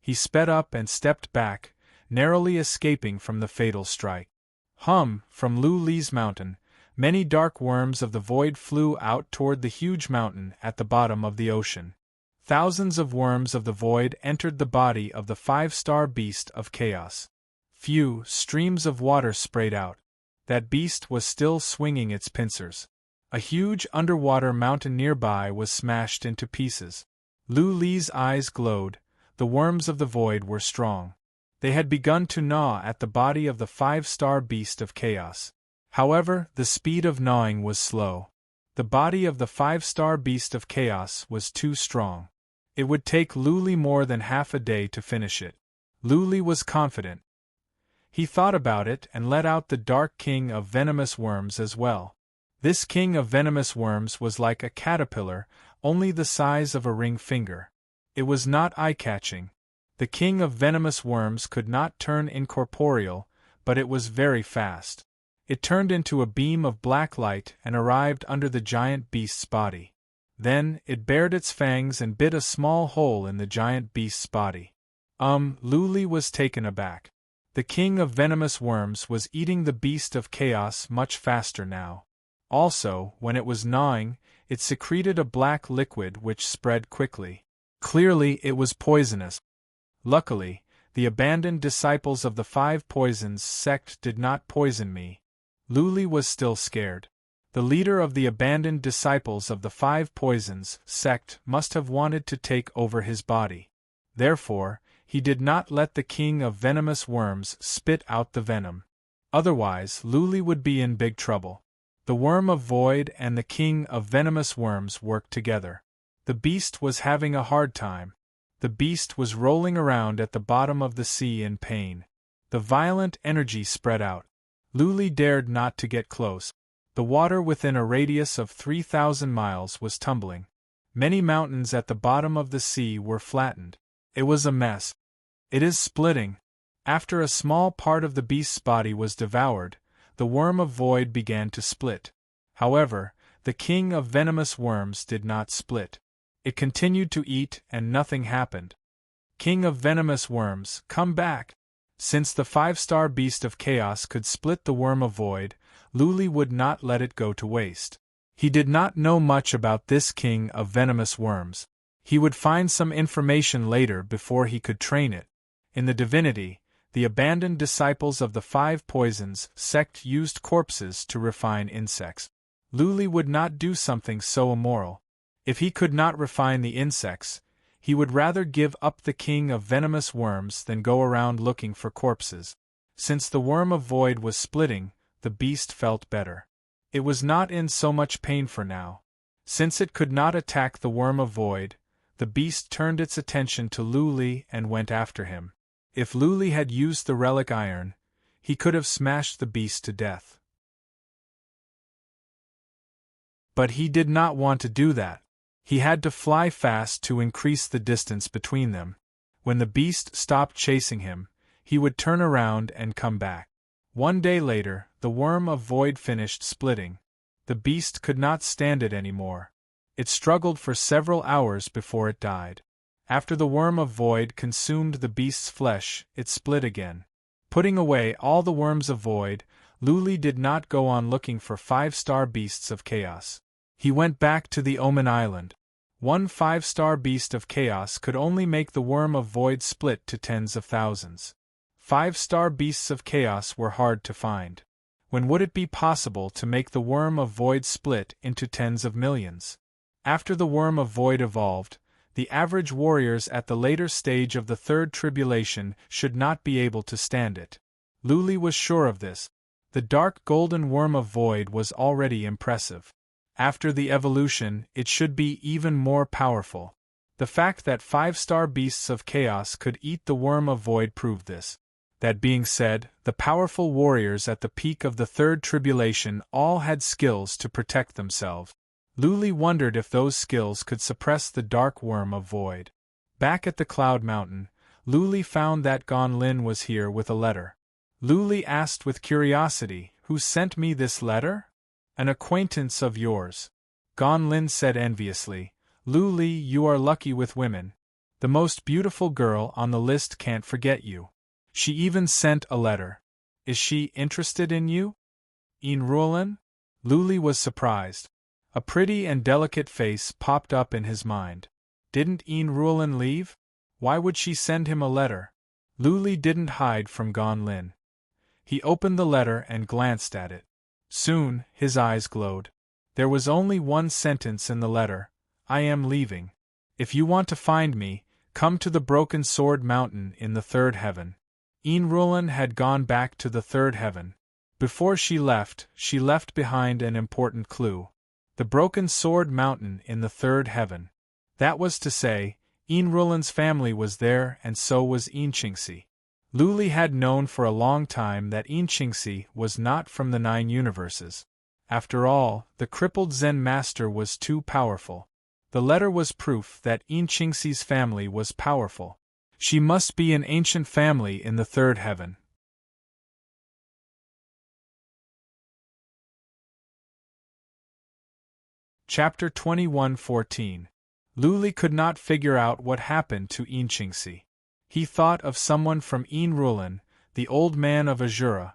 He sped up and stepped back, narrowly escaping from the fatal strike. From Luli's mountain, many dark worms of the void flew out toward the huge mountain at the bottom of the ocean. Thousands of worms of the void entered the body of the 5-star beast of chaos. Streams of water sprayed out. That beast was still swinging its pincers. A huge underwater mountain nearby was smashed into pieces. Luli's eyes glowed. The worms of the void were strong. They had begun to gnaw at the body of the 5-star beast of chaos. However, the speed of gnawing was slow. The body of the 5-star beast of chaos was too strong. It would take Luli more than half a day to finish it. Luli was confident. He thought about it and let out the dark king of venomous worms as well. This king of venomous worms was like a caterpillar, only the size of a ring finger. It was not eye-catching. The king of venomous worms could not turn incorporeal, but it was very fast. It turned into a beam of black light and arrived under the giant beast's body. Then, it bared its fangs and bit a small hole in the giant beast's body. Luli was taken aback. The king of venomous worms was eating the beast of chaos much faster now. Also, when it was gnawing, it secreted a black liquid which spread quickly. Clearly it was poisonous. Luckily, the abandoned disciples of the 5 poisons sect did not poison me. Luli was still scared. The leader of the abandoned disciples of the 5 poisons sect must have wanted to take over his body. Therefore, he did not let the king of venomous worms spit out the venom. Otherwise, Luli would be in big trouble. The worm of void and the king of venomous worms worked together. The beast was having a hard time. The beast was rolling around at the bottom of the sea in pain. The violent energy spread out. Luli dared not to get close. The water within a radius of 3,000 miles was tumbling. Many mountains at the bottom of the sea were flattened. It was a mess. It is splitting. After a small part of the beast's body was devoured, the worm of void began to split. However, the king of venomous worms did not split. It continued to eat and nothing happened. King of venomous worms, come back! Since the 5-star beast of chaos could split the worm of void, Luli would not let it go to waste. He did not know much about this king of venomous worms. He would find some information later before he could train it. In the divinity, the abandoned disciples of the 5 poisons sect used corpses to refine insects. Luli would not do something so immoral. If he could not refine the insects, he would rather give up the king of venomous worms than go around looking for corpses. Since the worm of void was splitting, the beast felt better. It was not in so much pain for now. Since it could not attack the worm of void, the beast turned its attention to Luli and went after him. If Luli had used the relic iron, he could have smashed the beast to death. But he did not want to do that. He had to fly fast to increase the distance between them. When the beast stopped chasing him, he would turn around and come back. One day later, the worm of void finished splitting. The beast could not stand it anymore. It struggled for several hours before it died. After the worm of void consumed the beast's flesh, it split again. Putting away all the worms of void, Luli did not go on looking for 5-star beasts of chaos. He went back to the Omen Island. One 5-star beast of chaos could only make the worm of void split to tens of thousands. 5-star beasts of chaos were hard to find. When would it be possible to make the worm of void split into tens of millions? After the worm of void evolved, the average warriors at the later stage of the third tribulation should not be able to stand it. Luli was sure of this. The dark golden worm of void was already impressive. After the evolution, it should be even more powerful. The fact that 5-star beasts of chaos could eat the worm of void proved this. That being said, the powerful warriors at the peak of the third tribulation all had skills to protect themselves. Luli wondered if those skills could suppress the dark worm of void. Back at the Cloud Mountain, Luli found that Gon Lin was here with a letter. Luli asked with curiosity, "Who sent me this letter?" "An acquaintance of yours." Gon Lin said enviously, "Luli, you are lucky with women. The most beautiful girl on the list can't forget you. She even sent a letter. Is she interested in you?" "In Ruolin?" Luli was surprised. A pretty and delicate face popped up in his mind. Didn't In Ruolin leave? Why would she send him a letter? Luli didn't hide from Gon Lin. He opened the letter and glanced at it. Soon, his eyes glowed. There was only one sentence in the letter: "I am leaving. If you want to find me, come to the Broken Sword Mountain in the third heaven." In Ruolin had gone back to the third heaven. Before she left behind an important clue. The Broken Sword Mountain in the third heaven. That was to say, In Ruolin's family was there, and so was In Qingxi. Luli had known for a long time that In Qingxi was not from the 9 universes. After all, the crippled Zen master was too powerful. The letter was proof that In Qingxi's family was powerful. She must be an ancient family in the third heaven. Chapter 21:14. Luli could not figure out what happened to In Qingxi. He thought of someone from In Ruolin, the old man of Azura.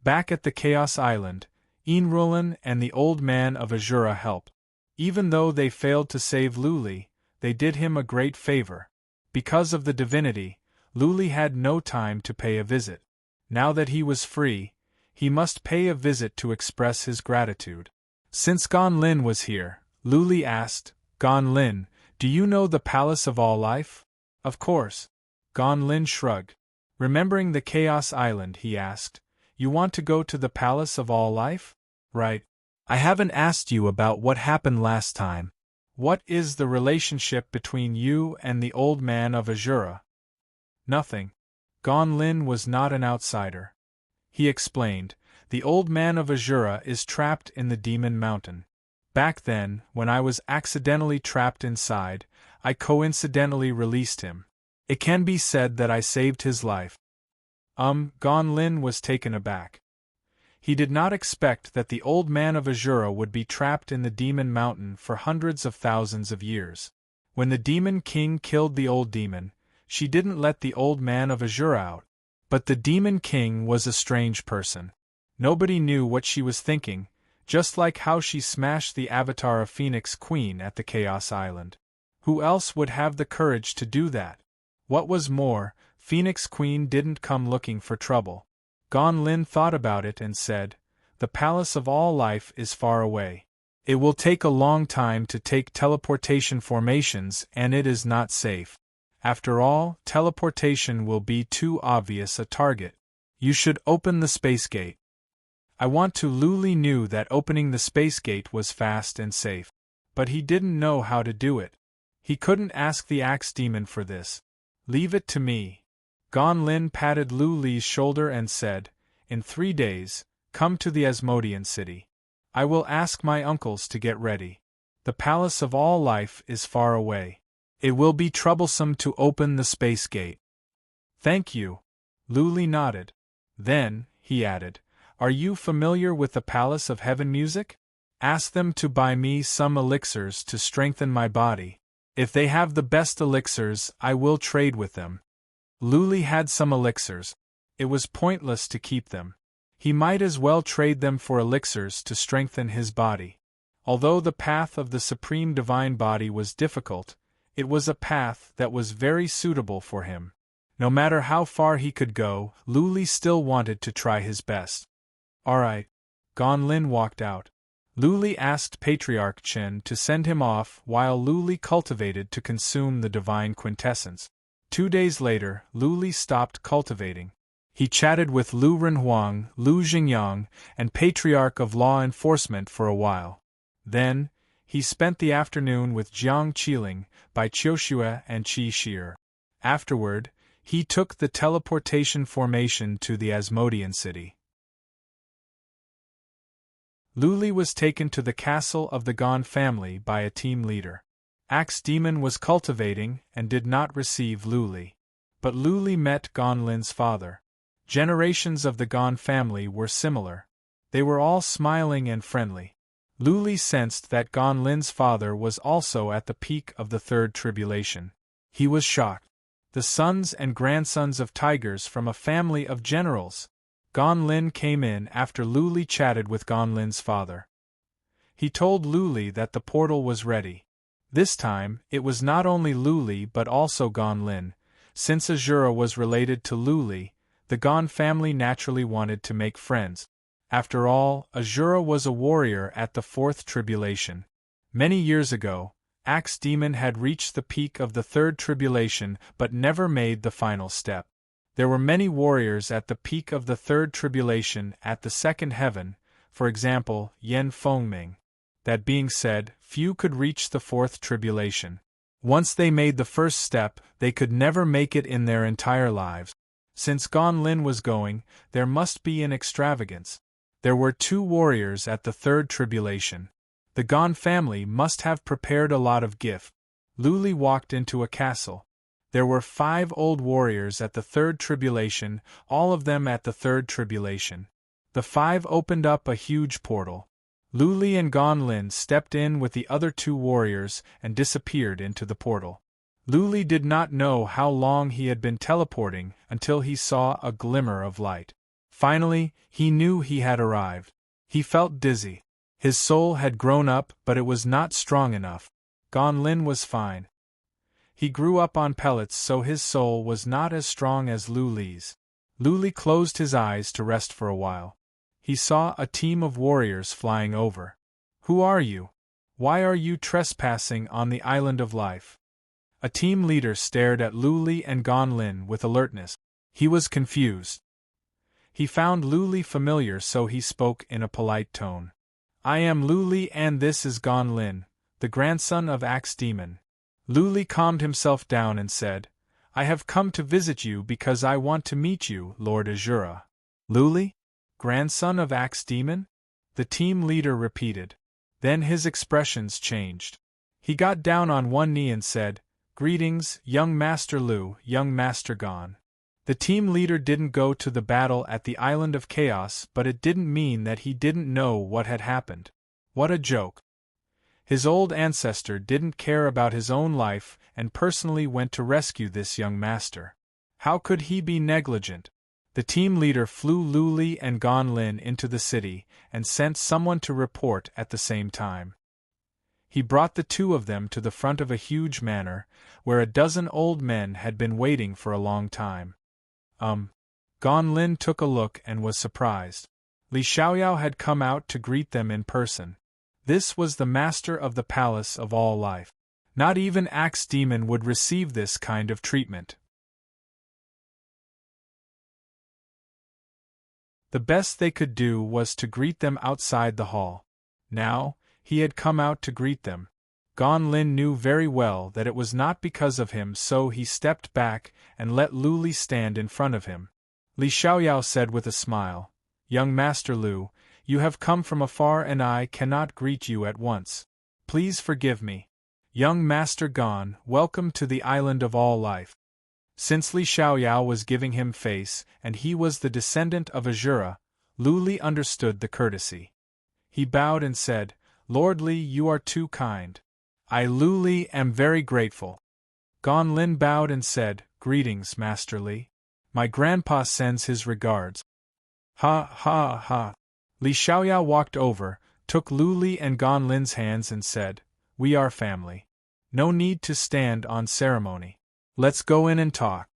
Back at the Chaos Island, In Ruolin and the old man of Azura helped. Even though they failed to save Luli, they did him a great favor. Because of the divinity, Luli had no time to pay a visit. Now that he was free, he must pay a visit to express his gratitude. Since Gon Lin was here, Luli asked, "Gon Lin, do you know the Palace of All Life?" "Of course." Gon Lin shrugged. Remembering the Chaos Island, he asked, "You want to go to the Palace of All Life?" "Right. I haven't asked you about what happened last time. What is the relationship between you and the old man of Azura?" "Nothing." Gon Lin was not an outsider. He explained, "The old man of Azura is trapped in the Demon Mountain. Back then, when I was accidentally trapped inside, I coincidentally released him. It can be said that I saved his life." Gon Lin was taken aback. He did not expect that the old man of Azura would be trapped in the Demon Mountain for hundreds of thousands of years. When the Demon King killed the old demon, she didn't let the old man of Azura out. But the Demon King was a strange person. Nobody knew what she was thinking, just like how she smashed the avatar of Phoenix Queen at the Chaos Island. Who else would have the courage to do that? What was more, Phoenix Queen didn't come looking for trouble. Gan Lin thought about it and said, "The Palace of All Life is far away. It will take a long time to take teleportation formations and it is not safe. After all, teleportation will be too obvious a target. You should open the space gate." I want to. Luli knew that opening the space gate was fast and safe. But he didn't know how to do it. He couldn't ask the Axe Demon for this. "Leave it to me." Gan Lin patted Luli's shoulder and said, "In 3 days, come to the Asmodean city. I will ask my uncles to get ready. The Palace of All Life is far away. It will be troublesome to open the space gate." "Thank you." Luli nodded. Then, he added, "Are you familiar with the Palace of Heaven Music? Ask them to buy me some elixirs to strengthen my body. If they have the best elixirs, I will trade with them." Luli had some elixirs. It was pointless to keep them. He might as well trade them for elixirs to strengthen his body. Although the path of the Supreme Divine Body was difficult, it was a path that was very suitable for him. No matter how far he could go, Luli still wanted to try his best. "All right." Gan Lin walked out. Luli asked Patriarch Chen to send him off while Luli cultivated to consume the divine quintessence. 2 days later, Luli stopped cultivating. He chatted with Lu Renhuang, Lu Jingyang, and Patriarch of Law Enforcement for a while. Then, he spent the afternoon with Jiang Qiling, Bai Qiuxue and Qi Shir. Afterward, he took the teleportation formation to the Asmodean city. Luli was taken to the castle of the Gan family by a team leader. Axe Demon was cultivating and did not receive Luli. But Luli met Gan Lin's father. Generations of the Gan family were similar. They were all smiling and friendly. Luli sensed that Gan Lin's father was also at the peak of the third tribulation. He was shocked. The sons and grandsons of tigers from a family of generals. Gan Lin came in after Luli chatted with Gan Lin's father. He told Luli that the portal was ready. This time, it was not only Luli but also Gan Lin. Since Azura was related to Luli, the Gan family naturally wanted to make friends. After all, Azura was a warrior at the fourth tribulation. Many years ago, Axe Demon had reached the peak of the third tribulation but never made the final step. There were many warriors at the peak of the third tribulation at the second heaven, for example, Yan Fengming. That being said, few could reach the fourth tribulation. Once they made the first step, they could never make it in their entire lives. Since Gan Lin was going, there must be an extravagance. There were 2 warriors at the third tribulation. The Gan family must have prepared a lot of gift. Luli walked into a castle. There were 5 old warriors at the third tribulation, all of them at the third tribulation. The 5 opened up a huge portal. Luli and Gan Lin stepped in with the other 2 warriors and disappeared into the portal. Luli did not know how long he had been teleporting until he saw a glimmer of light. Finally, he knew he had arrived. He felt dizzy. His soul had grown up, but it was not strong enough. Gan Lin was fine. He grew up on pellets, so his soul was not as strong as Luli's. Luli closed his eyes to rest for a while. He saw a team of warriors flying over. "Who are you? Why are you trespassing on the island of life?" A team leader stared at Luli and Gan Lin with alertness. He was confused. He found Luli familiar, so he spoke in a polite tone. "I am Luli and this is Gan Lin, the grandson of Axe Demon." Luli calmed himself down and said, "I have come to visit you because I want to meet you, Lord Azura." "Luli? Grandson of Axe Demon?" the team leader repeated. Then his expressions changed. He got down on one knee and said, "Greetings, young Master Lu, young Master Gan." The team leader didn't go to the battle at the Island of Chaos, but it didn't mean that he didn't know what had happened. What a joke. His old ancestor didn't care about his own life and personally went to rescue this young master. How could he be negligent? The team leader flew Luli and Gon Lin into the city and sent someone to report at the same time. He brought the two of them to the front of a huge manor, where a dozen old men had been waiting for a long time. Gon Lin took a look and was surprised. Li Xiaoyao had come out to greet them in person. This was the master of the palace of all life. Not even Axe Demon would receive this kind of treatment. The best they could do was to greet them outside the hall. Now, he had come out to greet them. Gon Lin knew very well that it was not because of him, so he stepped back and let Luli stand in front of him. Li Xiaoyao said with a smile, "Young Master Lu, you have come from afar and I cannot greet you at once. Please forgive me. Young Master Gon, welcome to the island of all life." Since Li Xiaoyao was giving him face and he was the descendant of Azura, Luli understood the courtesy. He bowed and said, "Lord Li, you are too kind. I, Luli, am very grateful." Gon Lin bowed and said, "Greetings, Master Li. My grandpa sends his regards." Ha ha ha. Li Xiaoyao walked over, took Luli and Gon Lin's hands and said, "We are family. No need to stand on ceremony. Let's go in and talk."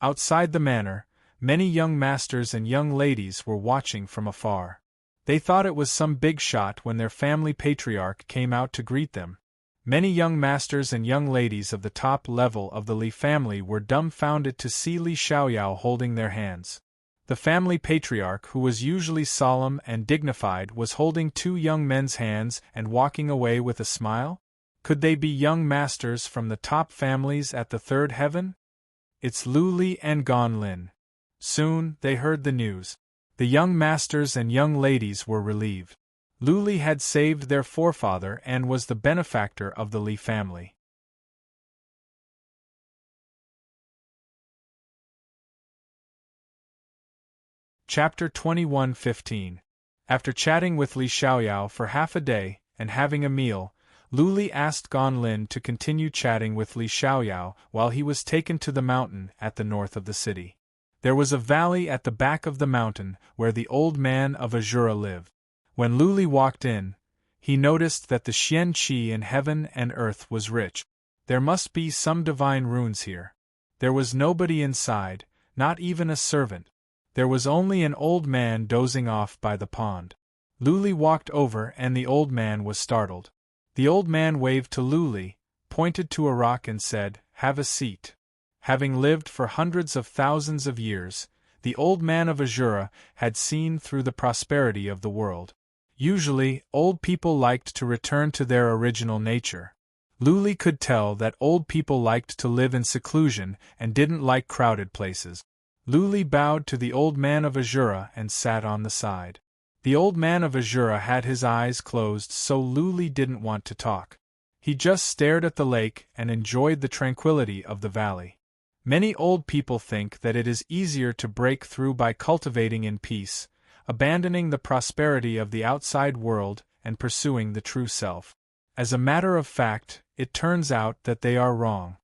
Outside the manor, many young masters and young ladies were watching from afar. They thought it was some big shot when their family patriarch came out to greet them. Many young masters and young ladies of the top level of the Li family were dumbfounded to see Li Xiaoyao holding their hands. The family patriarch, who was usually solemn and dignified, was holding two young men's hands and walking away with a smile? Could they be young masters from the top families at the third heaven? It's Luli and Gon Lin. Soon, they heard the news. The young masters and young ladies were relieved. Luli had saved their forefather and was the benefactor of the Li family. Chapter 21:15. After chatting with Li Xiaoyao for half a day, and having a meal, Luli asked Gon Lin to continue chatting with Li Xiaoyao while he was taken to the mountain at the north of the city. There was a valley at the back of the mountain where the old man of Azura lived. When Luli walked in, he noticed that the Xian Qi in heaven and earth was rich. There must be some divine runes here. There was nobody inside, not even a servant. There was only an old man dozing off by the pond. Luli walked over and the old man was startled. The old man waved to Luli, pointed to a rock and said, "Have a seat." Having lived for hundreds of thousands of years, the old man of Azura had seen through the prosperity of the world. Usually, old people liked to return to their original nature. Luli could tell that old people liked to live in seclusion and didn't like crowded places. Luli bowed to the old man of Azura and sat on the side. The old man of Azura had his eyes closed, so Luli didn't want to talk. He just stared at the lake and enjoyed the tranquility of the valley. Many old people think that it is easier to break through by cultivating in peace, abandoning the prosperity of the outside world and pursuing the true self. As a matter of fact, it turns out that they are wrong.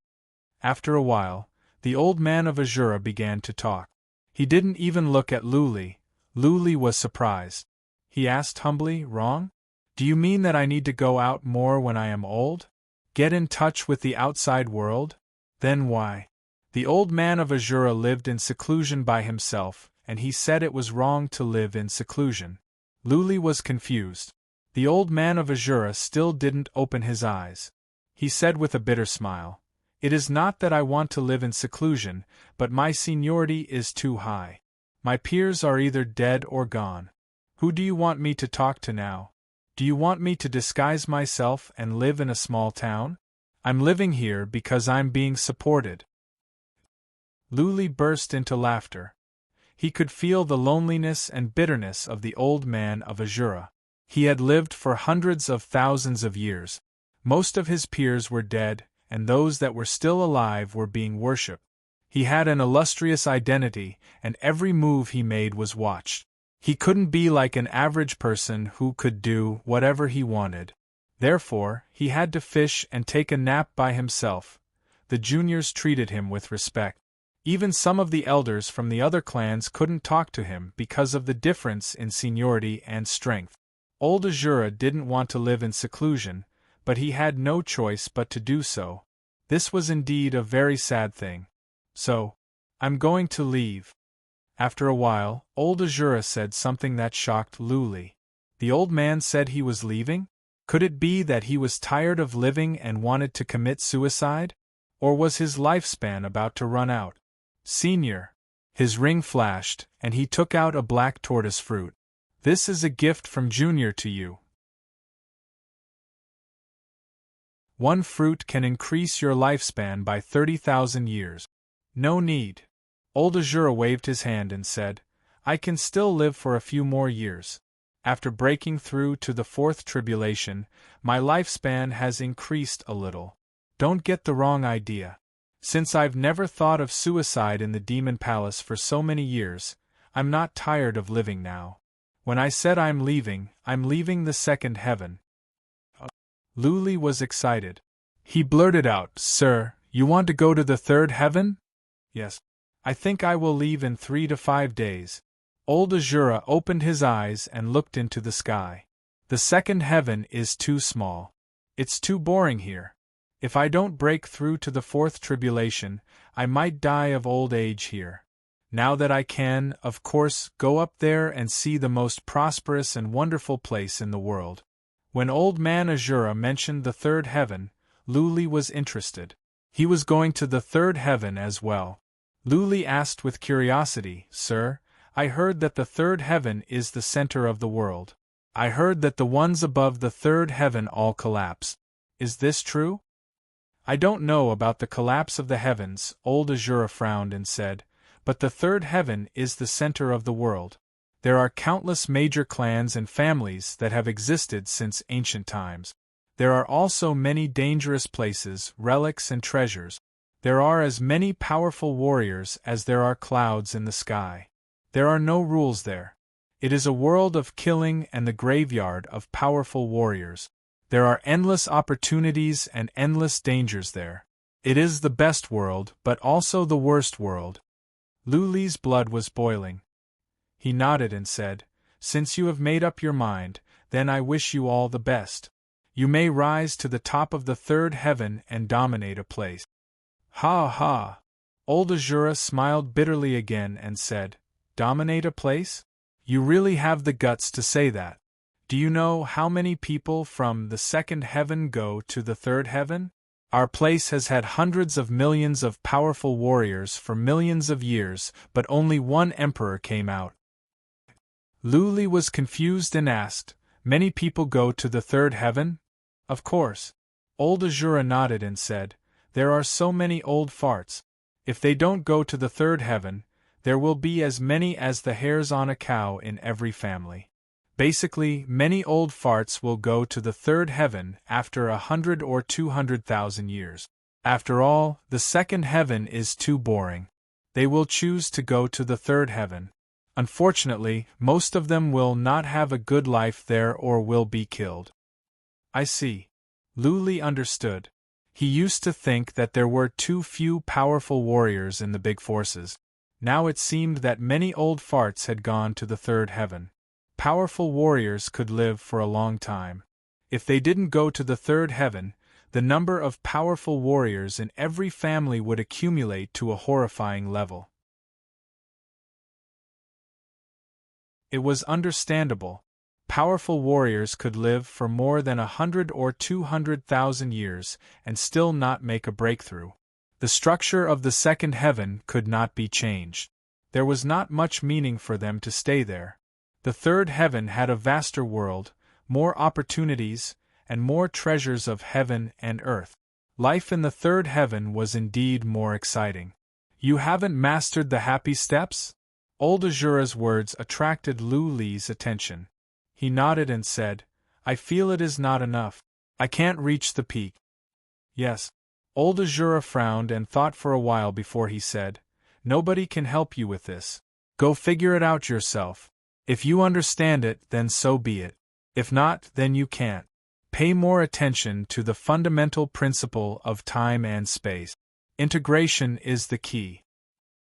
After a while, the old man of Azura began to talk. He didn't even look at Luli. Luli was surprised. He asked humbly, "Wrong? Do you mean that I need to go out more when I am old? Get in touch with the outside world? Then why?" The old man of Azura lived in seclusion by himself, and he said it was wrong to live in seclusion. Luli was confused. The old man of Azura still didn't open his eyes. He said with a bitter smile, "It is not that I want to live in seclusion, but my seniority is too high. My peers are either dead or gone. Who do you want me to talk to now? Do you want me to disguise myself and live in a small town? I'm living here because I'm being supported." Luli burst into laughter. He could feel the loneliness and bitterness of the old man of Azura. He had lived for hundreds of thousands of years. Most of his peers were dead, and those that were still alive were being worshipped. He had an illustrious identity, and every move he made was watched. He couldn't be like an average person who could do whatever he wanted. Therefore, he had to fish and take a nap by himself. The juniors treated him with respect. Even some of the elders from the other clans couldn't talk to him because of the difference in seniority and strength. Old Azura didn't want to live in seclusion, but he had no choice but to do so. This was indeed a very sad thing. So, I'm going to leave. After a while, old Azura said something that shocked Luli. The old man said he was leaving? Could it be that he was tired of living and wanted to commit suicide? Or was his lifespan about to run out? Senior. His ring flashed, and he took out a black tortoise fruit. This is a gift from Junior to you. One fruit can increase your lifespan by 30,000 years. No need. Old Azura waved his hand and said, I can still live for a few more years. After breaking through to the fourth tribulation, my lifespan has increased a little. Don't get the wrong idea. Since I've never thought of suicide in the Demon Palace for so many years, I'm not tired of living now. When I said I'm leaving the second heaven. Luli was excited. He blurted out, Sir, you want to go to the third heaven? Yes. I think I will leave in 3 to 5 days. Old Azura opened his eyes and looked into the sky. The second heaven is too small. It's too boring here. If I don't break through to the fourth tribulation, I might die of old age here. Now that I can, of course, go up there and see the most prosperous and wonderful place in the world. When old man Azura mentioned the third heaven, Luli was interested. He was going to the third heaven as well. Luli asked with curiosity, Sir, I heard that the third heaven is the center of the world. I heard that the ones above the third heaven all collapse. Is this true? I don't know about the collapse of the heavens, old Azura frowned and said, but the third heaven is the center of the world. There are countless major clans and families that have existed since ancient times. There are also many dangerous places, relics and treasures. There are as many powerful warriors as there are clouds in the sky. There are no rules there. It is a world of killing and the graveyard of powerful warriors. There are endless opportunities and endless dangers there. It is the best world, but also the worst world. Luli's blood was boiling. He nodded and said, Since you have made up your mind, then I wish you all the best. You may rise to the top of the third heaven and dominate a place. Ha ha! Old Azura smiled bitterly again and said, Dominate a place? You really have the guts to say that. Do you know how many people from the second heaven go to the third heaven? Our place has had hundreds of millions of powerful warriors for millions of years, but only one emperor came out. Luli was confused and asked, Many people go to the third heaven? Of course. Old Azura nodded and said, There are so many old farts. If they don't go to the third heaven, there will be as many as the hairs on a cow in every family. Basically, many old farts will go to the third heaven after 100 or 200,000 years. After all, the second heaven is too boring. They will choose to go to the third heaven. Unfortunately, most of them will not have a good life there or will be killed. I see. Luli understood. He used to think that there were too few powerful warriors in the big forces. Now it seemed that many old farts had gone to the third heaven. Powerful warriors could live for a long time. If they didn't go to the third heaven, the number of powerful warriors in every family would accumulate to a horrifying level. It was understandable. Powerful warriors could live for more than 100 or 200,000 years and still not make a breakthrough. The structure of the second heaven could not be changed. There was not much meaning for them to stay there. The third heaven had a vaster world, more opportunities, and more treasures of heaven and earth. Life in the third heaven was indeed more exciting. You haven't mastered the happy steps? Old Azura's words attracted Luli's attention. He nodded and said, I feel it is not enough. I can't reach the peak. Yes. Old Azura frowned and thought for a while before he said, Nobody can help you with this. Go figure it out yourself. If you understand it, then so be it. If not, then you can't. Pay more attention to the fundamental principle of time and space. Integration is the key.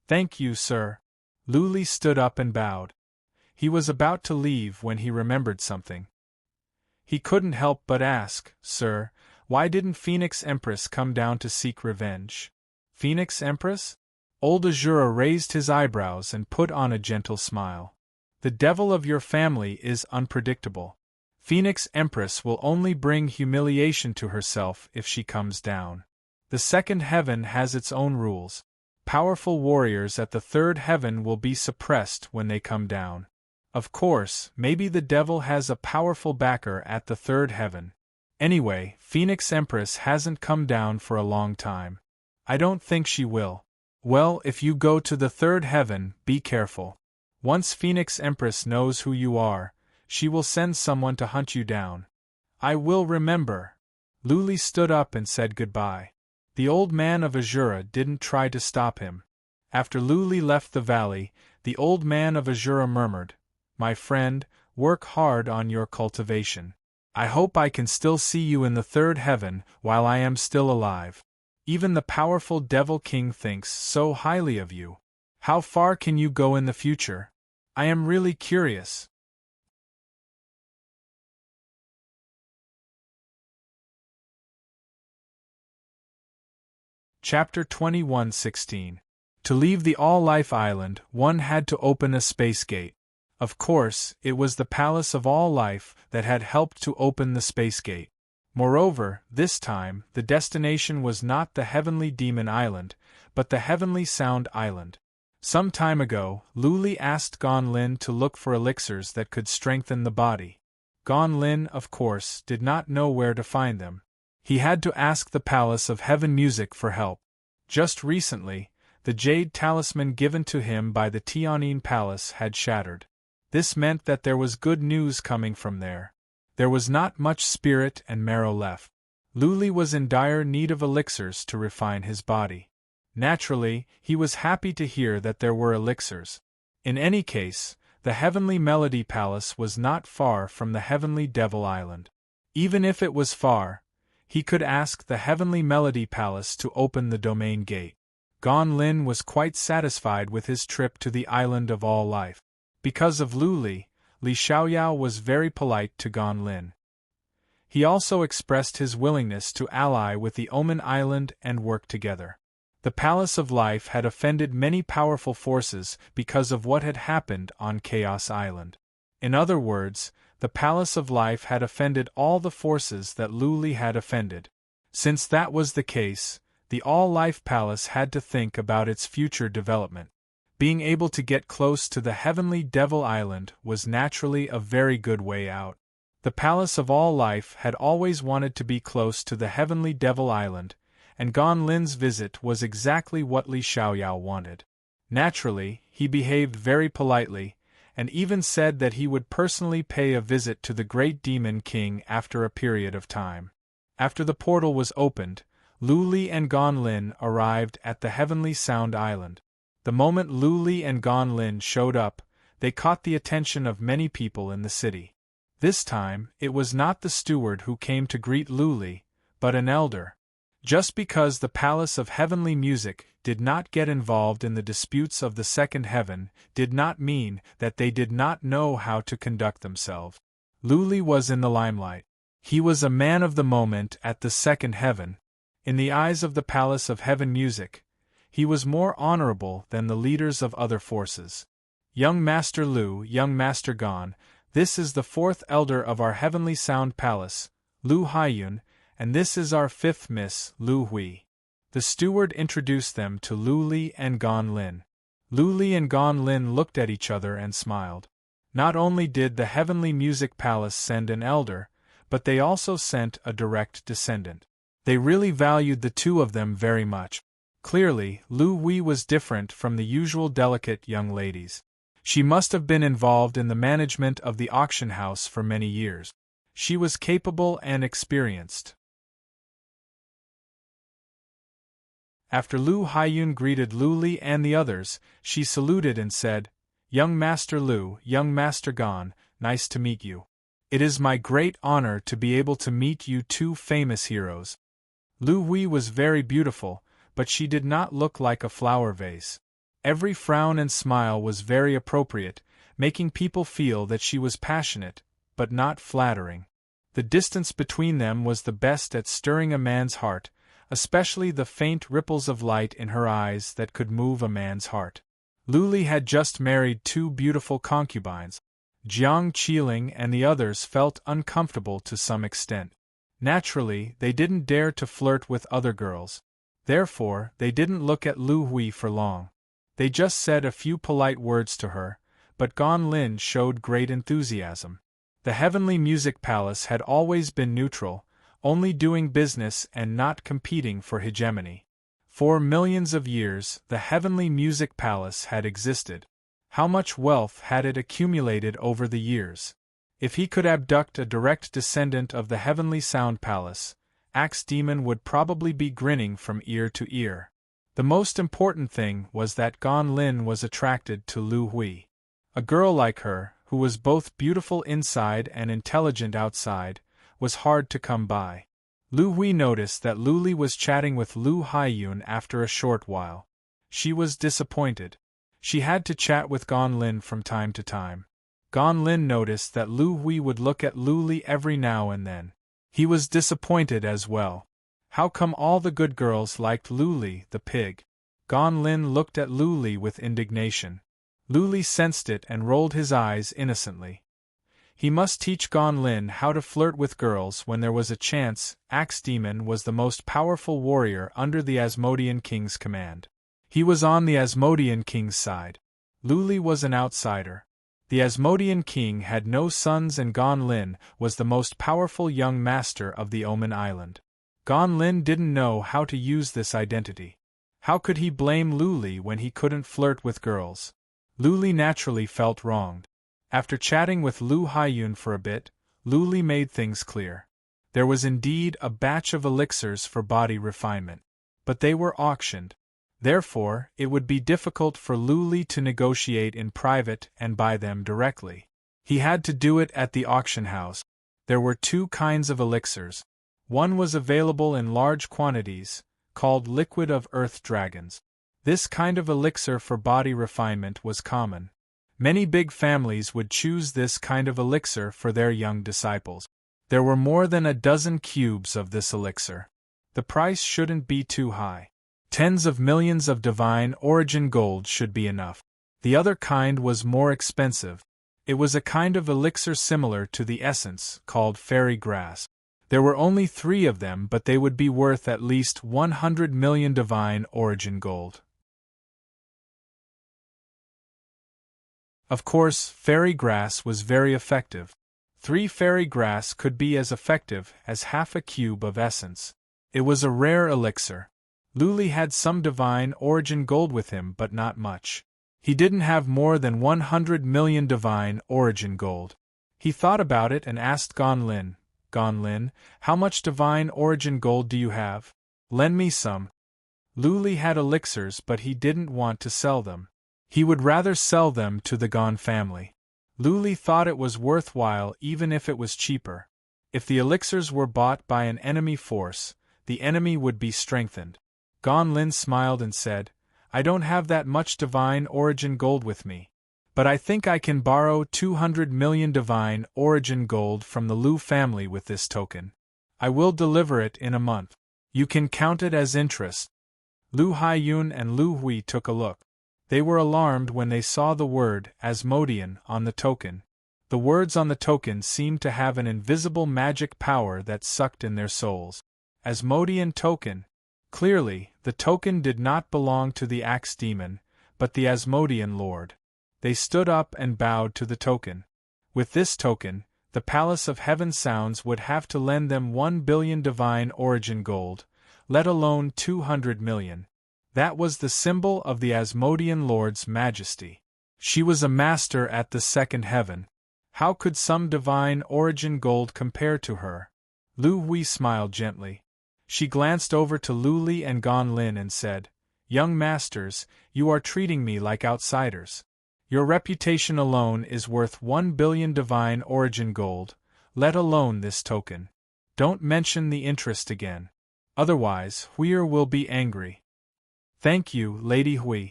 Thank you, sir. Lu Li stood up and bowed. He was about to leave when he remembered something. He couldn't help but ask, Sir, why didn't Phoenix Empress come down to seek revenge? Phoenix Empress? Old Azura raised his eyebrows and put on a gentle smile. The devil of your family is unpredictable. Phoenix Empress will only bring humiliation to herself if she comes down. The second heaven has its own rules. Powerful warriors at the third heaven will be suppressed when they come down. Of course, maybe the devil has a powerful backer at the third heaven. Anyway, Phoenix Empress hasn't come down for a long time. I don't think she will. Well, if you go to the third heaven, be careful. Once Phoenix Empress knows who you are, she will send someone to hunt you down. I will remember. Lu Li stood up and said goodbye. The old man of Azura didn't try to stop him. After Lu Li left the valley, the old man of Azura murmured, My friend, work hard on your cultivation. I hope I can still see you in the third heaven while I am still alive. Even the powerful Devil King thinks so highly of you. How far can you go in the future? I am really curious. Chapter 21:16. To leave the All-Life Island, one had to open a space gate. Of course, it was the Palace of All Life that had helped to open the space gate. Moreover, this time, the destination was not the Heavenly Demon Island, but the Heavenly Sound Island. Some time ago, Lu Li asked Gon Lin to look for elixirs that could strengthen the body. Gon Lin, of course, did not know where to find them. He had to ask the Palace of Heaven Music for help. Just recently, the jade talisman given to him by the Tianyin Palace had shattered. This meant that there was good news coming from there. There was not much spirit and marrow left. Lu Li was in dire need of elixirs to refine his body. Naturally, he was happy to hear that there were elixirs. In any case, the Heavenly Melody Palace was not far from the Heavenly Devil Island. Even if it was far, he could ask the Heavenly Melody Palace to open the domain gate. Gon Lin was quite satisfied with his trip to the Island of All Life. Because of Lu Li, Li Xiaoyao was very polite to Gon Lin. He also expressed his willingness to ally with the Omen Island and work together. The Palace of Life had offended many powerful forces because of what had happened on Chaos Island. In other words, the Palace of Life had offended all the forces that Lu Li had offended. Since that was the case, the All-Life Palace had to think about its future development. Being able to get close to the Heavenly Devil Island was naturally a very good way out. The Palace of All Life had always wanted to be close to the Heavenly Devil Island, and Gon Lin's visit was exactly what Li Xiaoyao wanted. Naturally, he behaved very politely, and even said that he would personally pay a visit to the Great Demon King after a period of time. After the portal was opened, Lu Li and Gon Lin arrived at the Heavenly Sound Island. The moment Lu Li and Gon Lin showed up, they caught the attention of many people in the city. This time, it was not the steward who came to greet Lu Li, but an elder. Just because the Palace of Heavenly Music did not get involved in the disputes of the second heaven did not mean that they did not know how to conduct themselves. Lu Li was in the limelight. He was a man of the moment at the second heaven. In the eyes of the Palace of Heaven Music, he was more honorable than the leaders of other forces. Young Master Lu, young Master Gon, this is the fourth elder of our Heavenly Sound Palace, Lu Haiyun, and this is our fifth Miss, Lu Hui. The steward introduced them to Lu Li and Gon Lin. Lu Li and Gon Lin looked at each other and smiled. Not only did the Heavenly Music Palace send an elder, but they also sent a direct descendant. They really valued the two of them very much. Clearly, Lu Hui was different from the usual delicate young ladies. She must have been involved in the management of the auction house for many years. She was capable and experienced. After Lu Haiyun greeted Lu Li and the others, she saluted and said, "Young Master Lu, young Master Gon, nice to meet you. It is my great honor to be able to meet you two famous heroes." Lu Hui was very beautiful, but she did not look like a flower vase. Every frown and smile was very appropriate, making people feel that she was passionate, but not flattering. The distance between them was the best at stirring a man's heart, especially the faint ripples of light in her eyes that could move a man's heart. Lu had just married two beautiful concubines. Jiang Qiling and the others felt uncomfortable to some extent. Naturally, they didn't dare to flirt with other girls. Therefore, they didn't look at Lu Hui for long. They just said a few polite words to her, but Gan Lin showed great enthusiasm. The Heavenly Music Palace had always been neutral, only doing business and not competing for hegemony. For millions of years, the Heavenly Music Palace had existed. How much wealth had it accumulated over the years? If he could abduct a direct descendant of the Heavenly Sound Palace, Axe Demon would probably be grinning from ear to ear. The most important thing was that Gan Lin was attracted to Lu Hui. A girl like her, who was both beautiful inside and intelligent outside, was hard to come by. Lu Hui noticed that Lu was chatting with Lu Haiyun after a short while. She was disappointed. She had to chat with Gan Lin from time to time. Gan Lin noticed that Lu Hui would look at Lu every now and then. He was disappointed as well. How come all the good girls liked Lu the pig? Gan Lin looked at Lu with indignation. Lu sensed it and rolled his eyes innocently. He must teach Gan Lin how to flirt with girls when there was a chance. Axe Demon was the most powerful warrior under the Asmodean King's command. He was on the Asmodean King's side. Lu was an outsider. The Asmodean King had no sons and Gan Lin was the most powerful young master of the Omen Island. Gan Lin didn't know how to use this identity. How could he blame Lu when he couldn't flirt with girls? Lu naturally felt wronged. After chatting with Lu Haiyun for a bit, Lu made things clear. There was indeed a batch of elixirs for body refinement. But they were auctioned. Therefore, it would be difficult for Lu to negotiate in private and buy them directly. He had to do it at the auction house. There were two kinds of elixirs. One was available in large quantities, called Liquid of Earth Dragons. This kind of elixir for body refinement was common. Many big families would choose this kind of elixir for their young disciples. There were more than a dozen cubes of this elixir. The price shouldn't be too high. Tens of millions of divine origin gold should be enough. The other kind was more expensive. It was a kind of elixir similar to the essence, called fairy grass. There were only 3 of them, but they would be worth at least 100 million divine origin gold. Of course, fairy grass was very effective. 3 fairy grass could be as effective as half a cube of essence. It was a rare elixir. Lu had some divine origin gold with him, but not much. He didn't have more than 100 million divine origin gold. He thought about it and asked Gan Lin, "Gan Lin, how much divine origin gold do you have? Lend me some." Lu had elixirs, but he didn't want to sell them. He would rather sell them to the Gan family. Lu thought it was worthwhile even if it was cheaper. If the elixirs were bought by an enemy force, the enemy would be strengthened. Gan Lin smiled and said, "I don't have that much divine origin gold with me. But I think I can borrow 200 million divine origin gold from the Lu family with this token. I will deliver it in a month. You can count it as interest." Lu Haiyun and Lu Hui took a look. They were alarmed when they saw the word Asmodean on the token. The words on the token seemed to have an invisible magic power that sucked in their souls. Asmodean token. Clearly, the token did not belong to the Axe Demon, but the Asmodean Lord. They stood up and bowed to the token. With this token, the Palace of Heaven Sounds would have to lend them 1 billion divine origin gold, let alone 200 million. That was the symbol of the Asmodean Lord's majesty. She was a master at the second heaven. How could some divine origin gold compare to her? Lu Hui smiled gently. She glanced over to Lu and Gan Lin and said, "Young masters, you are treating me like outsiders. Your reputation alone is worth 1 billion divine origin gold, let alone this token. Don't mention the interest again. Otherwise, Huir will be angry." "Thank you, Lady Hui."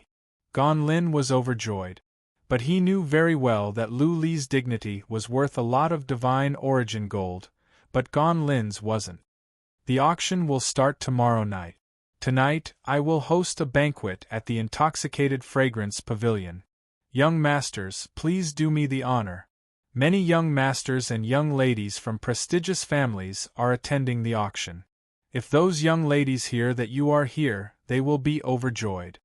Gan Lin was overjoyed. But he knew very well that Lu Li's dignity was worth a lot of divine origin gold, but Gan Lin's wasn't. The auction will start tomorrow night. Tonight, I will host a banquet at the Intoxicated Fragrance Pavilion. Young masters, please do me the honor. Many young masters and young ladies from prestigious families are attending the auction. If those young ladies hear that you are here, they will be overjoyed.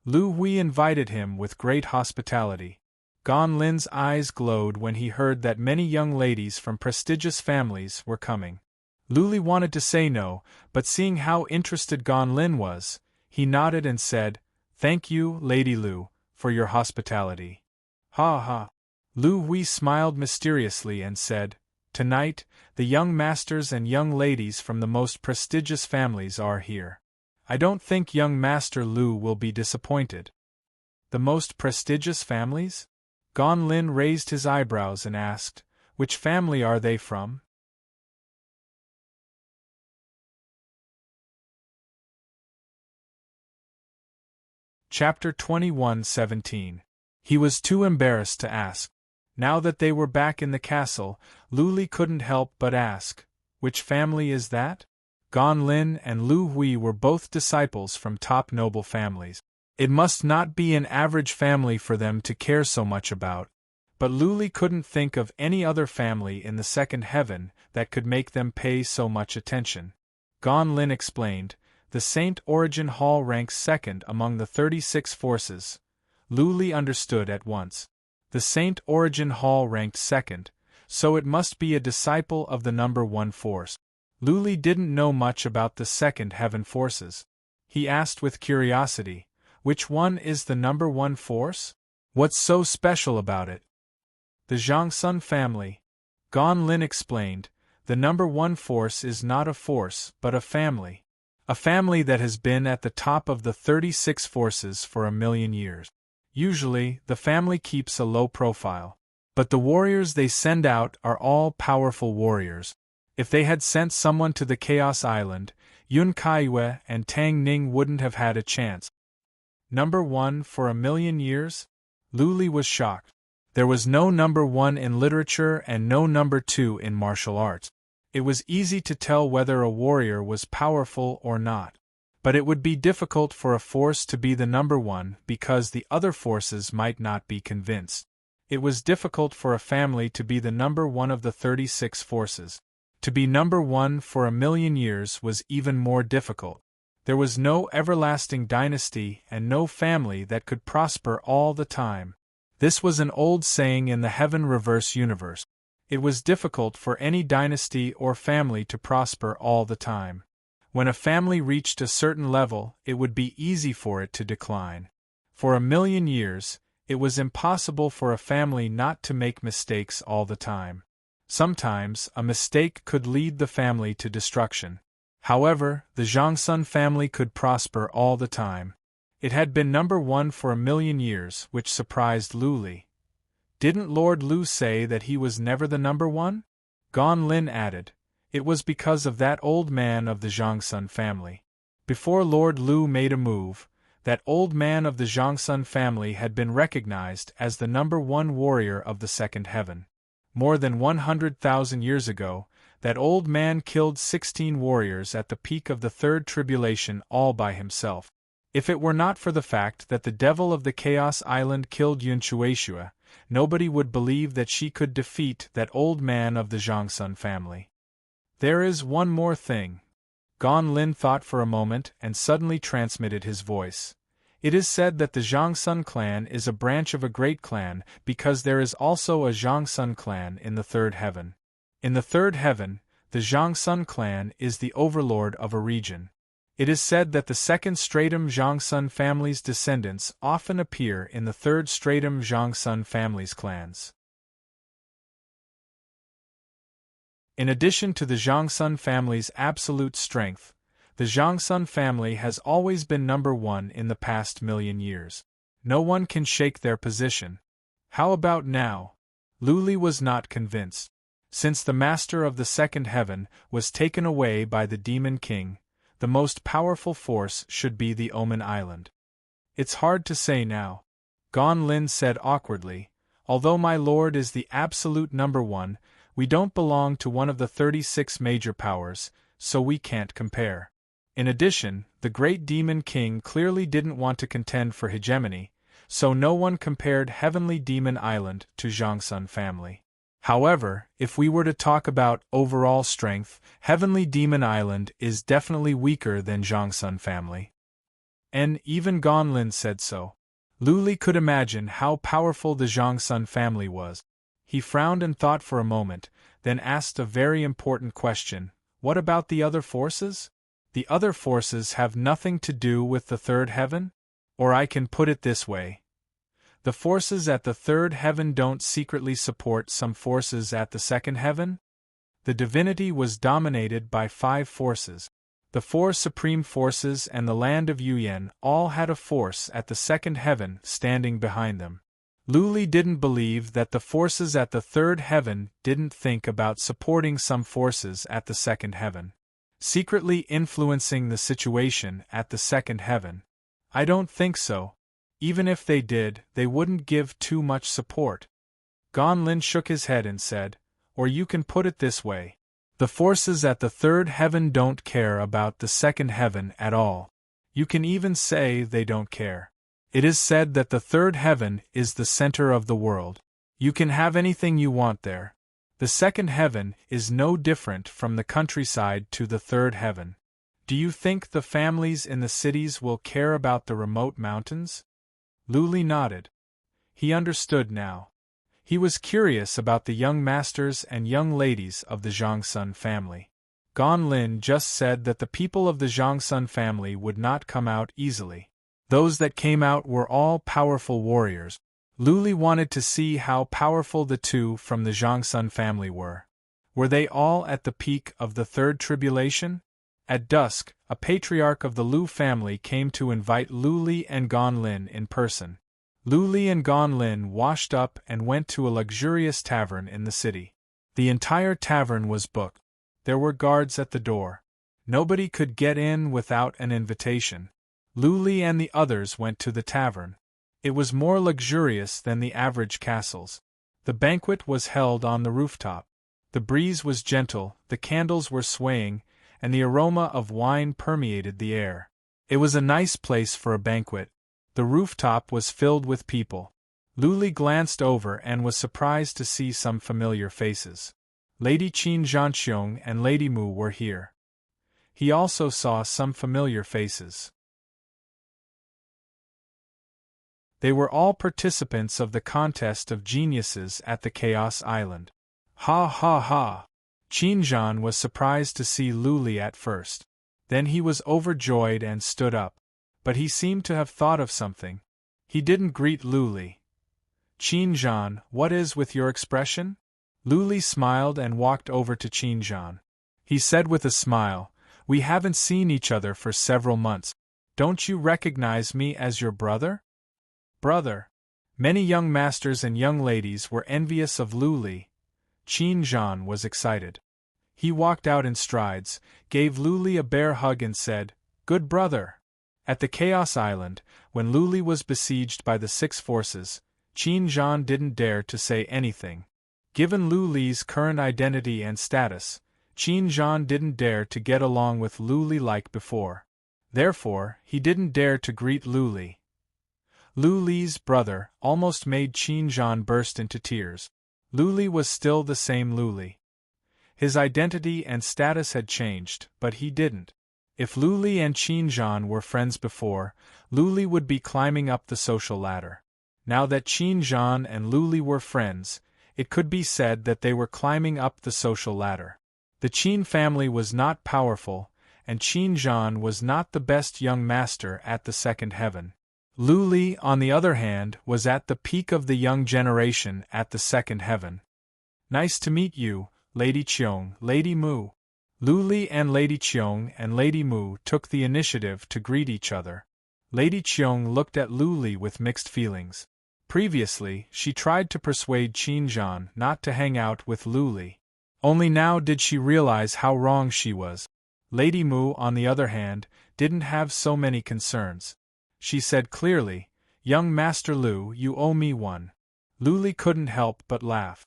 Lu Hui invited him with great hospitality. Gan Lin's eyes glowed when he heard that many young ladies from prestigious families were coming. Lu Li wanted to say no, but seeing how interested Gan Lin was, he nodded and said, "Thank you, Lady Lu, for your hospitality." Ha ha! Lu Hui smiled mysteriously and said, "Tonight, the young masters and young ladies from the most prestigious families are here. I don't think young Master Lu will be disappointed." The most prestigious families? Gan Lin raised his eyebrows and asked, "Which family are they from?" Chapter 21:17. He was too embarrassed to ask. Now that they were back in the castle, Lu Li couldn't help but ask, "Which family is that?" Gan Lin and Lu Hui were both disciples from top noble families. It must not be an average family for them to care so much about. But Lu Li couldn't think of any other family in the second heaven that could make them pay so much attention. Gan Lin explained, "The Saint Origin Hall ranks second among the 36 forces." Lu Li understood at once. The Saint Origin Hall ranked second, so it must be a disciple of the number 1 force. Lu Li didn't know much about the second heaven forces. He asked with curiosity, "Which one is the number 1 force? What's so special about it?" "The Zhangsun family." Gan Lin explained, "The number 1 force is not a force but a family. A family that has been at the top of the 36 forces for 1,000,000 years. Usually, the family keeps a low profile. But the warriors they send out are all powerful warriors. If they had sent someone to the Chaos Island, Yun Kaiyue and Tang Ning wouldn't have had a chance." Number 1 for 1,000,000 years? Lu Li was shocked. There was no number 1 in literature and no number 2 in martial arts. It was easy to tell whether a warrior was powerful or not. But it would be difficult for a force to be the number 1 because the other forces might not be convinced. It was difficult for a family to be the number 1 of the 36 forces. To be number 1 for 1,000,000 years was even more difficult. There was no everlasting dynasty and no family that could prosper all the time. This was an old saying in the Heaven Reverse universe. It was difficult for any dynasty or family to prosper all the time. When a family reached a certain level, it would be easy for it to decline. For 1,000,000 years, it was impossible for a family not to make mistakes all the time. Sometimes, a mistake could lead the family to destruction. However, the Zhangsun family could prosper all the time. It had been number 1 for 1,000,000 years, which surprised Lu Li. "Didn't Lord Lu say that he was never the number 1? Gan Lin added, "It was because of that old man of the Zhangsun family." Before Lord Lu made a move, that old man of the Zhangsun family had been recognized as the number 1 warrior of the second heaven. More than 100,000 years ago, that old man killed 16 warriors at the peak of the third tribulation all by himself. If it were not for the fact that the devil of the Chaos Island killed Yun Shueishui, nobody would believe that she could defeat that old man of the Zhangsun family. "There is one more thing." Gan Lin thought for a moment and suddenly transmitted his voice. "It is said that the Zhangsun clan is a branch of a great clan because there is also a Zhangsun clan in the third heaven. In the third heaven, the Zhangsun clan is the overlord of a region. It is said that the second stratum Zhangsun family's descendants often appear in the third stratum Zhangsun family's clans. In addition to the Zhangsun family's absolute strength, the Zhangsun family has always been number 1 in the past 1,000,000 years. No one can shake their position. How about now?" Lu Li was not convinced. Since the master of the second heaven was taken away by the Demon King, the most powerful force should be the Omen Island. "It's hard to say now." Gan Lin said awkwardly. Although my lord is the absolute number one, we don't belong to one of the 36 major powers, so we can't compare. In addition, the great demon king clearly didn't want to contend for hegemony, so no one compared Heavenly Demon Island to Zhangsun family. However, if we were to talk about overall strength, Heavenly Demon Island is definitely weaker than Zhangsun family. And even Gan Lin said so. Lu Li could imagine how powerful the Zhangsun family was. He frowned and thought for a moment, then asked a very important question. What about the other forces? The other forces have nothing to do with the third heaven? Or I can put it this way. The forces at the third heaven don't secretly support some forces at the second heaven? The divinity was dominated by 5 forces. The 4 supreme forces and the land of Yuyan all had a force at the second heaven standing behind them. Lu Li didn't believe that the forces at the third heaven didn't think about supporting some forces at the second heaven, secretly influencing the situation at the second heaven. I don't think so. Even if they did, they wouldn't give too much support. Gan Lin shook his head and said, or you can put it this way. The forces at the third heaven don't care about the second heaven at all. You can even say they don't care. It is said that the third heaven is the center of the world. You can have anything you want there. The second heaven is no different from the countryside to the third heaven. Do you think the families in the cities will care about the remote mountains? Lu Li nodded. He understood now. He was curious about the young masters and young ladies of the Zhangsun family. Gan Lin just said that the people of the Zhangsun family would not come out easily. Those that came out were all powerful warriors. Lu Li wanted to see how powerful the 2 from the Zhangsun family were. Were they all at the peak of the third tribulation? At dusk, a patriarch of the Lu family came to invite Lu Li and Gan Lin in person. Lu Li and Gan Lin washed up and went to a luxurious tavern in the city. The entire tavern was booked. There were guards at the door. Nobody could get in without an invitation. Lu Li and the others went to the tavern. It was more luxurious than the average castles. The banquet was held on the rooftop. The breeze was gentle, the candles were swaying, and the aroma of wine permeated the air. It was a nice place for a banquet. The rooftop was filled with people. Lu Li glanced over and was surprised to see some familiar faces. Lady Qin Zhanxiong and Lady Mu were here. He also saw some familiar faces. They were all participants of the contest of geniuses at the Chaos Island. Ha ha ha! Qin Zhan was surprised to see Lu Li at first. Then he was overjoyed and stood up. But he seemed to have thought of something. He didn't greet Lu Li. Qin Zhan, what is with your expression? Lu Li smiled and walked over to Qin Zhan. He said with a smile, we haven't seen each other for several months. Don't you recognize me as your brother? Brother. Many young masters and young ladies were envious of Lu Li. Qin Zhan was excited. He walked out in strides, gave Lu Li a bear hug and said, good brother. At the Chaos Island, when Lu Li was besieged by the 6 forces, Qin Zhan didn't dare to say anything. Given Lu Li's current identity and status, Qin Zhan didn't dare to get along with Lu Li like before. Therefore, he didn't dare to greet Lu Li. Lu Li's brother almost made Qin Zhan burst into tears. Lu Li was still the same Lu Li. His identity and status had changed, but he didn't. If Lu Li and Qin Zhan were friends before, Lu Li would be climbing up the social ladder. Now that Qin Zhan and Lu Li were friends, it could be said that they were climbing up the social ladder. The Qin family was not powerful, and Qin Zhan was not the best young master at the second heaven. Lu Li, on the other hand, was at the peak of the young generation at the second heaven. Nice to meet you, Lady Qiong, Lady Mu. Lu Li and Lady Qiong and Lady Mu took the initiative to greet each other. Lady Qiong looked at Lu Li with mixed feelings. Previously, she tried to persuade Qin Zhan not to hang out with Lu Li. Only now did she realize how wrong she was. Lady Mu, on the other hand, didn't have so many concerns. She said clearly, "Young Master Lu, you owe me one." Lu couldn't help but laugh.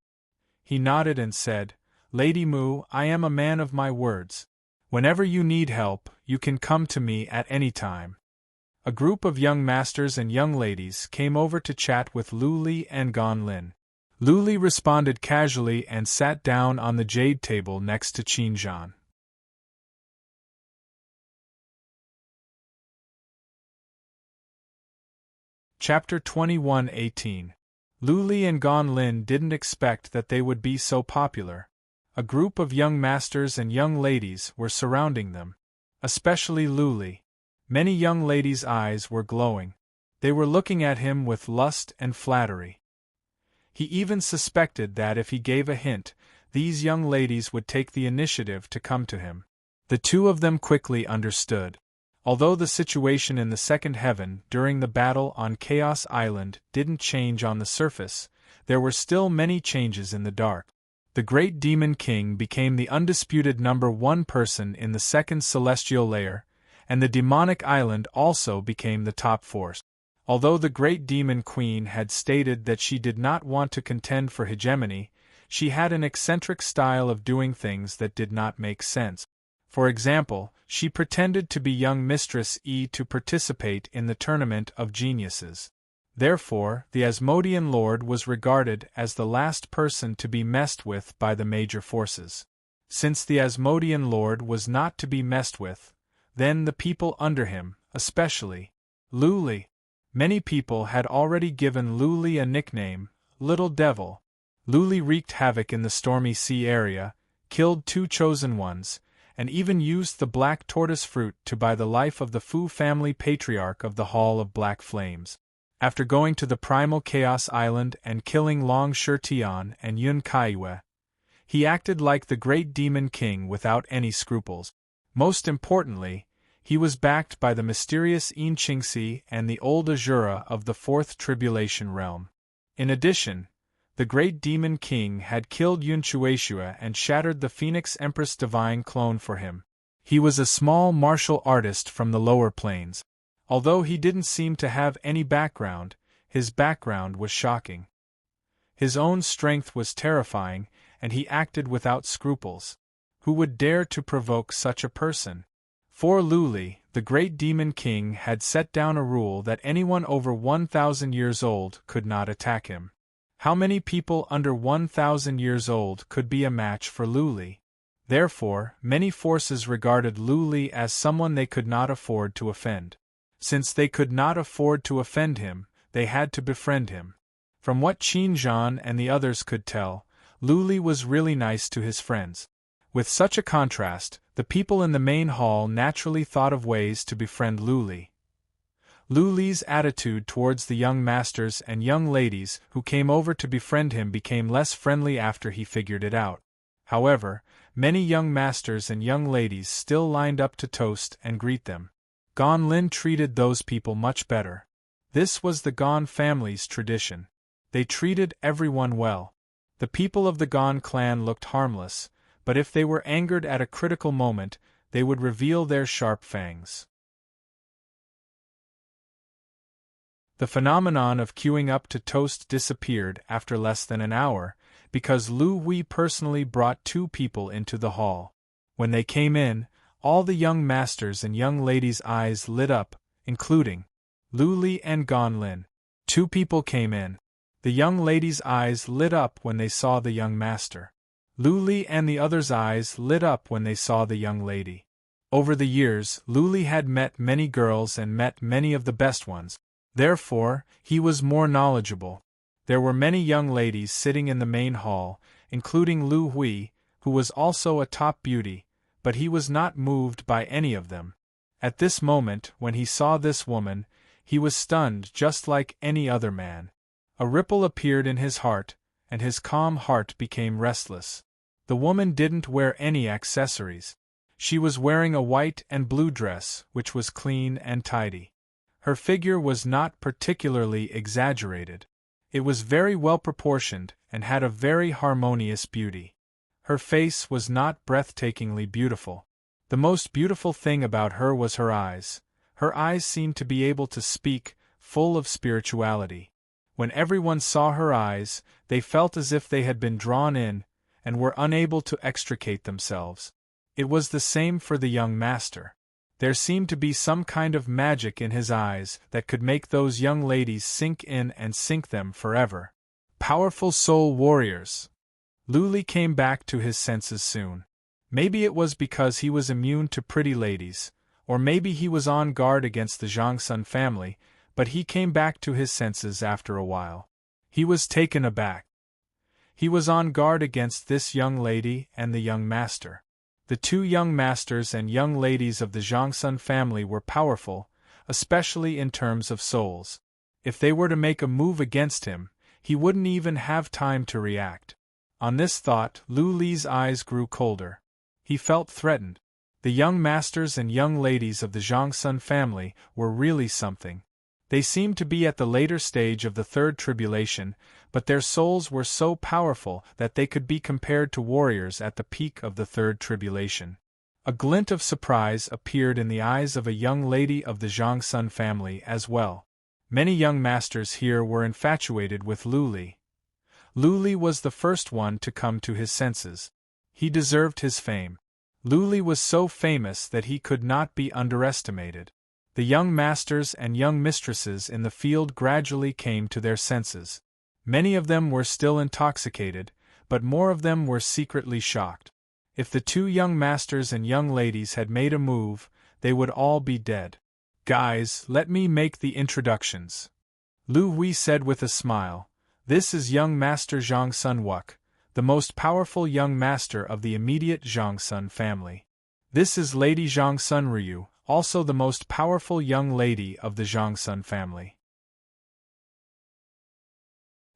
He nodded and said, "Lady Mu, I am a man of my words. Whenever you need help, you can come to me at any time." A group of young masters and young ladies came over to chat with Lu Li and Gan Lin. Lu Li responded casually and sat down on the jade table next to Qin Zhan. Chapter 21:18. Lu Li and Gan Lin didn't expect that they would be so popular. A group of young masters and young ladies were surrounding them. Especially Lu Li. Many young ladies' eyes were glowing. They were looking at him with lust and flattery. He even suspected that if he gave a hint, these young ladies would take the initiative to come to him. The two of them quickly understood. Although the situation in the second heaven during the battle on Chaos Island didn't change on the surface, there were still many changes in the dark. The great demon king became the undisputed #1 person in the second celestial layer, and the demonic island also became the top force. Although the great demon queen had stated that she did not want to contend for hegemony, she had an eccentric style of doing things that did not make sense. For example, she pretended to be young Mistress E to participate in the Tournament of Geniuses. Therefore, the Asmodean Lord was regarded as the last person to be messed with by the major forces. Since the Asmodean Lord was not to be messed with, then the people under him, especially Lu Li. Many people had already given Lu Li a nickname, Little Devil. Lu Li wreaked havoc in the Stormy Sea area, killed 2 chosen ones, and even used the black tortoise fruit to buy the life of the Fu family patriarch of the Hall of Black Flames. After going to the Primal Chaos Island and killing Long Shirtian and Yun Kaiwe, he acted like the great demon king without any scruples. Most importantly, he was backed by the mysterious Yin Qingxi and the old Azura of the Fourth Tribulation Realm. In addition, the great demon king had killed Yun Chueshua and shattered the Phoenix Empress Divine clone for him. He was a small martial artist from the lower planes. Although he didn't seem to have any background, his background was shocking. His own strength was terrifying, and he acted without scruples. Who would dare to provoke such a person? For Lu Li, the great demon king had set down a rule that anyone over 1,000 years old could not attack him. How many people under 1,000 years old could be a match for Lu Li? Therefore, many forces regarded Lu Li as someone they could not afford to offend. Since they could not afford to offend him, they had to befriend him. From what Qin Zhan and the others could tell, Lu Li was really nice to his friends. With such a contrast, the people in the main hall naturally thought of ways to befriend Lu Li. Lu Li's attitude towards the young masters and young ladies who came over to befriend him became less friendly after he figured it out. However, many young masters and young ladies still lined up to toast and greet them. Gan Lin treated those people much better. This was the Gan family's tradition. They treated everyone well. The people of the Gan clan looked harmless, but if they were angered at a critical moment, they would reveal their sharp fangs. The phenomenon of queuing up to toast disappeared after less than an hour, because Lu Wei personally brought 2 people into the hall. When they came in, all the young masters and young ladies' eyes lit up, including Lu Li and Gan Lin. 2 people came in. The young ladies' eyes lit up when they saw the young master. Lu Li and the others' eyes lit up when they saw the young lady. Over the years, Lu Li had met many girls and met many of the best ones. Therefore, he was more knowledgeable. There were many young ladies sitting in the main hall, including Lu Hui, who was also a top beauty, but he was not moved by any of them. At this moment, when he saw this woman, he was stunned just like any other man. A ripple appeared in his heart, and his calm heart became restless. The woman didn't wear any accessories. She was wearing a white and blue dress, which was clean and tidy. Her figure was not particularly exaggerated. It was very well proportioned and had a very harmonious beauty. Her face was not breathtakingly beautiful. The most beautiful thing about her was her eyes. Her eyes seemed to be able to speak, full of spirituality. When everyone saw her eyes, they felt as if they had been drawn in, and were unable to extricate themselves. It was the same for the young master. There seemed to be some kind of magic in his eyes that could make those young ladies sink in and sink them forever. Powerful soul warriors. Luli came back to his senses soon. Maybe it was because he was immune to pretty ladies, or maybe he was on guard against the Zhangsun family, but he came back to his senses after a while. He was taken aback. He was on guard against this young lady and the young master. The two young masters and young ladies of the Zhangsun family were powerful, especially in terms of souls. If they were to make a move against him, he wouldn't even have time to react. On this thought, Lu Li's eyes grew colder. He felt threatened. The young masters and young ladies of the Zhangsun family were really something. They seemed to be at the later stage of the third tribulation, but their souls were so powerful that they could be compared to warriors at the peak of the third tribulation. A glint of surprise appeared in the eyes of a young lady of the Zhangsun family as well. Many young masters here were infatuated with Lu Li. Lu Li was the first one to come to his senses. He deserved his fame. Lu Li was so famous that he could not be underestimated. The young masters and young mistresses in the field gradually came to their senses. Many of them were still intoxicated, but more of them were secretly shocked. If the two young masters and young ladies had made a move, they would all be dead. "Guys, let me make the introductions," Lu Hui said with a smile. "This is young Master Zhangsun Wuk, the most powerful young master of the immediate Zhangsun family. This is Lady Zhangsun Ryu, also the most powerful young lady of the Zhangsun family."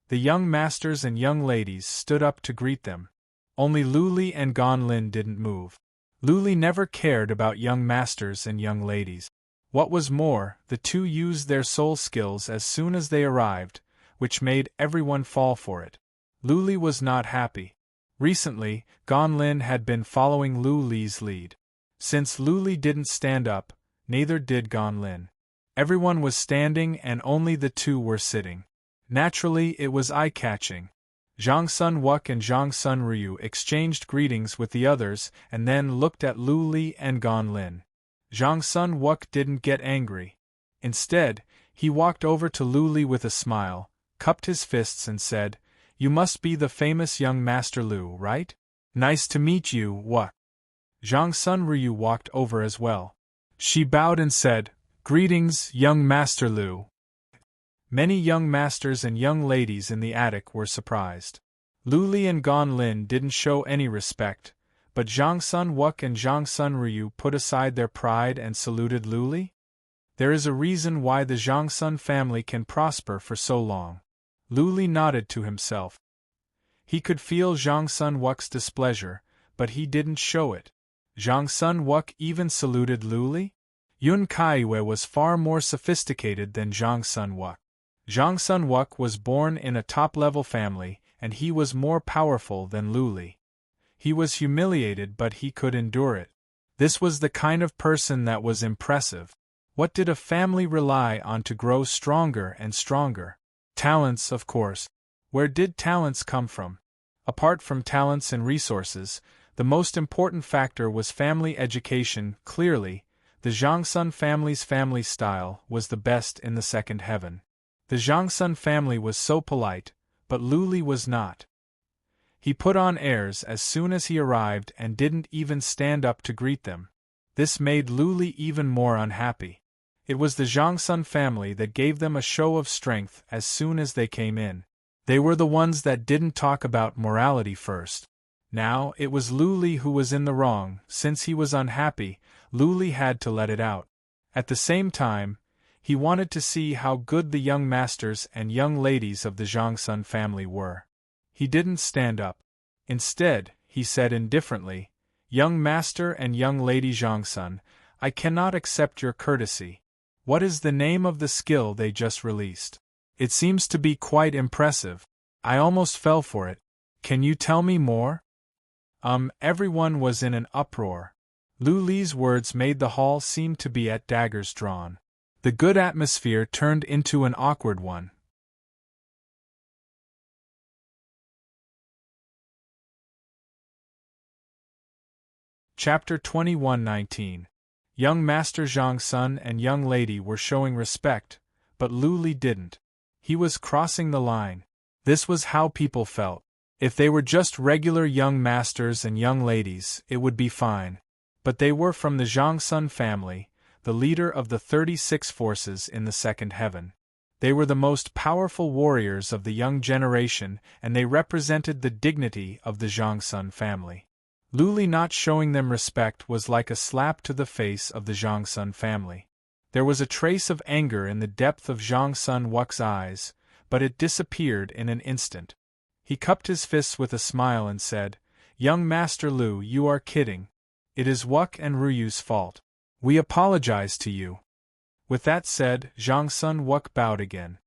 The young masters and young ladies stood up to greet them. Only Lu Li and Gan Lin didn't move. Lu Li never cared about young masters and young ladies. What was more, the two used their soul skills as soon as they arrived, which made everyone fall for it. Lu Li was not happy. Recently, Gan Lin had been following Lu Li's lead. Since Lu Li didn't stand up, neither did Gan Lin. Everyone was standing and only the two were sitting. Naturally, it was eye-catching. Zhangsun Wuk and Zhangsun Ryu exchanged greetings with the others and then looked at Lu Li and Gan Lin. Zhangsun Wuk didn't get angry. Instead, he walked over to Lu Li with a smile, cupped his fists and said, "You must be the famous young Master Lu, right? Nice to meet you, Wuk." Zhangsun Ryu walked over as well. She bowed and said, "Greetings, young Master Lu." Many young masters and young ladies in the attic were surprised. Lu Li and Gan Lin didn't show any respect, but Zhangsun Wuk and Zhangsun Ryu put aside their pride and saluted Lu Li. There is a reason why the Zhangsun family can prosper for so long. Lu Li nodded to himself. He could feel Zhangsun Wuk's displeasure, but he didn't show it. Zhangsun Wuk even saluted Lu Li? Yun Kaiwei was far more sophisticated than Zhangsun Wuk. Zhangsun Wuk was born in a top-level family, and he was more powerful than Lu Li. He was humiliated, but he could endure it. This was the kind of person that was impressive. What did a family rely on to grow stronger and stronger? Talents, of course. Where did talents come from? Apart from talents and resources, the most important factor was family education. Clearly, the Zhangsun family's family style was the best in the second heaven. The Zhangsun family was so polite, but Lu Li was not. He put on airs as soon as he arrived and didn't even stand up to greet them. This made Lu Li even more unhappy. It was the Zhangsun family that gave them a show of strength as soon as they came in. They were the ones that didn't talk about morality first. Now, it was Lu Li who was in the wrong. Since he was unhappy, Lu Li had to let it out. At the same time, he wanted to see how good the young masters and young ladies of the Zhangsun family were. He didn't stand up. Instead, he said indifferently, "Young master and young lady Zhangsun, I cannot accept your courtesy. What is the name of the skill they just released? It seems to be quite impressive. I almost fell for it. Can you tell me more?" Everyone was in an uproar. Lu Li's words made the hall seem to be at daggers drawn. The good atmosphere turned into an awkward one. Chapter 21:19. Young Master Zhang Sun and young lady were showing respect, but Lu Li didn't. He was crossing the line. This was how people felt. If they were just regular young masters and young ladies, it would be fine. But they were from the Zhang Sun family, the leader of the 36 forces in the second heaven. They were the most powerful warriors of the young generation, and they represented the dignity of the Zhang Sun family. Lu Li not showing them respect was like a slap to the face of the Zhang Sun family. There was a trace of anger in the depth of Zhang Sun Wu's eyes, but it disappeared in an instant. He cupped his fists with a smile and said, "Young Master Lu, you are kidding. It is Wuk and Ruyu's fault. We apologize to you." With that said, Zhang Sun Wuk bowed again.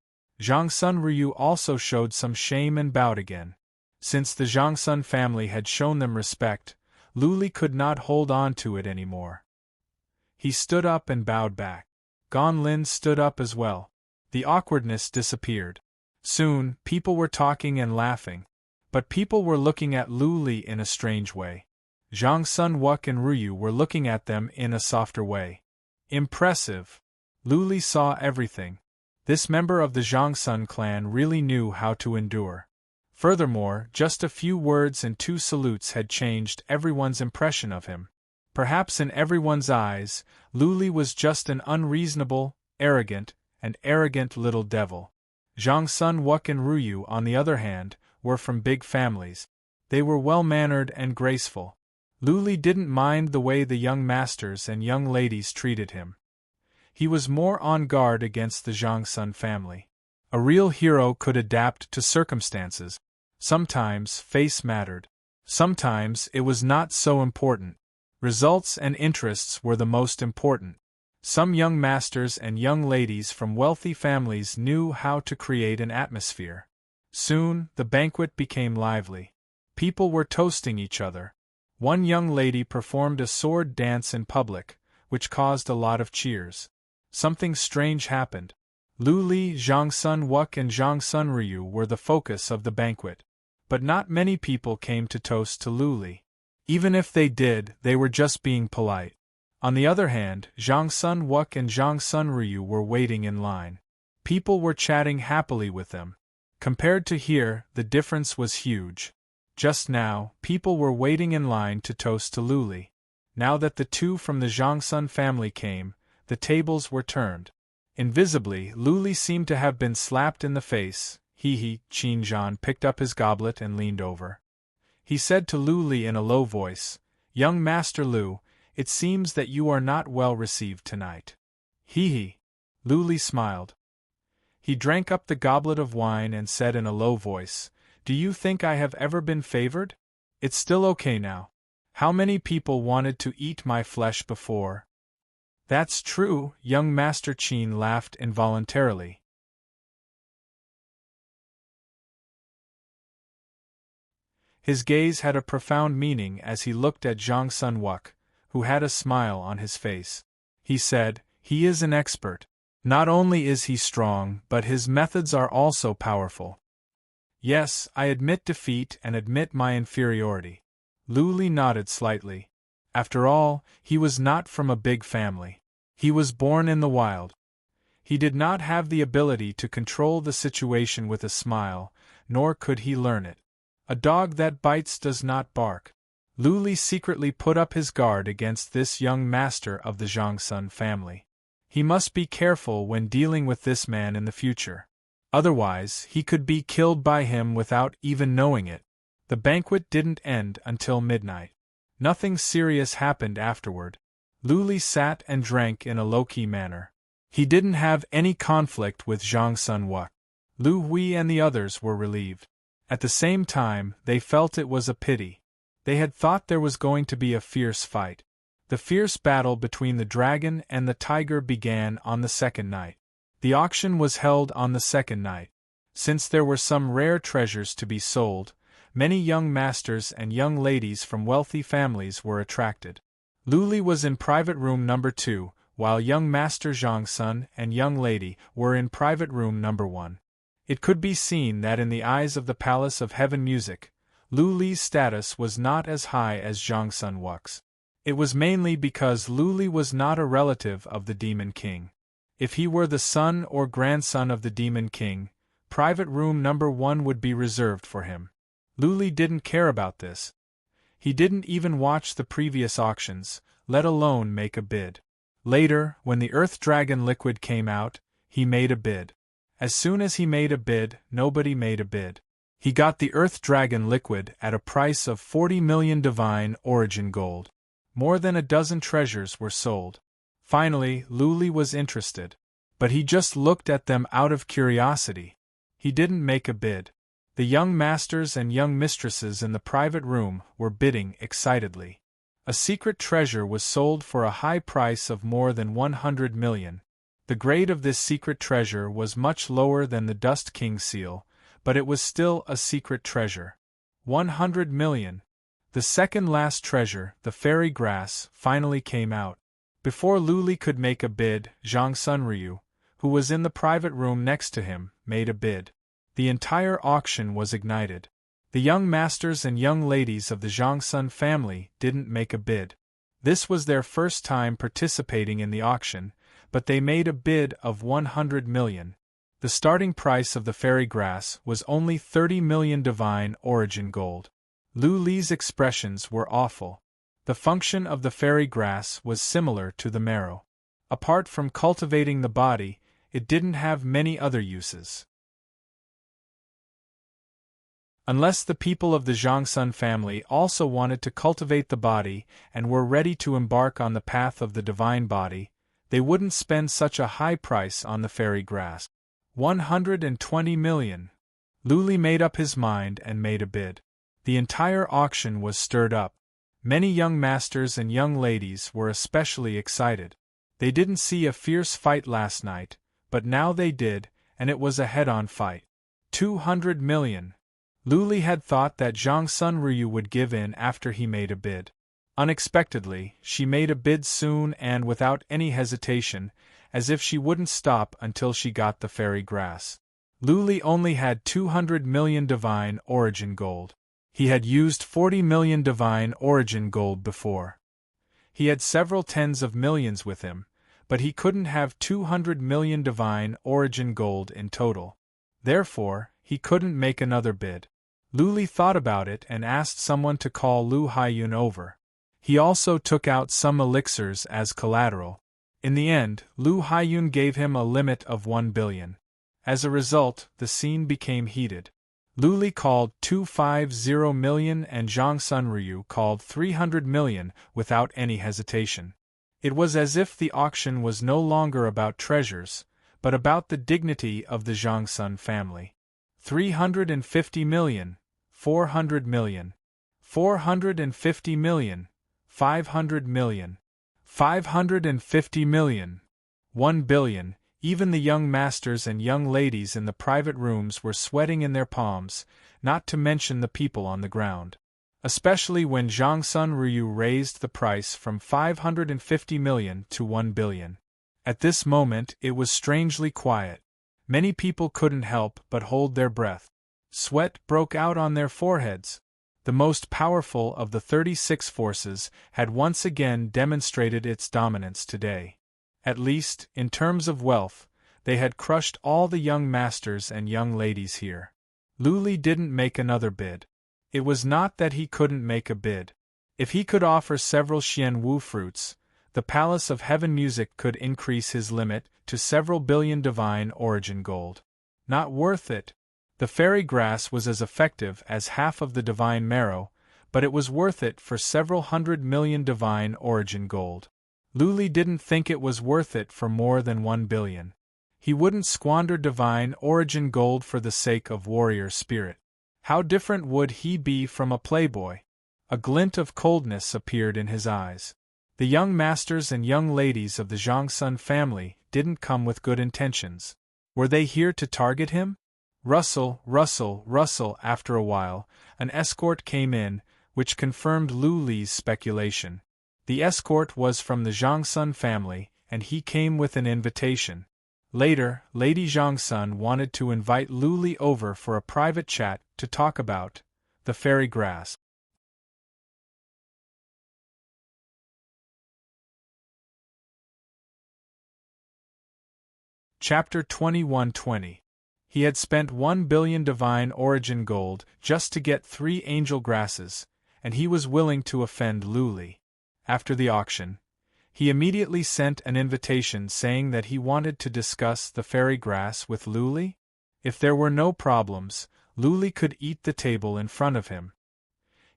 Zhang Sun Ryu also showed some shame and bowed again. Since the Zhang Sun family had shown them respect, Lu Li could not hold on to it anymore. He stood up and bowed back. Gan Lin stood up as well. The awkwardness disappeared. Soon, people were talking and laughing. But people were looking at Lu Li in a strange way. Zhang Sun Wuk and Ryu were looking at them in a softer way. Impressive. Lu Li saw everything. This member of the Zhang Sun clan really knew how to endure. Furthermore, just a few words and 2 salutes had changed everyone's impression of him. Perhaps in everyone's eyes, Lu Li was just an unreasonable, arrogant little devil. Zhang Sun Wuk and Ryu, on the other hand, were from big families. They were well-mannered and graceful. Lu Li didn't mind the way the young masters and young ladies treated him. He was more on guard against the Zhang Sun family. A real hero could adapt to circumstances. Sometimes face mattered. Sometimes it was not so important. Results and interests were the most important. Some young masters and young ladies from wealthy families knew how to create an atmosphere. Soon, the banquet became lively. People were toasting each other. One young lady performed a sword dance in public, which caused a lot of cheers. Something strange happened. Lu Li, Zhang Sun Wuk and Zhang Sun Ryu were the focus of the banquet. But not many people came to toast to Lu Li. Even if they did, they were just being polite. On the other hand, Zhang Sun Wuk and Zhang Sun Ryu were waiting in line. People were chatting happily with them. Compared to here, the difference was huge. Just now, people were waiting in line to toast to Lu Li. Now that the 2 from the Zhang Sun family came, the tables were turned. Invisibly, Lu Li seemed to have been slapped in the face. Qin Zhan picked up his goblet and leaned over. He said to Lu Li in a low voice, "Young Master Lu, it seems that you are not well received tonight." Lu Li smiled. He drank up the goblet of wine and said in a low voice, "Do you think I have ever been favored? It's still okay now. How many people wanted to eat my flesh before?" "That's true," young Master Qin laughed involuntarily. His gaze had a profound meaning as he looked at Zhang Sun Wuk, who had a smile on his face. He said, "He is an expert. Not only is he strong, but his methods are also powerful." "Yes, I admit defeat and admit my inferiority." Lu Li nodded slightly. After all, he was not from a big family. He was born in the wild. He did not have the ability to control the situation with a smile, nor could he learn it. A dog that bites does not bark. Lu Li secretly put up his guard against this young master of the Zhang Sun family. He must be careful when dealing with this man in the future. Otherwise, he could be killed by him without even knowing it. The banquet didn't end until midnight. Nothing serious happened afterward. Lu Li sat and drank in a low-key manner. He didn't have any conflict with Zhang Sun Wuk. Lu Hui and the others were relieved. At the same time, they felt it was a pity. They had thought there was going to be a fierce fight. The fierce battle between the dragon and the tiger began on the second night. The auction was held on the second night. Since there were some rare treasures to be sold, many young masters and young ladies from wealthy families were attracted. Lu Li was in private room number 2, while young Master Zhang Sun and young lady were in private room number 1. It could be seen that in the eyes of the Palace of Heaven Music, Lu Li's status was not as high as Zhang Sun Wu's. It was mainly because Lu Li was not a relative of the Demon King. If he were the son or grandson of the Demon King, private room number 1 would be reserved for him. Lu Li didn't care about this. He didn't even watch the previous auctions, let alone make a bid. Later, when the Earth Dragon liquid came out, he made a bid. As soon as he made a bid, nobody made a bid. He got the Earth Dragon liquid at a price of 40 million divine origin gold. More than a dozen treasures were sold. Finally, Lu Li was interested. But he just looked at them out of curiosity. He didn't make a bid. The young masters and young mistresses in the private room were bidding excitedly. A secret treasure was sold for a high price of more than 100 million. The grade of this secret treasure was much lower than the Dust King seal, but it was still a secret treasure. 100 million. The second last treasure, the fairy grass, finally came out. Before Lu Li could make a bid, Zhang Sunryu, who was in the private room next to him, made a bid. The entire auction was ignited. The young masters and young ladies of the Zhang Sun family didn't make a bid. This was their first time participating in the auction, but they made a bid of 100 million. The starting price of the fairy grass was only 30 million divine origin gold. Lu Li's expressions were awful. The function of the fairy grass was similar to the marrow. Apart from cultivating the body, it didn't have many other uses. Unless the people of the Zhang Sun family also wanted to cultivate the body and were ready to embark on the path of the divine body, they wouldn't spend such a high price on the fairy grass. 120 million. Lu Li made up his mind and made a bid. The entire auction was stirred up. Many young masters and young ladies were especially excited. They didn't see a fierce fight last night, but now they did, and it was a head-on fight. 200 million. Lu Li had thought that Zhang Sunryu would give in after he made a bid. Unexpectedly, she made a bid soon and without any hesitation, as if she wouldn't stop until she got the fairy grass. Lu Li only had 200 million divine origin gold. He had used 40 million divine origin gold before. He had several tens of millions with him, but he couldn't have 200 million divine origin gold in total. Therefore, he couldn't make another bid. Lu Li thought about it and asked someone to call Lu Haiyun over. He also took out some elixirs as collateral. In the end, Lu Haiyun gave him a limit of 1 billion. As a result, the scene became heated. Lu Li called 250 million and Zhang Sunryu called 300 million without any hesitation. It was as if the auction was no longer about treasures, but about the dignity of the Zhang Sun family. 350 million, 400 million, 450 million, 500 million, 550 million, 1 billion. Even the young masters and young ladies in the private rooms were sweating in their palms, not to mention the people on the ground. Especially when Zhang Sunryu raised the price from 550 million to 1 billion. At this moment it was strangely quiet. Many people couldn't help but hold their breath. Sweat broke out on their foreheads. The most powerful of the 36 forces had once again demonstrated its dominance today. At least, in terms of wealth, they had crushed all the young masters and young ladies here. Lu Li didn't make another bid. It was not that he couldn't make a bid. If he could offer several Xian Wu fruits, the Palace of Heaven Music could increase his limit to several billion divine origin gold. Not worth it. The fairy grass was as effective as half of the divine marrow, but it was worth it for several 100 million divine origin gold. Lu Li didn't think it was worth it for more than 1 billion. He wouldn't squander divine origin gold for the sake of warrior spirit. How different would he be from a playboy? A glint of coldness appeared in his eyes. The young masters and young ladies of the Zhang Sun family didn't come with good intentions. Were they here to target him? Rustle, rustle, rustle. After a while, an escort came in, which confirmed Lu Li's speculation. The escort was from the Zhang Sun family, and he came with an invitation. Later, Lady Zhangsun wanted to invite Lu Li over for a private chat to talk about the fairy grass. Chapter 2120. He had spent 1 billion divine origin gold just to get 3 angel grasses, and he was willing to offend Lu Li. After the auction, he immediately sent an invitation saying that he wanted to discuss the fairy grass with Lu Li. If there were no problems, Lu Li could eat the table in front of him.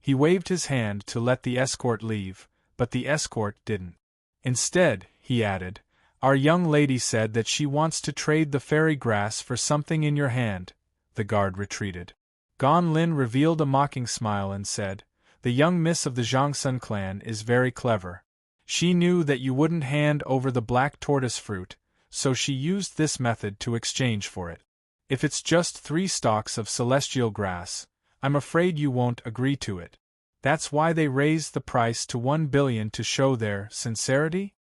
He waved his hand to let the escort leave, but the escort didn't. Instead, he added, "Our young lady said that she wants to trade the fairy grass for something in your hand." The guard retreated. Gan Lin revealed a mocking smile and said, "The young miss of the Zhangsun clan is very clever. She knew that you wouldn't hand over the black tortoise fruit, so she used this method to exchange for it. If it's just 3 stalks of celestial grass, I'm afraid you won't agree to it. That's why they raised the price to 1 billion to show their sincerity?"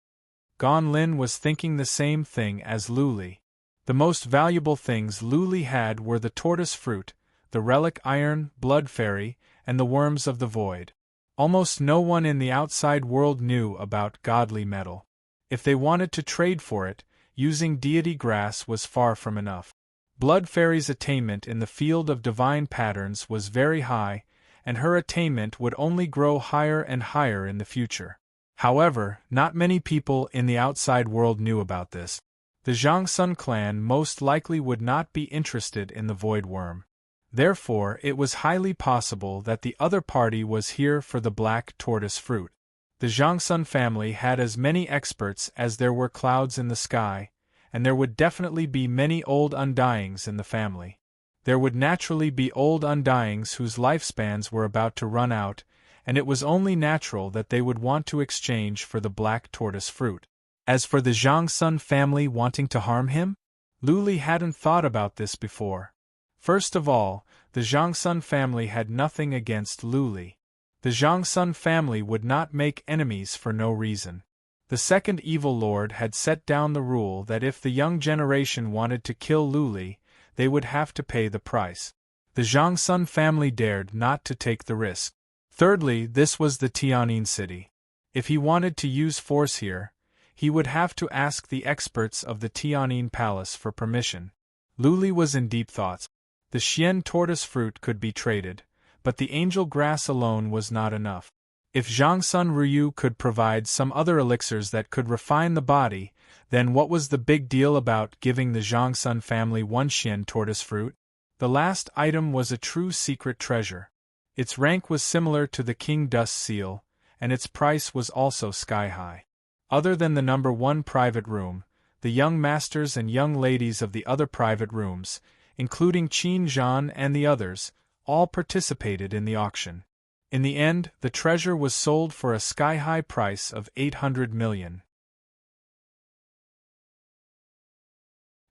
Gan Lin was thinking the same thing as Lu Li. The most valuable things Lu Li had were the tortoise fruit, the relic iron, blood fairy, and the worms of the void. Almost no one in the outside world knew about godly metal. If they wanted to trade for it, using deity grass was far from enough. Blood fairy's attainment in the field of divine patterns was very high, and her attainment would only grow higher and higher in the future. However, not many people in the outside world knew about this. The Zhangsun clan most likely would not be interested in the void worm. Therefore, it was highly possible that the other party was here for the black tortoise fruit. The Zhangsun family had as many experts as there were clouds in the sky, and there would definitely be many old undyings in the family. There would naturally be old undyings whose lifespans were about to run out, and it was only natural that they would want to exchange for the black tortoise fruit. As for the Zhangsun family wanting to harm him, Lu Li hadn't thought about this before. First of all, the Zhangsun family had nothing against Lu Li. The Zhangsun family would not make enemies for no reason. The second evil lord had set down the rule that if the young generation wanted to kill Lu Li, they would have to pay the price. The Zhangsun family dared not to take the risk. Thirdly, this was the Tianyin city. If he wanted to use force here, he would have to ask the experts of the Tianyin palace for permission. Lu Li was in deep thoughts. The Xian tortoise fruit could be traded, but the angel grass alone was not enough. If Zhangsun Ryu could provide some other elixirs that could refine the body, then what was the big deal about giving the Zhangsun family 1 Xian tortoise fruit? The last item was a true secret treasure. Its rank was similar to the King Dust seal, and its price was also sky-high. Other than the number 1 private room, the young masters and young ladies of the other private rooms, including Qin Zhan and the others, all participated in the auction. In the end, the treasure was sold for a sky-high price of 800 million.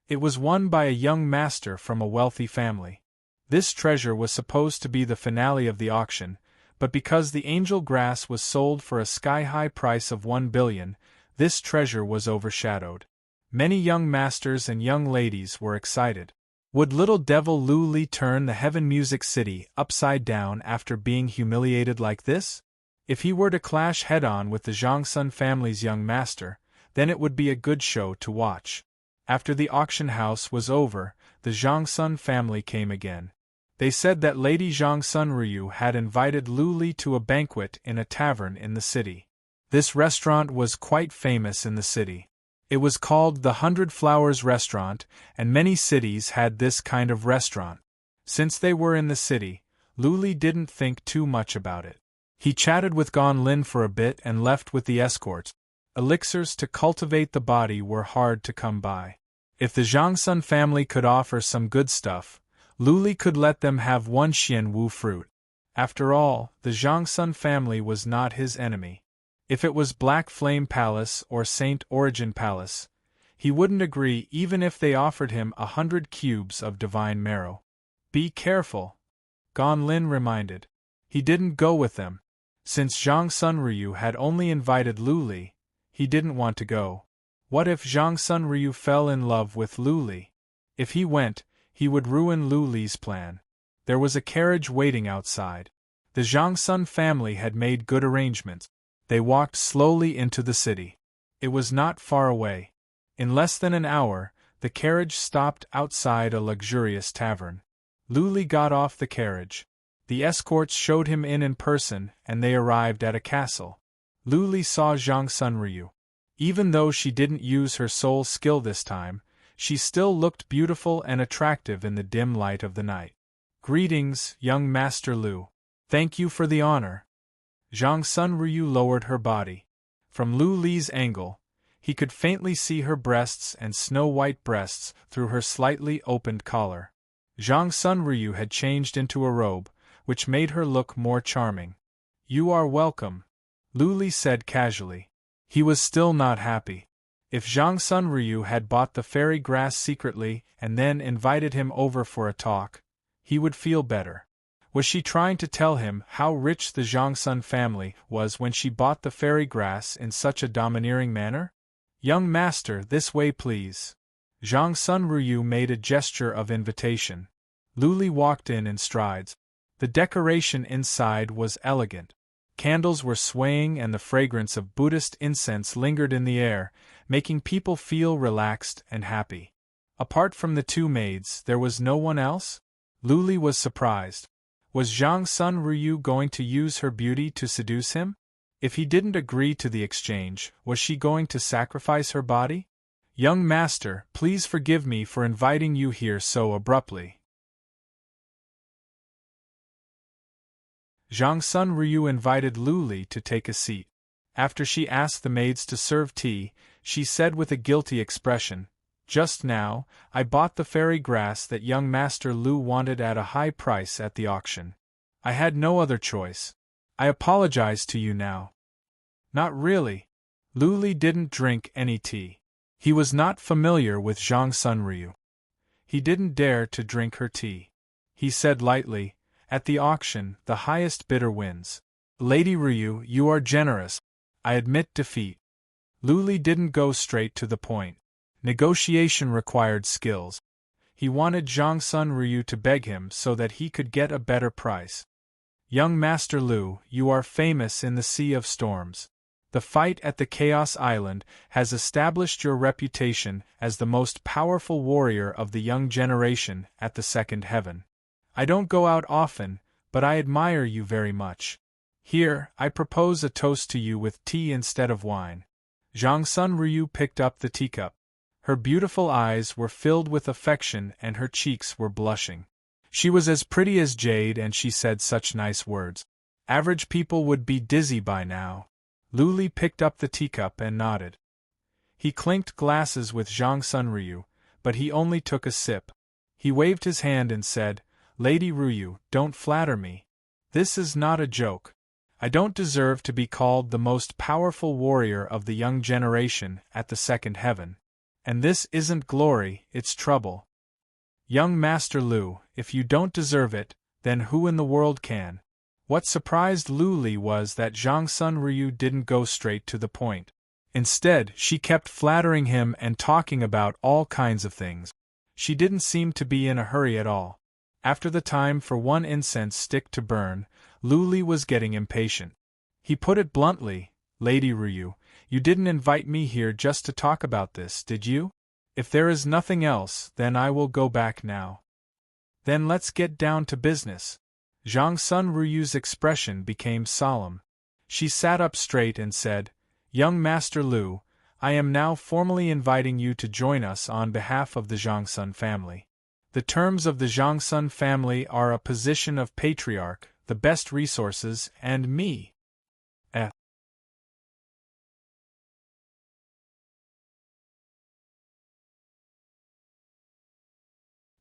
It was won by a young master from a wealthy family. This treasure was supposed to be the finale of the auction, but because the angel grass was sold for a sky-high price of 1 billion, this treasure was overshadowed. Many young masters and young ladies were excited. Would little devil Lu Li turn the Heaven Music City upside down after being humiliated like this? If he were to clash head-on with the Zhangsun family's young master, then it would be a good show to watch. After the auction house was over, the Zhangsun family came again. They said that Lady Zhangsun Ryu had invited Lu Li to a banquet in a tavern in the city. This restaurant was quite famous in the city. It was called the 100 Flowers Restaurant, and many cities had this kind of restaurant. Since they were in the city, Lu Li didn't think too much about it. He chatted with Gan Lin for a bit and left with the escorts. Elixirs to cultivate the body were hard to come by. If the Zhangsun family could offer some good stuff, Lu Li could let them have 1 Xian Wu fruit. After all, the Zhangsun family was not his enemy. If it was Black Flame Palace or Saint Origin Palace, he wouldn't agree even if they offered him 100 cubes of divine marrow. Be careful, Gan Lin reminded. He didn't go with them. Since Zhangsun Ryu had only invited Lu Li, he didn't want to go. What if Zhang Ryu fell in love with Lu Li? If he went, he would ruin Lu Li's plan. There was a carriage waiting outside. The Zhang family had made good arrangements. They walked slowly into the city. It was not far away. In less than an hour, the carriage stopped outside a luxurious tavern. Lu Li got off the carriage. The escorts showed him in person, and they arrived at a castle. Lu Li saw Zhang Ryu. Even though she didn't use her soul skill this time, she still looked beautiful and attractive in the dim light of the night. "Greetings, young Master Lu. Thank you for the honor." Zhang Ryu lowered her body. From Lu Li's angle, he could faintly see her breasts and snow-white breasts through her slightly opened collar. Zhang Ryu had changed into a robe, which made her look more charming. "You are welcome," Lu Li said casually. He was still not happy. If Zhang Ryu had bought the fairy grass secretly and then invited him over for a talk, he would feel better. Was she trying to tell him how rich the Zhang family was when she bought the fairy grass in such a domineering manner? "Young master, this way please." Zhang Ryu made a gesture of invitation. Lu Li walked in strides. The decoration inside was elegant. Candles were swaying and the fragrance of Buddhist incense lingered in the air, making people feel relaxed and happy. Apart from the two maids, there was no one else? Lu Li was surprised. Was Zhang Ryu going to use her beauty to seduce him? If he didn't agree to the exchange, was she going to sacrifice her body? "Young master, please forgive me for inviting you here so abruptly." Zhang Ryu invited Lu Li to take a seat. After she asked the maids to serve tea, she said with a guilty expression, "Just now, I bought the fairy grass that young Master Lu wanted at a high price at the auction. I had no other choice. I apologize to you now." "Not really." Lu Li didn't drink any tea. He was not familiar with Zhang Ryu. He didn't dare to drink her tea. He said lightly, "At the auction, the highest bidder wins." "Lady Ryu, you are generous. I admit defeat." Lu Li didn't go straight to the point. Negotiation required skills. He wanted Zhang Ryu to beg him so that he could get a better price. "Young Master Lu, you are famous in the Sea of Storms. The fight at the Chaos Island has established your reputation as the most powerful warrior of the young generation at the Second Heaven. I don't go out often, but I admire you very much. Here, I propose a toast to you with tea instead of wine." Zhang Ryu picked up the teacup. Her beautiful eyes were filled with affection and her cheeks were blushing. She was as pretty as jade and she said such nice words. Average people would be dizzy by now. Lu Li picked up the teacup and nodded. He clinked glasses with Zhang Ryu, but he only took a sip. He waved his hand and said, "Lady Ryu, don't flatter me. This is not a joke. I don't deserve to be called the most powerful warrior of the young generation at the Second Heaven. And this isn't glory, it's trouble. Young Master Lu, if you don't deserve it, then who in the world can?" What surprised Lu Li was that Zhang Ryu didn't go straight to the point. Instead, she kept flattering him and talking about all kinds of things. She didn't seem to be in a hurry at all. After the time for one incense stick to burn, Lu Li was getting impatient. He put it bluntly, "Lady Ryu, you didn't invite me here just to talk about this, did you? If there is nothing else, then I will go back now." "Then let's get down to business." Zhang Ryu's expression became solemn. She sat up straight and said, "Young Master Lu, I am now formally inviting you to join us on behalf of the Zhang family. The terms of the Zhang family are a position of patriarch, the best resources, and me.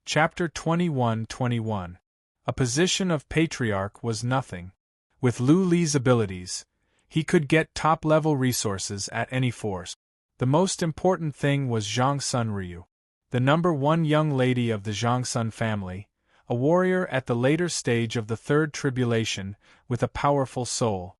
Chapter 21-21. A position of patriarch was nothing. With Lu Li's abilities, he could get top-level resources at any force. The most important thing was Zhang Ryu, the #1 young lady of the Zhang family, a warrior at the later stage of the Third Tribulation, with a powerful soul.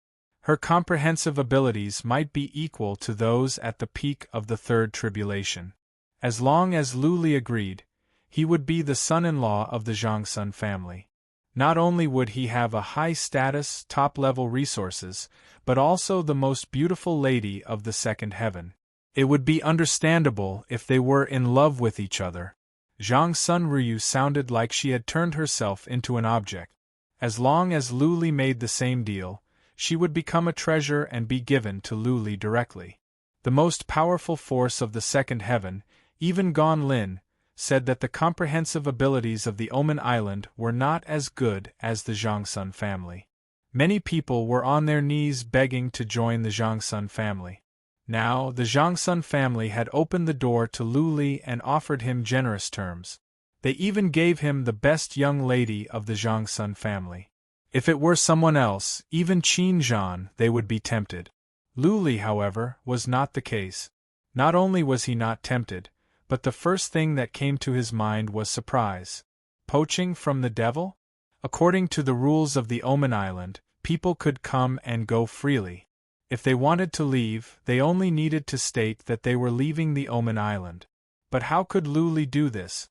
Her comprehensive abilities might be equal to those at the peak of the third tribulation. As long as Lu Li agreed, he would be the son-in-law of the Zhangsun family. Not only would he have a high-status, top-level resources, but also the most beautiful lady of the second heaven. It would be understandable if they were in love with each other. Zhang Sun Ryu sounded like she had turned herself into an object. As long as Lu Li made the same deal, she would become a treasure and be given to Lu Li directly. The most powerful force of the second heaven, even Gan Lin, said that the comprehensive abilities of the Omen Island were not as good as the Zhangsun family. Many people were on their knees begging to join the Zhangsun family. Now, the Zhangsun family had opened the door to Lu Li and offered him generous terms. They even gave him the best young lady of the Zhangsun family. If it were someone else, even Qin Zhan, they would be tempted. Lu Li, however, was not the case. Not only was he not tempted, but the first thing that came to his mind was surprise. Poaching from the devil? According to the rules of the Omen Island, people could come and go freely. If they wanted to leave, they only needed to state that they were leaving the Omen Island. But how could Lu Li do this?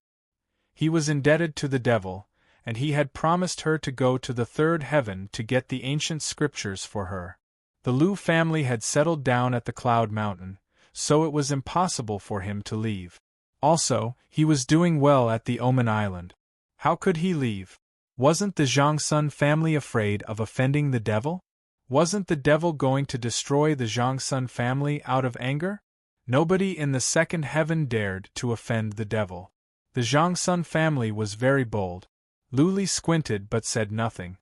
He was indebted to the devil, and he had promised her to go to the third heaven to get the ancient scriptures for her. The Lu family had settled down at the Cloud Mountain, so it was impossible for him to leave. Also, he was doing well at the Omen Island. How could he leave? Wasn't the Zhangsun family afraid of offending the devil? Wasn't the devil going to destroy the Zhangsun family out of anger? Nobody in the second heaven dared to offend the devil. The Zhangsun family was very bold. Lu Li squinted but said nothing.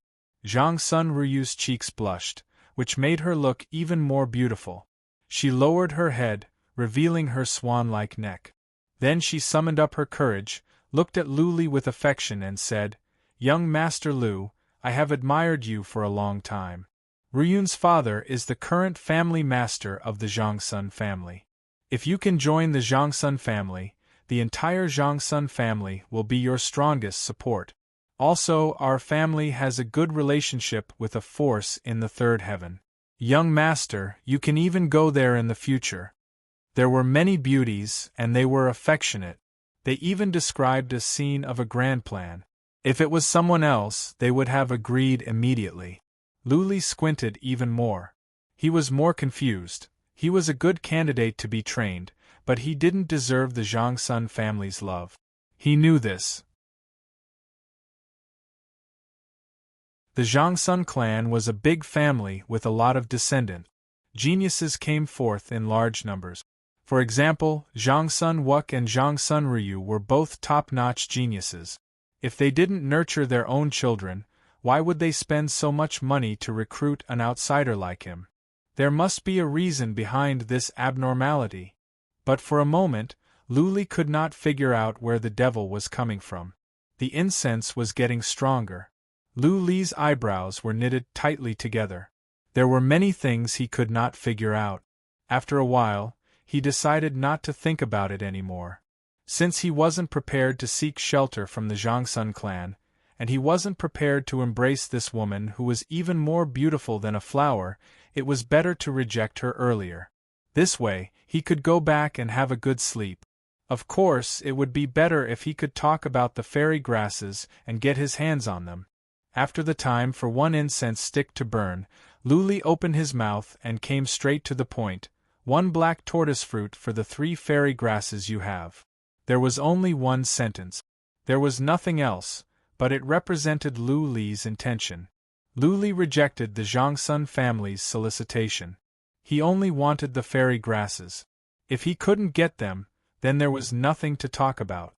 Zhang Sun Ryu's cheeks blushed, which made her look even more beautiful. She lowered her head, revealing her swan-like neck. Then she summoned up her courage, looked at Lu Li with affection and said, "Young Master Lu, I have admired you for a long time. Ryun's father is the current family master of the Zhangsun family. If you can join the Zhangsun family, the entire Zhangsun family will be your strongest support. Also, our family has a good relationship with a force in the third heaven. Young master, you can even go there in the future." There were many beauties, and they were affectionate. They even described a scene of a grand plan. If it was someone else, they would have agreed immediately. Lu Li squinted even more. He was more confused. He was a good candidate to be trained, but he didn't deserve the Zhangsun family's love. He knew this. The Zhangsun clan was a big family with a lot of descendants. Geniuses came forth in large numbers. For example, Zhang Sun Wuk and Zhang Sun Ryu were both top-notch geniuses. If they didn't nurture their own children, why would they spend so much money to recruit an outsider like him? There must be a reason behind this abnormality. But for a moment, Lu Li could not figure out where the devil was coming from. The incense was getting stronger. Lu Li's eyebrows were knitted tightly together. There were many things he could not figure out. After a while, he decided not to think about it anymore. Since he wasn't prepared to seek shelter from the Zhangsun clan, and he wasn't prepared to embrace this woman who was even more beautiful than a flower, it was better to reject her earlier. This way, he could go back and have a good sleep. Of course, it would be better if he could talk about the fairy grasses and get his hands on them. After the time for one incense stick to burn, Lu Li opened his mouth and came straight to the point. "One black tortoise fruit for the 3 fairy grasses you have." There was only one sentence. There was nothing else, but it represented Lu Li's intention. Lu Li rejected the Zhangsun family's solicitation. He only wanted the fairy grasses. If he couldn't get them, then there was nothing to talk about.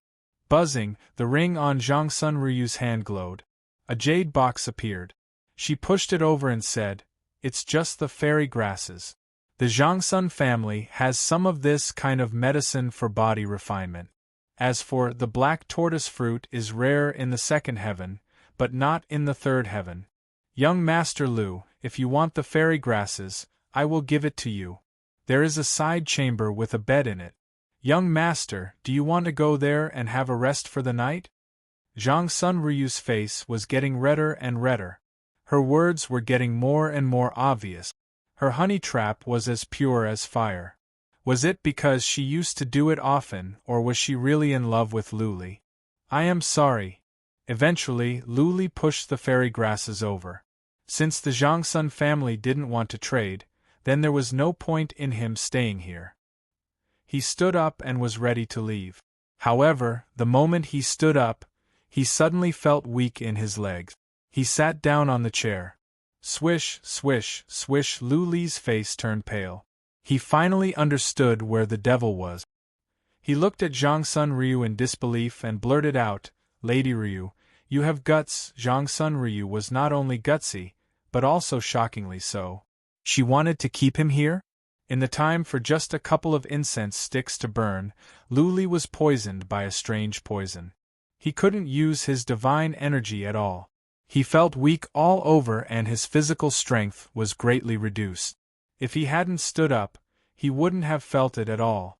Buzzing, the ring on Zhang Sun Ryu's hand glowed. A jade box appeared. She pushed it over and said, "It's just the fairy grasses. The Zhangsun family has some of this kind of medicine for body refinement. As for the black tortoise fruit is rare in the second heaven, but not in the third heaven. Young Master Lu, if you want the fairy grasses, I will give it to you. There is a side chamber with a bed in it. Young Master, do you want to go there and have a rest for the night?" Zhang Sun Ryu's face was getting redder and redder. Her words were getting more and more obvious. Her honey trap was as pure as fire. Was it because she used to do it often, or was she really in love with Luli? I am sorry. Eventually, Luli pushed the fairy grasses over. Since the Zhangsun family didn't want to trade, then there was no point in him staying here. He stood up and was ready to leave. However, the moment he stood up, he suddenly felt weak in his legs. He sat down on the chair. Swish, swish, swish. Luli's face turned pale. He finally understood where the devil was. He looked at Zhangsun Ryu in disbelief and blurted out, "Lady Ryu, you have guts." Zhangsun Ryu was not only gutsy, but also shockingly so. She wanted to keep him here? In the time for just a couple of incense sticks to burn, Luli was poisoned by a strange poison. He couldn't use his divine energy at all. He felt weak all over and his physical strength was greatly reduced. If he hadn't stood up, he wouldn't have felt it at all.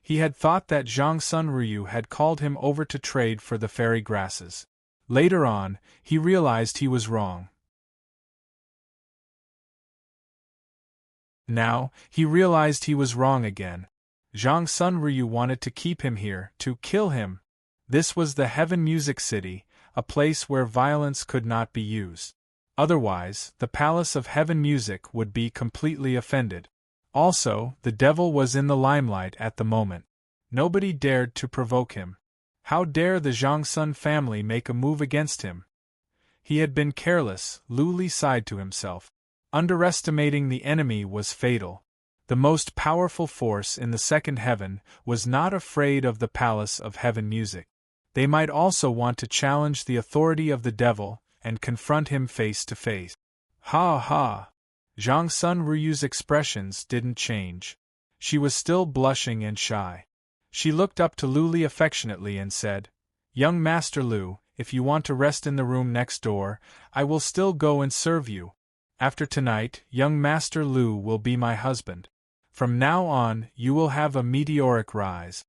He had thought that Zhangsun Ryu had called him over to trade for the fairy grasses. Later on, he realized he was wrong. Now, he realized he was wrong again. Zhangsun Ryu wanted to keep him here, to kill him. This was the Heaven Music City, a place where violence could not be used. Otherwise, the Palace of Heaven Music would be completely offended. Also, the devil was in the limelight at the moment. Nobody dared to provoke him. How dare the Zhangsun family make a move against him? He had been careless, Luli sighed to himself. Underestimating the enemy was fatal. The most powerful force in the second heaven was not afraid of the Palace of Heaven Music. They might also want to challenge the authority of the devil and confront him face to face. Ha ha! Zhangsun Ryu's expressions didn't change. She was still blushing and shy. She looked up to Luli affectionately and said, "Young Master Lu, if you want to rest in the room next door, I will still go and serve you. After tonight, young Master Lu will be my husband. From now on, you will have a meteoric rise."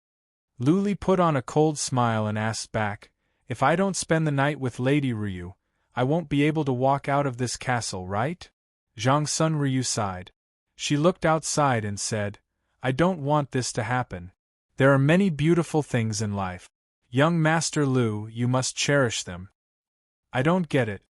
Luli put on a cold smile and asked back, "If I don't spend the night with Lady Ryu, I won't be able to walk out of this castle, right?" Zhangsun Ryu sighed. She looked outside and said, "I don't want this to happen. There are many beautiful things in life. Young Master Lu, you must cherish them." "I don't get it."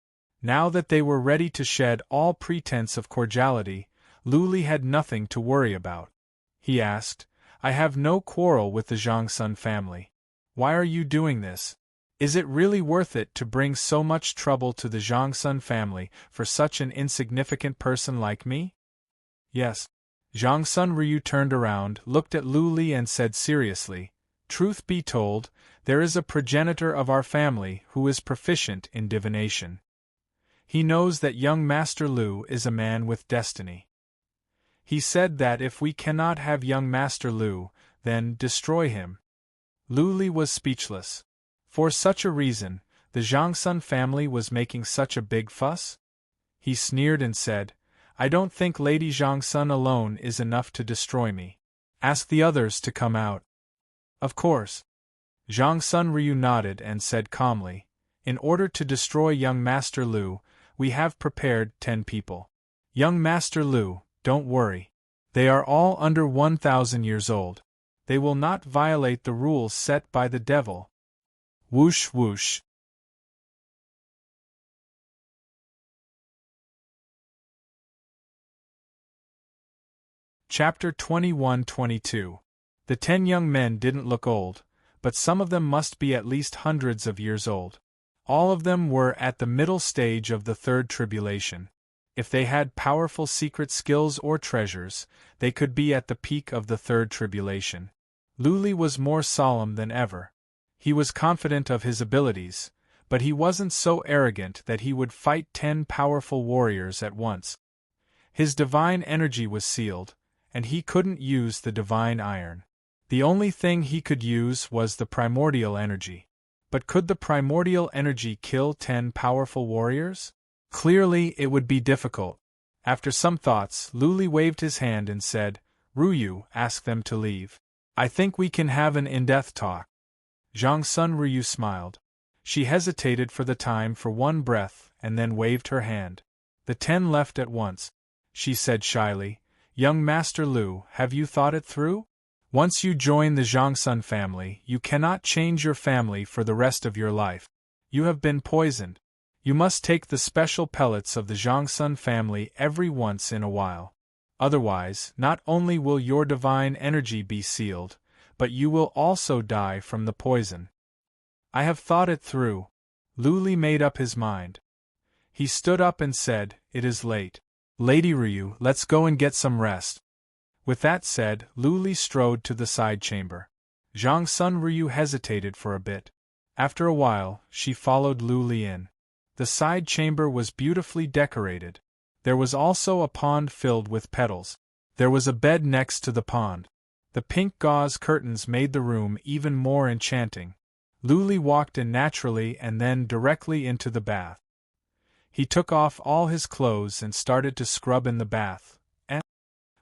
Now that they were ready to shed all pretense of cordiality, Luli had nothing to worry about. He asked, "I have no quarrel with the Zhangsun family. Why are you doing this? Is it really worth it to bring so much trouble to the Zhangsun family for such an insignificant person like me?" "Yes." Zhangsun Ryu turned around, looked at Luli and said seriously, "Truth be told, there is a progenitor of our family who is proficient in divination. He knows that young Master Lu is a man with destiny. He said that if we cannot have young Master Lu, then destroy him." Luli was speechless. For such a reason, the Zhangsun family was making such a big fuss? He sneered and said, "I don't think Lady Zhangsun alone is enough to destroy me. Ask the others to come out." "Of course." Zhangsun Ryu nodded and said calmly, "In order to destroy young Master Lu, we have prepared 10 people. Young Master Lu, don't worry. They are all under 1,000 years old. They will not violate the rules set by the devil." Whoosh whoosh. Chapter 21-22. The 10 young men didn't look old, but some of them must be at least hundreds of years old. All of them were at the middle stage of the third tribulation. If they had powerful secret skills or treasures, they could be at the peak of the third tribulation. Luli was more solemn than ever. He was confident of his abilities, but he wasn't so arrogant that he would fight 10 powerful warriors at once. His divine energy was sealed, and he couldn't use the divine iron. The only thing he could use was the primordial energy. But could the primordial energy kill 10 powerful warriors? Clearly it would be difficult. After some thoughts, Luli waved his hand and said, "Ryu, ask them to leave. I think we can have an in-depth talk." Zhangsun Ryu smiled. She hesitated for the time for one breath and then waved her hand. The 10 left at once. she said shyly. Young Master Lu, have you thought it through? Once you join the Zhangsun family, you cannot change your family for the rest of your life. You have been poisoned. You must take the special pellets of the Zhangsun family every once in a while. Otherwise, not only will your divine energy be sealed, but you will also die from the poison. I have thought it through. Lu Li made up his mind. He stood up and said, It is late. Lady Ryu, let's go and get some rest. With that said, Lu Li strode to the side chamber. Zhangsun Ryu hesitated for a bit. After a while, she followed Lu Li in. The side chamber was beautifully decorated. There was also a pond filled with petals. There was a bed next to the pond. The pink gauze curtains made the room even more enchanting. Lu Li walked in naturally and then directly into the bath. He took off all his clothes and started to scrub in the bath. And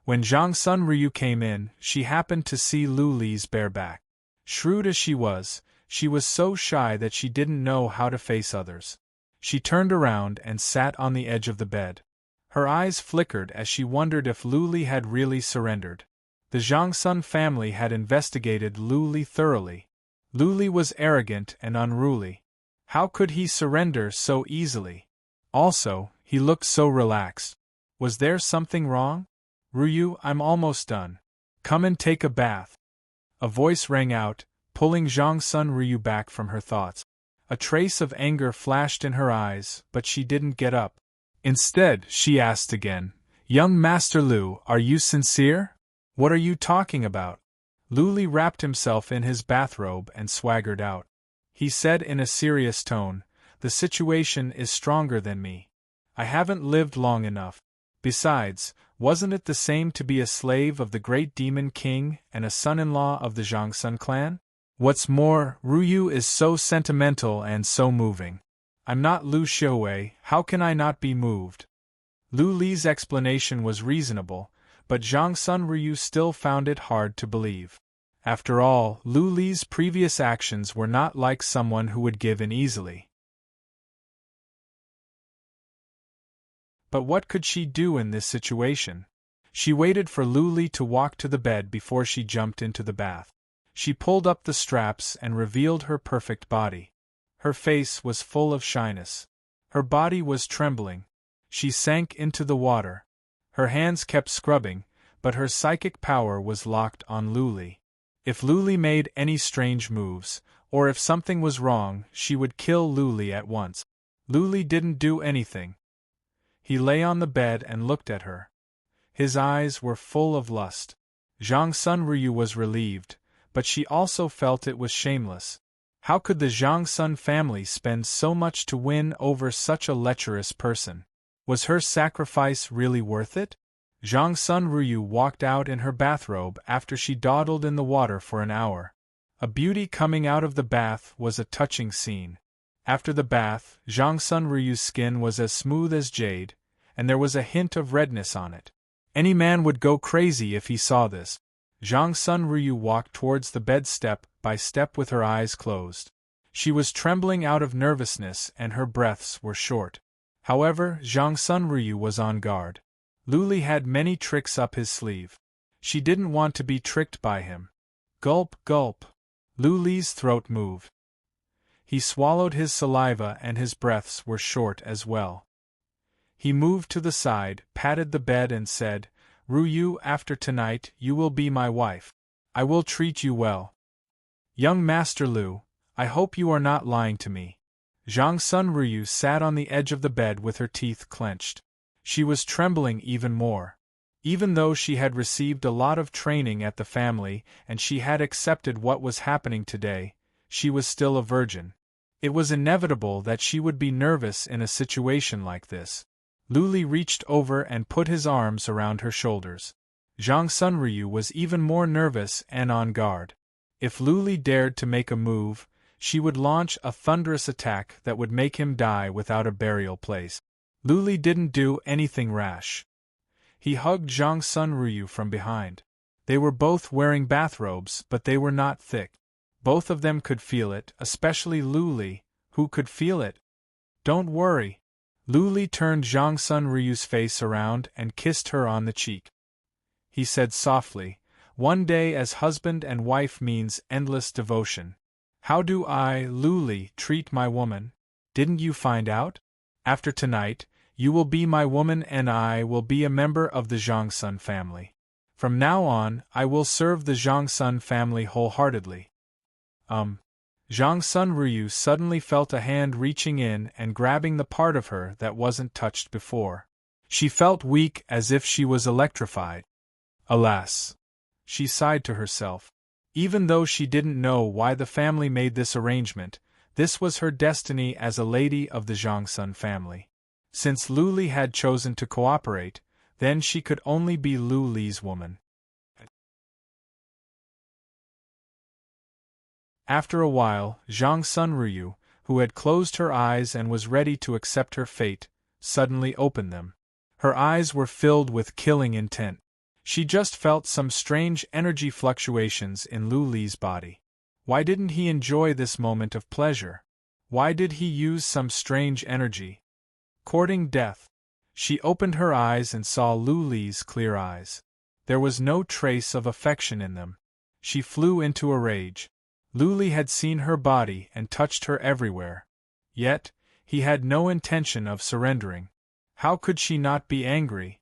when Zhangsun Ryu came in, she happened to see Lu Li's bare back. Shrewd as she was so shy that she didn't know how to face others. She turned around and sat on the edge of the bed. Her eyes flickered as she wondered if Lu Li had really surrendered. The Zhangsun family had investigated Lu Li thoroughly. Lu Li was arrogant and unruly. How could he surrender so easily? Also, he looked so relaxed. Was there something wrong? Ryu, I'm almost done. Come and take a bath. A voice rang out, pulling Zhangsun Ryu back from her thoughts. A trace of anger flashed in her eyes, but she didn't get up. Instead, she asked again, Young Master Lu, are you sincere? What are you talking about? Lu Li wrapped himself in his bathrobe and swaggered out. He said in a serious tone, The situation is stronger than me. I haven't lived long enough. Besides, wasn't it the same to be a slave of the great demon king and a son-in-law of the Zhangsun clan? What's more, Ryu is so sentimental and so moving. I'm not Lu Xiuwei, how can I not be moved? Lu Li's explanation was reasonable, but Zhangsun Ryu still found it hard to believe. After all, Lu Li's previous actions were not like someone who would give in easily. But what could she do in this situation? She waited for Lu Li to walk to the bed before she jumped into the bath. She pulled up the straps and revealed her perfect body. Her face was full of shyness. Her body was trembling. She sank into the water. Her hands kept scrubbing, but her psychic power was locked on Lu Li. If Lu Li made any strange moves, or if something was wrong, she would kill Lu Li at once. Lu Li didn't do anything. He lay on the bed and looked at her. His eyes were full of lust. Zhangsun Ryu was relieved, but she also felt it was shameless. How could the Zhangsun family spend so much to win over such a lecherous person? Was her sacrifice really worth it? Zhangsun Ryu walked out in her bathrobe after she dawdled in the water for an hour. A beauty coming out of the bath was a touching scene. After the bath, Zhangsun Ryu's skin was as smooth as jade, and there was a hint of redness on it. Any man would go crazy if he saw this. Zhangsun Ryu walked towards the bed step by step with her eyes closed. She was trembling out of nervousness and her breaths were short. However, Zhangsun Ryu was on guard. Lu Li had many tricks up his sleeve. She didn't want to be tricked by him. Gulp, gulp. Lu Li's throat moved. He swallowed his saliva and his breaths were short as well. He moved to the side, patted the bed and said, Ryu, after tonight, you will be my wife. I will treat you well. Young Master Lu, I hope you are not lying to me. Zhangsun Ryu sat on the edge of the bed with her teeth clenched. She was trembling even more. Even though she had received a lot of training at the family and she had accepted what was happening today, she was still a virgin. It was inevitable that she would be nervous in a situation like this. Lu Li reached over and put his arms around her shoulders. Zhangsun Ryu was even more nervous and on guard. If Lu Li dared to make a move, she would launch a thunderous attack that would make him die without a burial place. Lu Li didn't do anything rash. He hugged Zhangsun Ryu from behind. They were both wearing bathrobes, but they were not thick. Both of them could feel it, especially Lu Li, who could feel it. Don't worry. Lu Li turned Zhang Sun Ryu's face around and kissed her on the cheek. He said softly, "One day as husband and wife means endless devotion. How do I, Lu Li, treat my woman? Didn't you find out? After tonight, you will be my woman and I will be a member of the Zhang Sun family. From now on, I will serve the Zhang Sun family wholeheartedly." Zhang Sun Ryu suddenly felt a hand reaching in and grabbing the part of her that wasn't touched before. She felt weak as if she was electrified. Alas! She sighed to herself. Even though she didn't know why the family made this arrangement, this was her destiny as a lady of the Zhang Sun family. Since Lu Li had chosen to cooperate, then she could only be Lu Li's woman. After a while, Zhang Sun Ryu, who had closed her eyes and was ready to accept her fate, suddenly opened them. Her eyes were filled with killing intent. She just felt some strange energy fluctuations in Lu Li's body. Why didn't he enjoy this moment of pleasure? Why did he use some strange energy? Courting death. She opened her eyes and saw Lu Li's clear eyes. There was no trace of affection in them. She flew into a rage. Lu Li had seen her body and touched her everywhere. Yet, he had no intention of surrendering. How could she not be angry?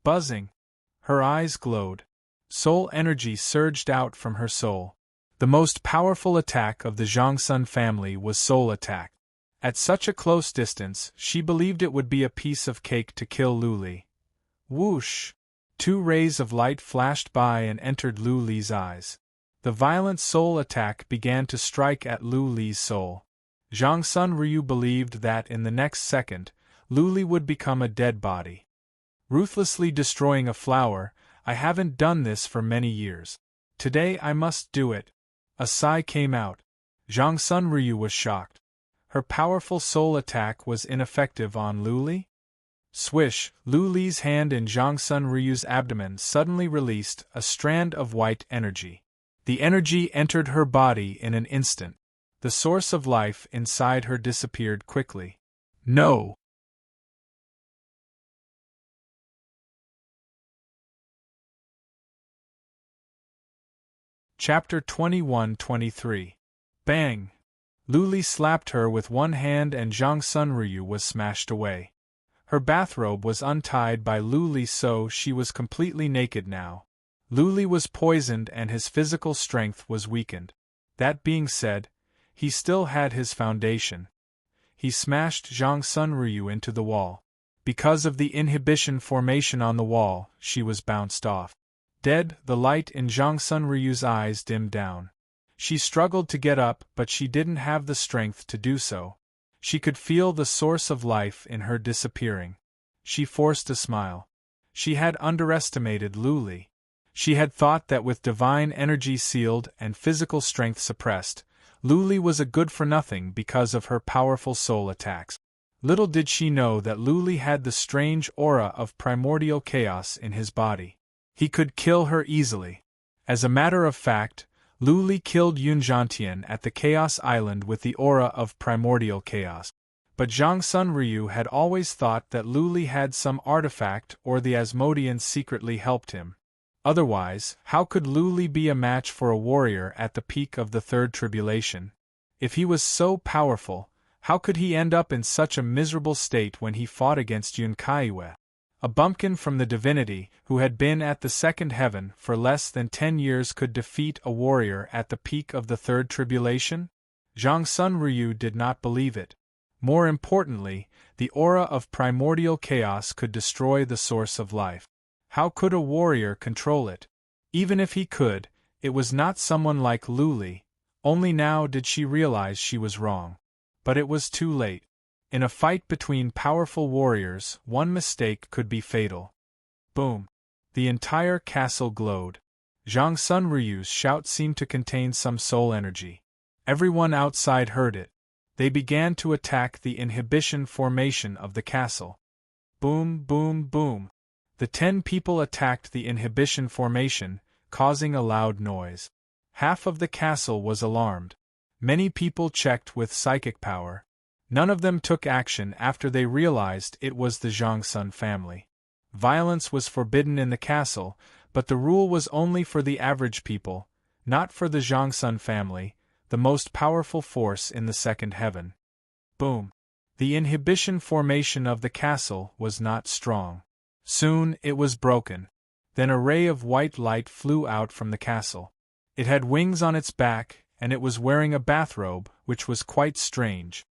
Buzzing. Her eyes glowed. Soul energy surged out from her soul. The most powerful attack of the Zhang Sun family was soul attack. At such a close distance, she believed it would be a piece of cake to kill Lu Li. Whoosh! 2 rays of light flashed by and entered Lu Li's eyes. The violent soul attack began to strike at Lu Li's soul. Zhang Sun Ryu believed that in the next second, Lu Li would become a dead body. Ruthlessly destroying a flower, I haven't done this for many years. Today I must do it. A sigh came out. Zhang Sun Ryu was shocked. Her powerful soul attack was ineffective on Lu Li? Swish! Lu Li's hand in Zhang Sun Ryu's abdomen suddenly released a strand of white energy. The energy entered her body in an instant. The source of life inside her disappeared quickly. No! Chapter 21-23. Bang! Lu Li slapped her with one hand and Zhang Sun Ryu was smashed away. Her bathrobe was untied by Lu Li, so she was completely naked now. Lu Li was poisoned and his physical strength was weakened. That being said, he still had his foundation. He smashed Zhang Sun Ryu into the wall. Because of the inhibition formation on the wall, she was bounced off. Dead, the light in Zhang Sun Ryu's eyes dimmed down. She struggled to get up, but she didn't have the strength to do so. She could feel the source of life in her disappearing. She forced a smile. She had underestimated Lu Li. She had thought that with divine energy sealed and physical strength suppressed, Lu Li was a good-for-nothing because of her powerful soul attacks. Little did she know that Lu Li had the strange aura of primordial chaos in his body. He could kill her easily. As a matter of fact, Lu Li killed Yun Zhantian at the Chaos Island with the aura of primordial chaos. But Zhang Sun Ryu had always thought that Lu Li had some artifact or the Asmodeans secretly helped him. Otherwise, how could Lu Li be a match for a warrior at the peak of the Third Tribulation? If he was so powerful, how could he end up in such a miserable state when he fought against Yun Kaiwe? A bumpkin from the divinity, who had been at the second heaven for less than 10 years, could defeat a warrior at the peak of the Third Tribulation? Zhang Sun Ryu did not believe it. More importantly, the aura of primordial chaos could destroy the source of life. How could a warrior control it? Even if he could, it was not someone like Lu Li. Only now did she realize she was wrong. But it was too late. In a fight between powerful warriors, one mistake could be fatal. Boom! The entire castle glowed. Zhang Sun Ryu's shout seemed to contain some soul energy. Everyone outside heard it. They began to attack the inhibition formation of the castle. Boom, boom, boom. The 10 people attacked the inhibition formation, causing a loud noise. Half of the castle was alarmed. Many people checked with psychic power. None of them took action after they realized it was the Zhangsun family. Violence was forbidden in the castle, but the rule was only for the average people, not for the Zhangsun family, the most powerful force in the second heaven. Boom! The inhibition formation of the castle was not strong. Soon it was broken. Then a ray of white light flew out from the castle. It had wings on its back, and it was wearing a bathrobe, which was quite strange.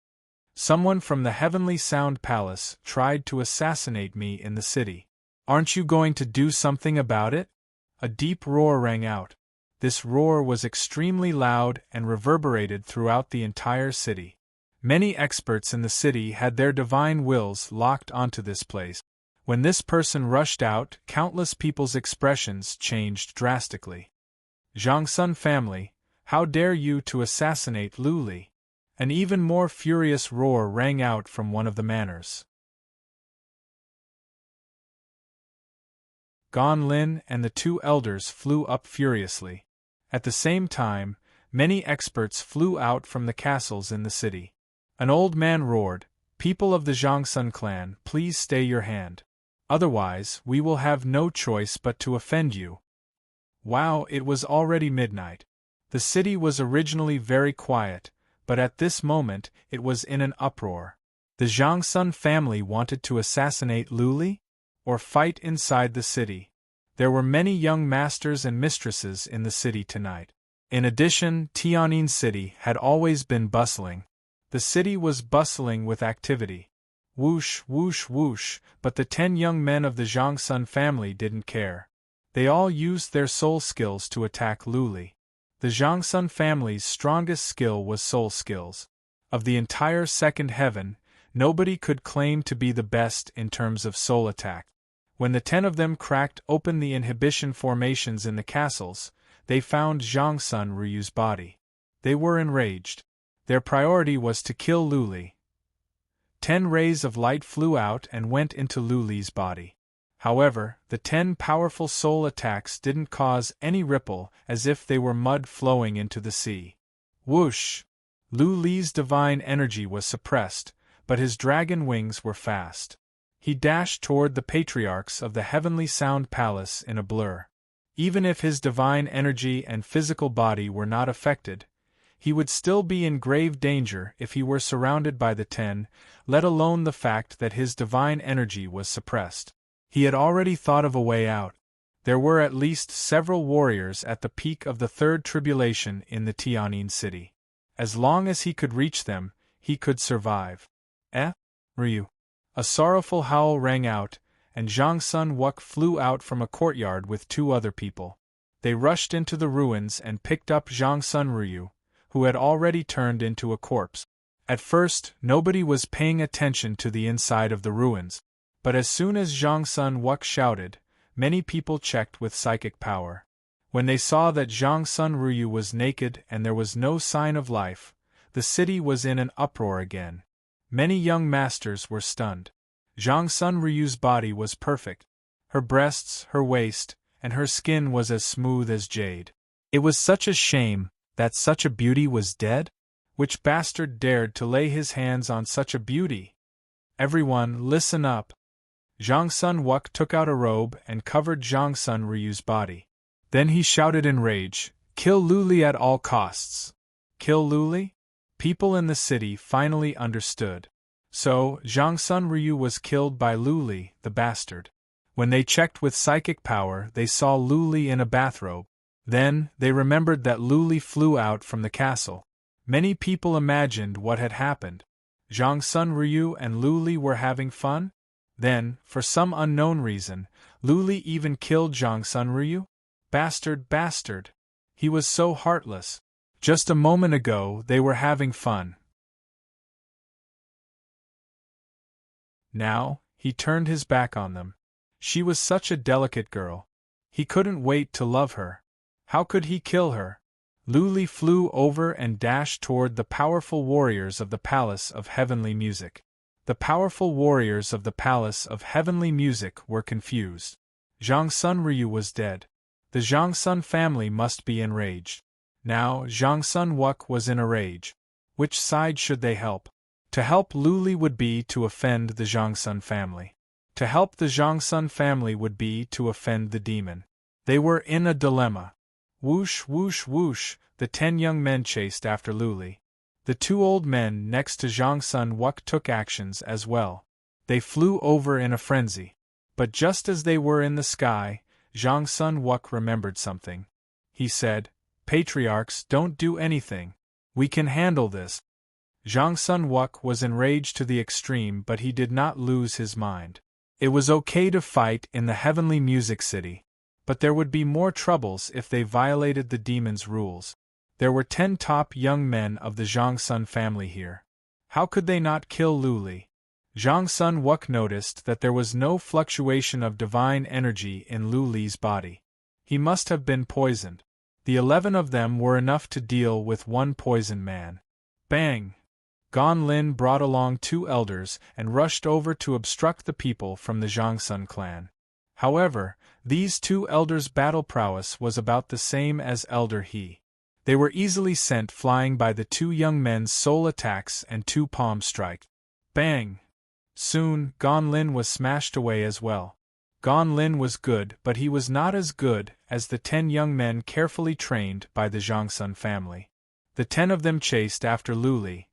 Someone from the Heavenly Sound Palace tried to assassinate me in the city. Aren't you going to do something about it? A deep roar rang out. This roar was extremely loud and reverberated throughout the entire city. Many experts in the city had their divine wills locked onto this place. When this person rushed out, countless people's expressions changed drastically. Zhangsun family, how dare you to assassinate Lu Li? An even more furious roar rang out from one of the manors. Gan Lin and the two elders flew up furiously. At the same time, many experts flew out from the castles in the city. An old man roared, "People of the Zhangsun clan, please stay your hand. Otherwise, we will have no choice but to offend you." Wow, it was already midnight. The city was originally very quiet, but at this moment it was in an uproar. The Zhangsun family wanted to assassinate Lu Li? Or fight inside the city. There were many young masters and mistresses in the city tonight. In addition, Tianjin City had always been bustling. The city was bustling with activity. Whoosh, whoosh, whoosh, but the 10 young men of the Zhangsun family didn't care. They all used their soul skills to attack Lu Li. The Zhangsun family's strongest skill was soul skills. Of the entire second heaven, nobody could claim to be the best in terms of soul attack. When the 10 of them cracked open the inhibition formations in the castles, they found Zhangsun Ryu's body. They were enraged. Their priority was to kill Lu Li. 10 rays of light flew out and went into Lu Li's body. However, the 10 powerful soul attacks didn't cause any ripple, as if they were mud flowing into the sea. Whoosh! Lu Li's divine energy was suppressed, but his dragon wings were fast. He dashed toward the patriarchs of the Heavenly Sound Palace in a blur. Even if his divine energy and physical body were not affected, he would still be in grave danger if he were surrounded by the 10, let alone the fact that his divine energy was suppressed. He had already thought of a way out. There were at least several warriors at the peak of the third tribulation in the Tianjin city. As long as he could reach them, he could survive. Ryu. A sorrowful howl rang out, and Zhangsun Wuk flew out from a courtyard with 2 other people. They rushed into the ruins and picked up Zhangsun Ryu, who had already turned into a corpse. At first, nobody was paying attention to the inside of the ruins, but as soon as Zhangsun Wuk shouted, many people checked with psychic power. When they saw that Zhangsun Ryu was naked and there was no sign of life, the city was in an uproar again. Many young masters were stunned. Zhangsun Ryu's body was perfect. Her breasts, her waist, and her skin was as smooth as jade. It was such a shame that such a beauty was dead? Which bastard dared to lay his hands on such a beauty? Everyone, listen up. Zhangsun Wuk took out a robe and covered Zhangsun Ryu's body. Then he shouted in rage, "Kill Lu Li at all costs!" Kill Lu Li? People in the city finally understood. So, Zhangsun Ryu was killed by Lu Li, the bastard. When they checked with psychic power, they saw Lu Li in a bathrobe. Then, they remembered that Lu Li flew out from the castle. Many people imagined what had happened. Zhangsun Ryu and Lu Li were having fun? Then, for some unknown reason, Lu Li even killed Zhangsun Ryu? Bastard, bastard! He was so heartless. Just a moment ago they were having fun. Now, he turned his back on them. She was such a delicate girl. He couldn't wait to love her. How could he kill her? Lu Li flew over and dashed toward the powerful warriors of the Palace of Heavenly Music. The powerful warriors of the Palace of Heavenly Music were confused. Zhangsun Ryu was dead. The Zhangsun family must be enraged. Now, Zhangsun Wuk was in a rage. Which side should they help? To help Lu Li would be to offend the Zhangsun family. To help the Zhangsun family would be to offend the demon. They were in a dilemma. Whoosh, whoosh, whoosh, the 10 young men chased after Lu Li. The 2 old men next to Zhangsun Wuk took actions as well. They flew over in a frenzy. But just as they were in the sky, Zhangsun Wuk remembered something. He said, "Patriarchs, don't do anything. We can handle this." Zhangsun Wuk was enraged to the extreme, but he did not lose his mind. It was okay to fight in the heavenly music city, but there would be more troubles if they violated the demon's rules. There were 10 top young men of the Zhangsun family here. How could they not kill Lu Li? Zhangsun Wuk noticed that there was no fluctuation of divine energy in Lu Li's body. He must have been poisoned. The 11 of them were enough to deal with one poisoned man. Bang! Gan Lin brought along 2 elders and rushed over to obstruct the people from the Zhangsun clan. However, these 2 elders' battle prowess was about the same as Elder He. They were easily sent flying by the 2 young men's soul attacks and 2 palm strikes. Bang! Soon, Gan Lin was smashed away as well. Gan Lin was good, but he was not as good as the 10 young men carefully trained by the Zhangsun family. The 10 of them chased after Lu Li.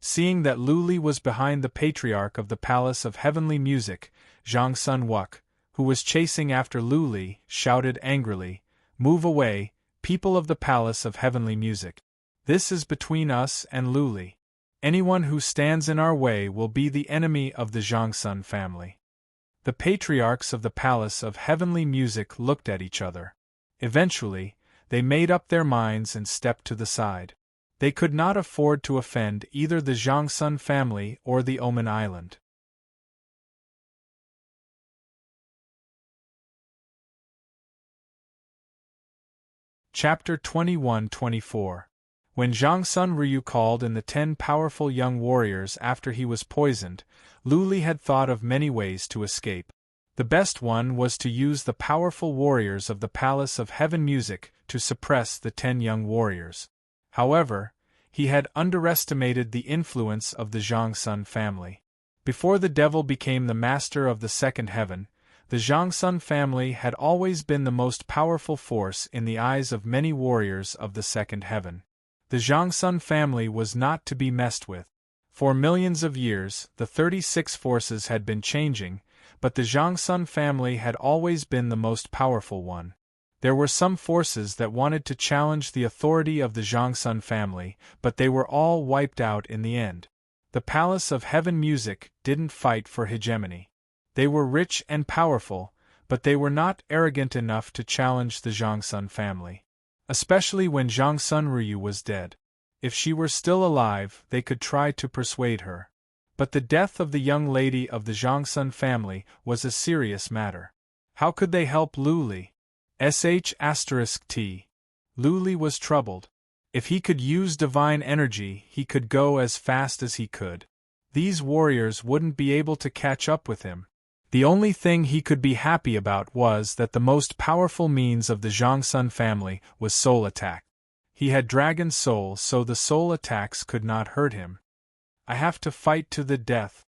Seeing that Lu Li was behind the patriarch of the Palace of Heavenly Music, Zhangsun Wuk, who was chasing after Lu Li, shouted angrily, "Move away, people of the Palace of Heavenly Music. This is between us and Lu Li. Anyone who stands in our way will be the enemy of the Zhangsun family." The patriarchs of the Palace of Heavenly Music looked at each other. Eventually, they made up their minds and stepped to the side. They could not afford to offend either the Zhangsun family or the Omen Island. Chapter 21-24. When Zhangsun Ryu called in the 10 powerful young warriors after he was poisoned, Lu Li had thought of many ways to escape. The best one was to use the powerful warriors of the Palace of Heaven Music to suppress the 10 young warriors. However, he had underestimated the influence of the Zhangsun family. Before the devil became the master of the second heaven, the Zhangsun family had always been the most powerful force in the eyes of many warriors of the second heaven. The Zhangsun family was not to be messed with. For millions of years, the 36 forces had been changing, but the Zhangsun family had always been the most powerful one. There were some forces that wanted to challenge the authority of the Zhangsun family, but they were all wiped out in the end. The Palace of Heaven Music didn't fight for hegemony. They were rich and powerful, but they were not arrogant enough to challenge the Zhangsun family. Especially when Zhangsun Ryu was dead. If she were still alive, they could try to persuade her. But the death of the young lady of the Zhangsun family was a serious matter. How could they help Lu Li? *T. Lu Li was troubled. If he could use divine energy, he could go as fast as he could. These warriors wouldn't be able to catch up with him. The only thing he could be happy about was that the most powerful means of the Zhangsun family was soul attack. He had dragon soul, so the soul attacks could not hurt him. I have to fight to the death.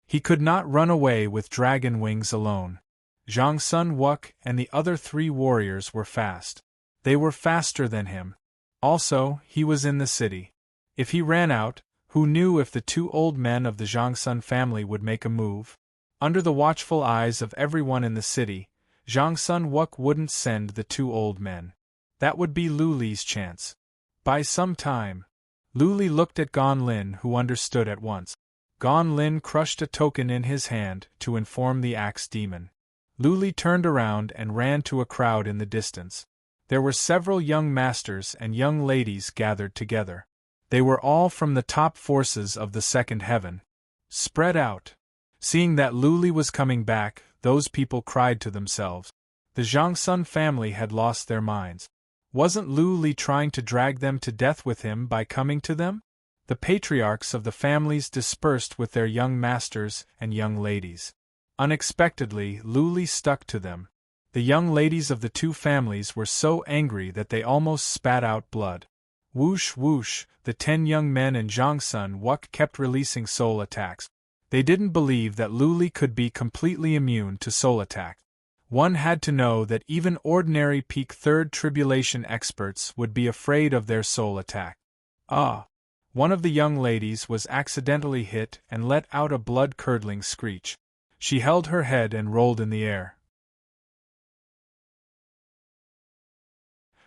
He could not run away with dragon wings alone. Zhangsun Wuk and the other 3 warriors were fast. They were faster than him. Also, he was in the city. If he ran out, who knew if the 2 old men of the Zhangsun family would make a move? Under the watchful eyes of everyone in the city, Zhangsun Wuk wouldn't send the 2 old men. That would be Lu Li's chance. By some time, Lu Li looked at Gan Lin, who understood at once. Gan Lin crushed a token in his hand to inform the axe demon. Lu Li turned around and ran to a crowd in the distance. There were several young masters and young ladies gathered together. They were all from the top forces of the second heaven. Spread out. Seeing that Lu Li was coming back, those people cried to themselves. The Zhangsun family had lost their minds. Wasn't Lu Li trying to drag them to death with him by coming to them? The patriarchs of the families dispersed with their young masters and young ladies. Unexpectedly, Lu Li stuck to them. The young ladies of the 2 families were so angry that they almost spat out blood. Whoosh whoosh, the 10 young men and Zhang Sun Wuk kept releasing soul attacks. They didn't believe that Lu Li could be completely immune to soul attack. One had to know that even ordinary peak third tribulation experts would be afraid of their soul attack. Ah! One of the young ladies was accidentally hit and let out a blood-curdling screech. She held her head and rolled in the air.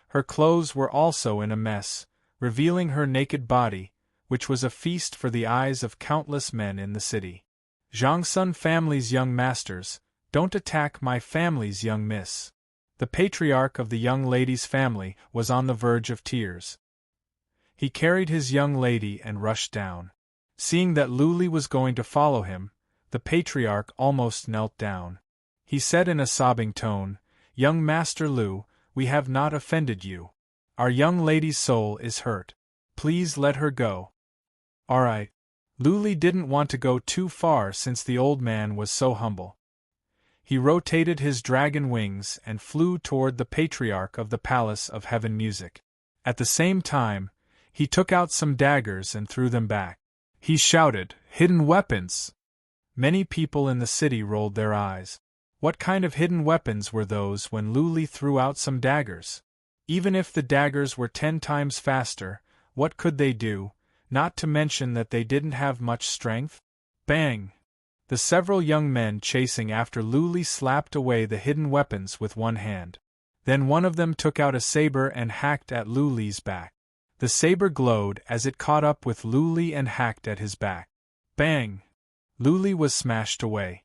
Her clothes were also in a mess, revealing her naked body, which was a feast for the eyes of countless men in the city. Zhang Sun family's young masters, don't attack my family's young miss. The patriarch of the young lady's family was on the verge of tears. He carried his young lady and rushed down. Seeing that Lu Li was going to follow him, the patriarch almost knelt down. He said in a sobbing tone, "Young Master Lu, we have not offended you. Our young lady's soul is hurt. Please let her go." "All right." Lu Li didn't want to go too far since the old man was so humble. He rotated his dragon wings and flew toward the patriarch of the Palace of Heaven Music. At the same time, he took out some daggers and threw them back. He shouted, "Hidden weapons!" Many people in the city rolled their eyes. What kind of hidden weapons were those when Lu Li threw out some daggers? Even if the daggers were 10 times faster, what could they do, not to mention that they didn't have much strength? Bang! The several young men chasing after Lu Li slapped away the hidden weapons with one hand. Then one of them took out a saber and hacked at Lu Li's back. The saber glowed as it caught up with Lu Li and hacked at his back. Bang! Lu Li was smashed away.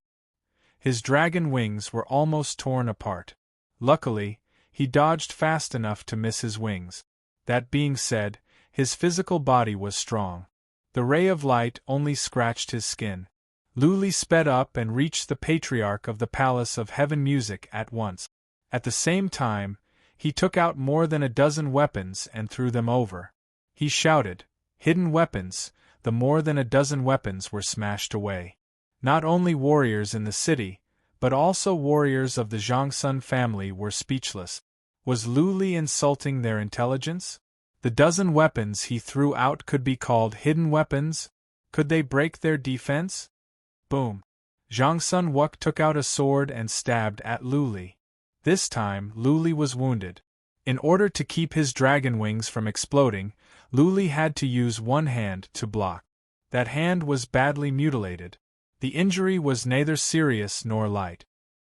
His dragon wings were almost torn apart. Luckily, he dodged fast enough to miss his wings. That being said, his physical body was strong. The ray of light only scratched his skin. Lu Li sped up and reached the patriarch of the Palace of Heaven Music at once. At the same time, he took out more than a dozen weapons and threw them over. He shouted, "Hidden weapons!" The more than a dozen weapons were smashed away. Not only warriors in the city, but also warriors of the Zhang Sun family were speechless. Was Lu Li insulting their intelligence? The dozen weapons he threw out could be called hidden weapons? Could they break their defense? Boom! Zhang Sun Wuk took out a sword and stabbed at Lu Li. This time, Lu Li was wounded. In order to keep his dragon wings from exploding, Lu Li had to use one hand to block. That hand was badly mutilated. The injury was neither serious nor light.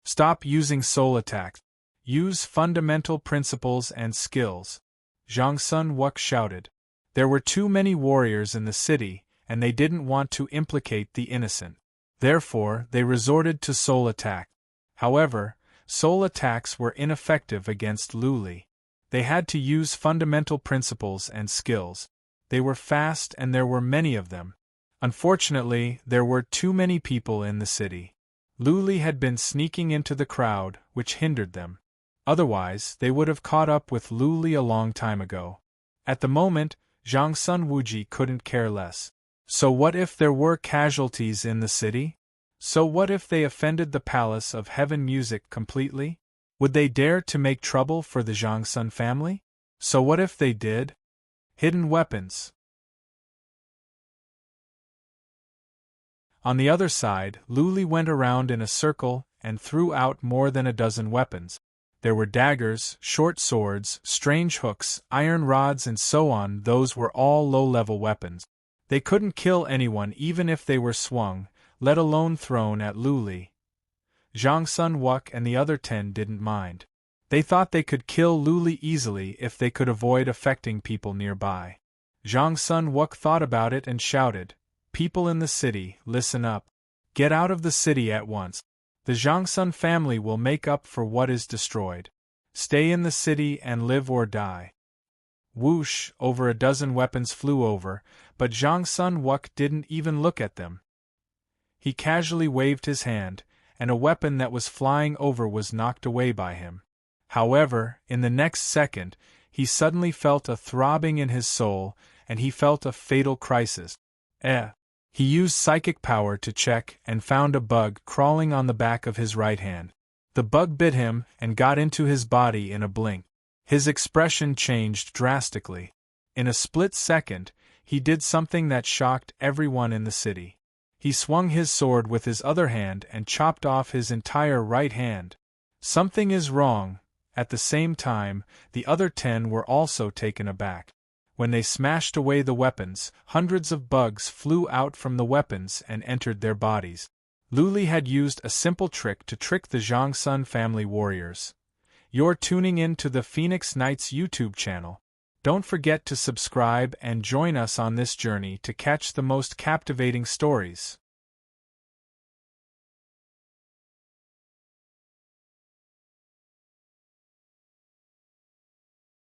Stop using soul attacks. Use fundamental principles and skills. Zhang Sun Wuk shouted. There were too many warriors in the city, and they didn't want to implicate the innocent. Therefore, they resorted to soul attack. However, soul attacks were ineffective against Lu Li. They had to use fundamental principles and skills. They were fast and there were many of them. Unfortunately, there were too many people in the city. Lu Li had been sneaking into the crowd, which hindered them. Otherwise, they would have caught up with Lu Li a long time ago. At the moment, Zhang Sun Wuji couldn't care less. So what if there were casualties in the city? So what if they offended the Palace of Heaven Music completely? Would they dare to make trouble for the Zhang Sun family? So what if they did? Hidden weapons. On the other side, Lu Li went around in a circle and threw out more than a dozen weapons. There were daggers, short swords, strange hooks, iron rods and so on. Those were all low-level weapons. They couldn't kill anyone even if they were swung, let alone thrown at Lu Li. Zhang Sun Wuk and the other 10 didn't mind. They thought they could kill Lu Li easily if they could avoid affecting people nearby. Zhang Sun Wuk thought about it and shouted, "People in the city, listen up. Get out of the city at once. The Zhang Sun family will make up for what is destroyed. Stay in the city and live or die." Whoosh, over a dozen weapons flew over, but Zhang Sun Wuk didn't even look at them. He casually waved his hand, and a weapon that was flying over was knocked away by him. However, in the next second, he suddenly felt a throbbing in his soul, and he felt a fatal crisis. He used psychic power to check and found a bug crawling on the back of his right hand. The bug bit him and got into his body in a blink. His expression changed drastically. In a split second, he did something that shocked everyone in the city. He swung his sword with his other hand and chopped off his entire right hand. Something is wrong. At the same time, the other 10 were also taken aback. When they smashed away the weapons, hundreds of bugs flew out from the weapons and entered their bodies. Lu Li had used a simple trick to trick the Zhangsun family warriors. You're tuning in to the Phoenix Knights YouTube channel. Don't forget to subscribe and join us on this journey to catch the most captivating stories.